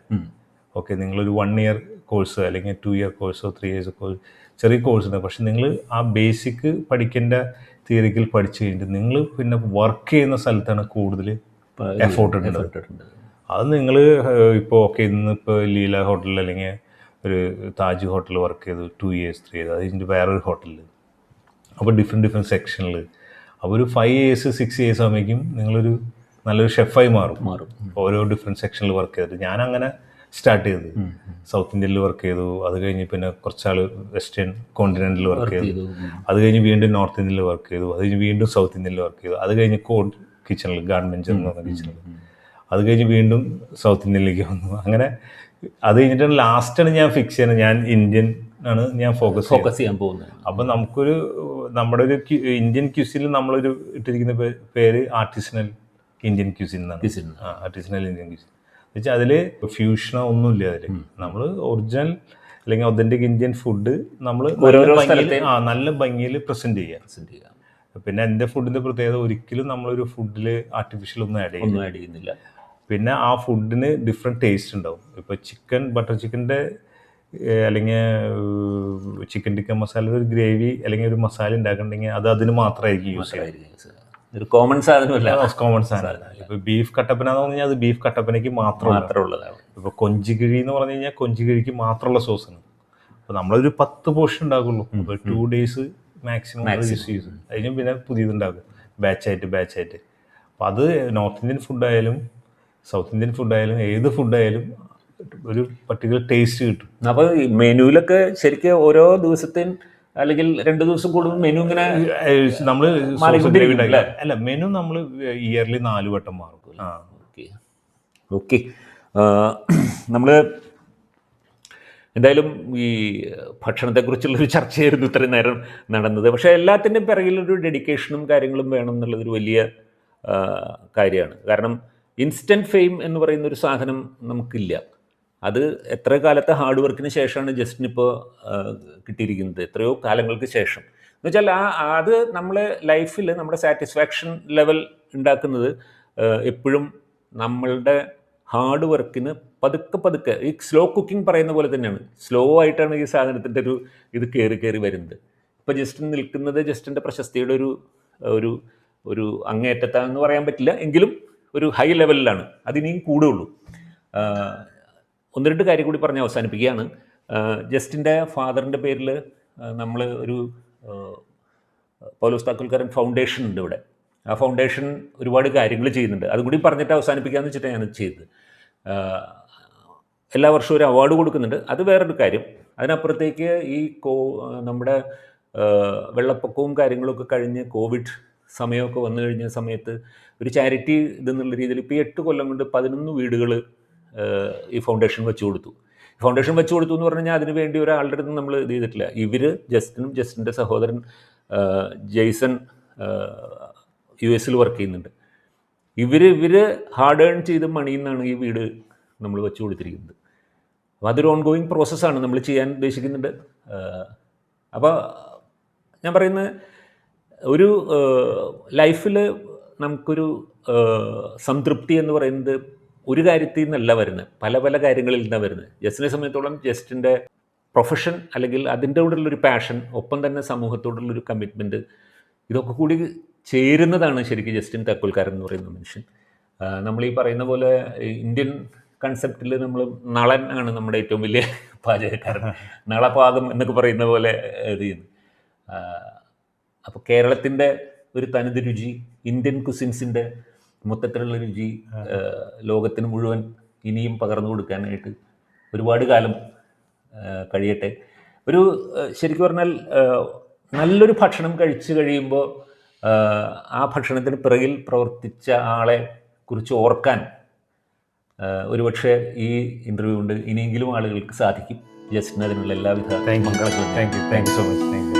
ഓക്കെ, നിങ്ങളൊരു 1 year കോഴ്സ് അല്ലെങ്കിൽ 2 year കോഴ്സോ 3 years കോഴ്സ് ചെറിയ കോഴ്സ് ഉണ്ട്. പക്ഷെ നിങ്ങൾ ആ ബേസിക് പഠിക്കേണ്ട തിയറിക്കൽ പഠിച്ചു കഴിഞ്ഞിട്ട് നിങ്ങൾ പിന്നെ വർക്ക് ചെയ്യുന്ന സ്ഥലത്താണ് കൂടുതൽ എഫോർട്ട് ഇടുന്നത്. അത് നിങ്ങൾ ഇപ്പോൾ ഓക്കെ ഇന്നിപ്പോൾ ലീല ഹോട്ടലിൽ അല്ലെങ്കിൽ ഒരു താജ് ഹോട്ടലിൽ വർക്ക് ചെയ്തു 2 years 3 years, അത് കഴിഞ്ഞിട്ട് വേറൊരു ഹോട്ടലിൽ, അപ്പോൾ ഡിഫറെൻറ്റ് സെക്ഷനിൽ, അപ്പോൾ ഒരു 5 years 6 years ആകുമ്പോഴേക്കും നിങ്ങളൊരു നല്ലൊരു ഷെഫായി മാറും. ഓരോ ഡിഫറെൻറ്റ് സെക്ഷനിൽ വർക്ക് ചെയ്തിട്ട് ഞാൻ അങ്ങനെ സ്റ്റാർട്ട് ചെയ്തു. സൗത്ത് ഇന്ത്യയിൽ വർക്ക് ചെയ്തു, അത് കഴിഞ്ഞ് പിന്നെ കുറച്ചാൾ വെസ്റ്റേൺ കോണ്ടിനെൻറ്റിൽ വർക്ക് ചെയ്തു, അത് കഴിഞ്ഞ് വീണ്ടും നോർത്ത് ഇന്ത്യയിൽ വർക്ക് ചെയ്തു, അത് കഴിഞ്ഞ് വീണ്ടും സൗത്ത് ഇന്ത്യയിൽ വർക്ക് ചെയ്തു, അത് കഴിഞ്ഞ് കോഡ് കിച്ചണിൽ ഗാർമെൻജർ എന്ന് പറഞ്ഞ കിച്ചണിൽ, അത് കഴിഞ്ഞ് വീണ്ടും സൗത്ത് ഇന്ത്യയിലേക്ക് വന്നു. അങ്ങനെ അത് കഴിഞ്ഞിട്ടാണ് ലാസ്റ്റാണ് ഞാൻ ഫിക്സ് ചെയ്യുന്നത് ഞാൻ ഇന്ത്യൻ ആണ് ഞാൻ ഫോക്കസ് ചെയ്യാൻ പോകുന്നത്. അപ്പം നമുക്കൊരു നമ്മുടെ ഒരു ഇന്ത്യൻ ക്യൂസിൽ നമ്മളൊരു ഇട്ടിരിക്കുന്ന പേര് ആർട്ടിസണൽ ഇന്ത്യൻ ക്യൂസിൻ എന്നാണ്. ആർട്ടിസണൽ ഇന്ത്യൻ ക്യൂസിൻ വെച്ചാൽ അതിൽ ഫ്യൂഷനോ ഒന്നുമില്ല. അതിൽ നമ്മൾ ഒറിജിനൽ അല്ലെങ്കിൽ ഒതൻറ്റിക് ഇന്ത്യൻ ഫുഡ് നമ്മൾ നല്ല ഭംഗിയിൽ പ്രസൻറ്റ് ചെയ്യുക. പിന്നെ എൻ്റെ ഫുഡിൻ്റെ പ്രത്യേകത ഒരിക്കലും നമ്മളൊരു ഫുഡിൽ ആർട്ടിഫിഷ്യൽ ഒന്നും ആഡ് ചെയ്യുന്നില്ല. പിന്നെ ആ ഫുഡിന് ഡിഫറെൻറ്റ് ടേസ്റ്റ് ഉണ്ടാവും. ഇപ്പോൾ ബട്ടർ ചിക്കൻ്റെ അല്ലെങ്കിൽ ചിക്കൻ ടിക്ക മസാല ഒരു ഗ്രേവി അല്ലെങ്കിൽ ഒരു മസാല ഉണ്ടാക്കണമെങ്കിൽ അത് അതിന് മാത്രമായിരിക്കും യൂസ് ചെയ്യുക. ഒരു കോമൺ സാധനമല്ല, കോമൺ സാധനം. ഇപ്പോൾ ബീഫ് കട്ടപ്പനാന്ന് പറഞ്ഞു കഴിഞ്ഞാൽ അത് ബീഫ് കട്ടപ്പനയ്ക്ക് മാത്രമുള്ളതാണ്. ഇപ്പോൾ കൊഞ്ചിക്കിഴി എന്ന് പറഞ്ഞു കഴിഞ്ഞാൽ കൊഞ്ചിക്കിഴിക്ക് മാത്രമുള്ള സോസാണ്. അപ്പോൾ നമ്മളൊരു 10 പോർഷൻ ഉണ്ടാക്കുള്ളൂ. അപ്പോൾ 2 days മാക്സിമം യൂസ് ചെയ്യും. അതിനും പിന്നെ പുതിയതുണ്ടാക്കും ബാച്ചായിട്ട്. അപ്പോൾ അത് നോർത്ത് ഇന്ത്യൻ ഫുഡായാലും സൗത്ത് ഇന്ത്യൻ ഫുഡായാലും ഏത് ഫുഡായാലും ഒരു പർട്ടിക്കുലർ ടേസ്റ്റ് കിട്ടും. അപ്പോൾ മെനുവിലൊക്കെ ശരിക്കും ഓരോ ദിവസത്തെയും അല്ലെങ്കിൽ 2 ദിവസം കൂടുമ്പോൾ മെനു ഇങ്ങനെ നമ്മൾ മാറിക്കൊണ്ടിരിക്കും അല്ല, മെനു നമ്മൾ ഇയർലി 4 വട്ടം മാറും. ഓക്കെ. നമ്മൾ എന്തായാലും ഈ ഭക്ഷണത്തെക്കുറിച്ചുള്ളൊരു ചർച്ചയായിരുന്നു ഇത്രയും നേരം നടന്നത്. പക്ഷേ എല്ലാത്തിൻ്റെയും പിറകിലൊരു ഡെഡിക്കേഷനും കാര്യങ്ങളും വേണം എന്നുള്ളതൊരു വലിയ കാര്യമാണ്. കാരണം ഇൻസ്റ്റൻറ്റ് ഫെയിം എന്ന് പറയുന്ന ഒരു സാധനം നമുക്കില്ല. അത് എത്ര കാലത്തെ ഹാർഡ് വർക്കിന് ശേഷമാണ് ജസ്റ്റിനിപ്പോൾ കിട്ടിയിരിക്കുന്നത്, എത്രയോ കാലങ്ങൾക്ക് ശേഷം. എന്ന് വെച്ചാൽ അത് നമ്മളെ ലൈഫിൽ നമ്മുടെ സാറ്റിസ്ഫാക്ഷൻ ലെവൽ ഉണ്ടാക്കുന്നത് എപ്പോഴും നമ്മളുടെ ഹാർഡ് വർക്കിന് പതുക്കെ ഈ സ്ലോ കുക്കിംഗ് പറയുന്ന പോലെ തന്നെയാണ്. സ്ലോ ആയിട്ടാണ് ഈ സാധനത്തിൻ്റെ ഇത് കയറി വരുന്നത്. ഇപ്പോൾ ജസ്റ്റിൻ നിൽക്കുന്നത് ജസ്റ്റിൻ്റെ പ്രശസ്തിയുടെ ഒരു ഒരു അങ്ങേറ്റത്താണെന്ന് പറയാൻ പറ്റില്ല, എങ്കിലും ഒരു ഹൈ ലെവലിലാണ്. അതിനിയും കൂടുകയുള്ളൂ. 1-2 കാര്യം കൂടി പറഞ്ഞ് അവസാനിപ്പിക്കുകയാണ്. ജസ്റ്റിൻ്റെ ഫാദറിൻ്റെ പേരിൽ നമ്മൾ ഒരു പൗലോസ് താക്കോൽക്കാരൻ ഫൗണ്ടേഷൻ ഉണ്ട് ഇവിടെ. ആ ഫൗണ്ടേഷൻ ഒരുപാട് കാര്യങ്ങൾ ചെയ്യുന്നുണ്ട്. അതും കൂടി പറഞ്ഞിട്ട് അവസാനിപ്പിക്കാമെന്ന് വെച്ചിട്ടാണ് ഞാനത് ചെയ്തത്. എല്ലാ വർഷവും ഒരു അവാർഡ് കൊടുക്കുന്നുണ്ട്, അത് വേറൊരു കാര്യം. അതിനപ്പുറത്തേക്ക് ഈ നമ്മുടെ വെള്ളപ്പൊക്കവും കാര്യങ്ങളൊക്കെ കഴിഞ്ഞ് കോവിഡ് സമയമൊക്കെ വന്നു കഴിഞ്ഞ സമയത്ത് ഒരു ചാരിറ്റി ഇതെന്നുള്ള രീതിയിൽ ഇപ്പോൾ 8 കൊല്ലം കൊണ്ട് 11 വീടുകൾ ഈ ഫൗണ്ടേഷൻ വെച്ചു കൊടുത്തു. ഫൗണ്ടേഷൻ വെച്ചു കൊടുത്തു എന്ന് പറഞ്ഞു കഴിഞ്ഞാൽ അതിന് വേണ്ടി ഒരാളുടെ അടുത്ത് നമ്മൾ ഇത് ചെയ്തിട്ടില്ല. ഇവർ ജസ്റ്റിൻ്റെ സഹോദരൻ ജെയ്സൺ US വർക്ക് ചെയ്യുന്നുണ്ട്. ഇവർ ഹാർഡ് ഏൺ ചെയ്ത് മണിയിൽ നിന്നാണ് ഈ വീട് നമ്മൾ വെച്ചു കൊടുത്തിരിക്കുന്നത്. അപ്പോൾ അതൊരു ഓൺഗോയിങ് പ്രോസസ്സാണ് നമ്മൾ ചെയ്യാൻ ഉദ്ദേശിക്കുന്നുണ്ട്. അപ്പോൾ ഞാൻ പറയുന്നത് ഒരു ലൈഫിൽ നമുക്കൊരു സംതൃപ്തി എന്ന് പറയുന്നത് ഒരു കാര്യത്തിൽ നിന്നല്ല വരുന്നത്, പല കാര്യങ്ങളിൽ നിന്നാണ് വരുന്നത്. ജസ്റ്റിനെ സംബന്ധിച്ചോളം ജസ്റ്റിൻ്റെ പ്രൊഫഷൻ അല്ലെങ്കിൽ അതിൻ്റെ കൂടെയുള്ളൊരു പാഷൻ, ഒപ്പം തന്നെ സമൂഹത്തോടുള്ളൊരു കമ്മിറ്റ്മെൻറ്റ്, ഇതൊക്കെ കൂടി ചേരുന്നതാണ് ശരിക്കും ജസ്റ്റിൻ താക്കോൽക്കാരൻ എന്ന് പറയുന്ന മനുഷ്യൻ. നമ്മൾ ഈ പറയുന്ന പോലെ ഇന്ത്യൻ കൺസെപ്റ്റിൽ നമ്മൾ നളൻ ആണ് നമ്മുടെ ഏറ്റവും വലിയ പാചകക്കാരൻ, നളപാകം എന്നൊക്കെ പറയുന്ന പോലെ ഇത് ചെയ്യുന്നു. അപ്പോൾ കേരളത്തിൻ്റെ ഒരു തനത് രുചി, ഇന്ത്യൻ കുസിൻസിൻ്റെ മൊത്തത്തിലുള്ള രുചി ലോകത്തിന് മുഴുവൻ ഇനിയും പകർന്നു കൊടുക്കാനായിട്ട് ഒരുപാട് കാലം കഴിയട്ടെ. ഒരു ശരിക്കും പറഞ്ഞാൽ നല്ലൊരു ഭക്ഷണം കഴിച്ചു കഴിയുമ്പോൾ ആ ഭക്ഷണത്തിന് പിറകിൽ പ്രവർത്തിച്ച ആളെ കുറിച്ച് ഓർക്കാൻ ഒരുപക്ഷെ ഈ ഇൻ്റർവ്യൂ കൊണ്ട് ഇനിയെങ്കിലും ആളുകൾക്ക് സാധിക്കും. ജസ്റ്റിന് അതിനുള്ള എല്ലാവിധ താങ്ക് യു സോ മച്ച്.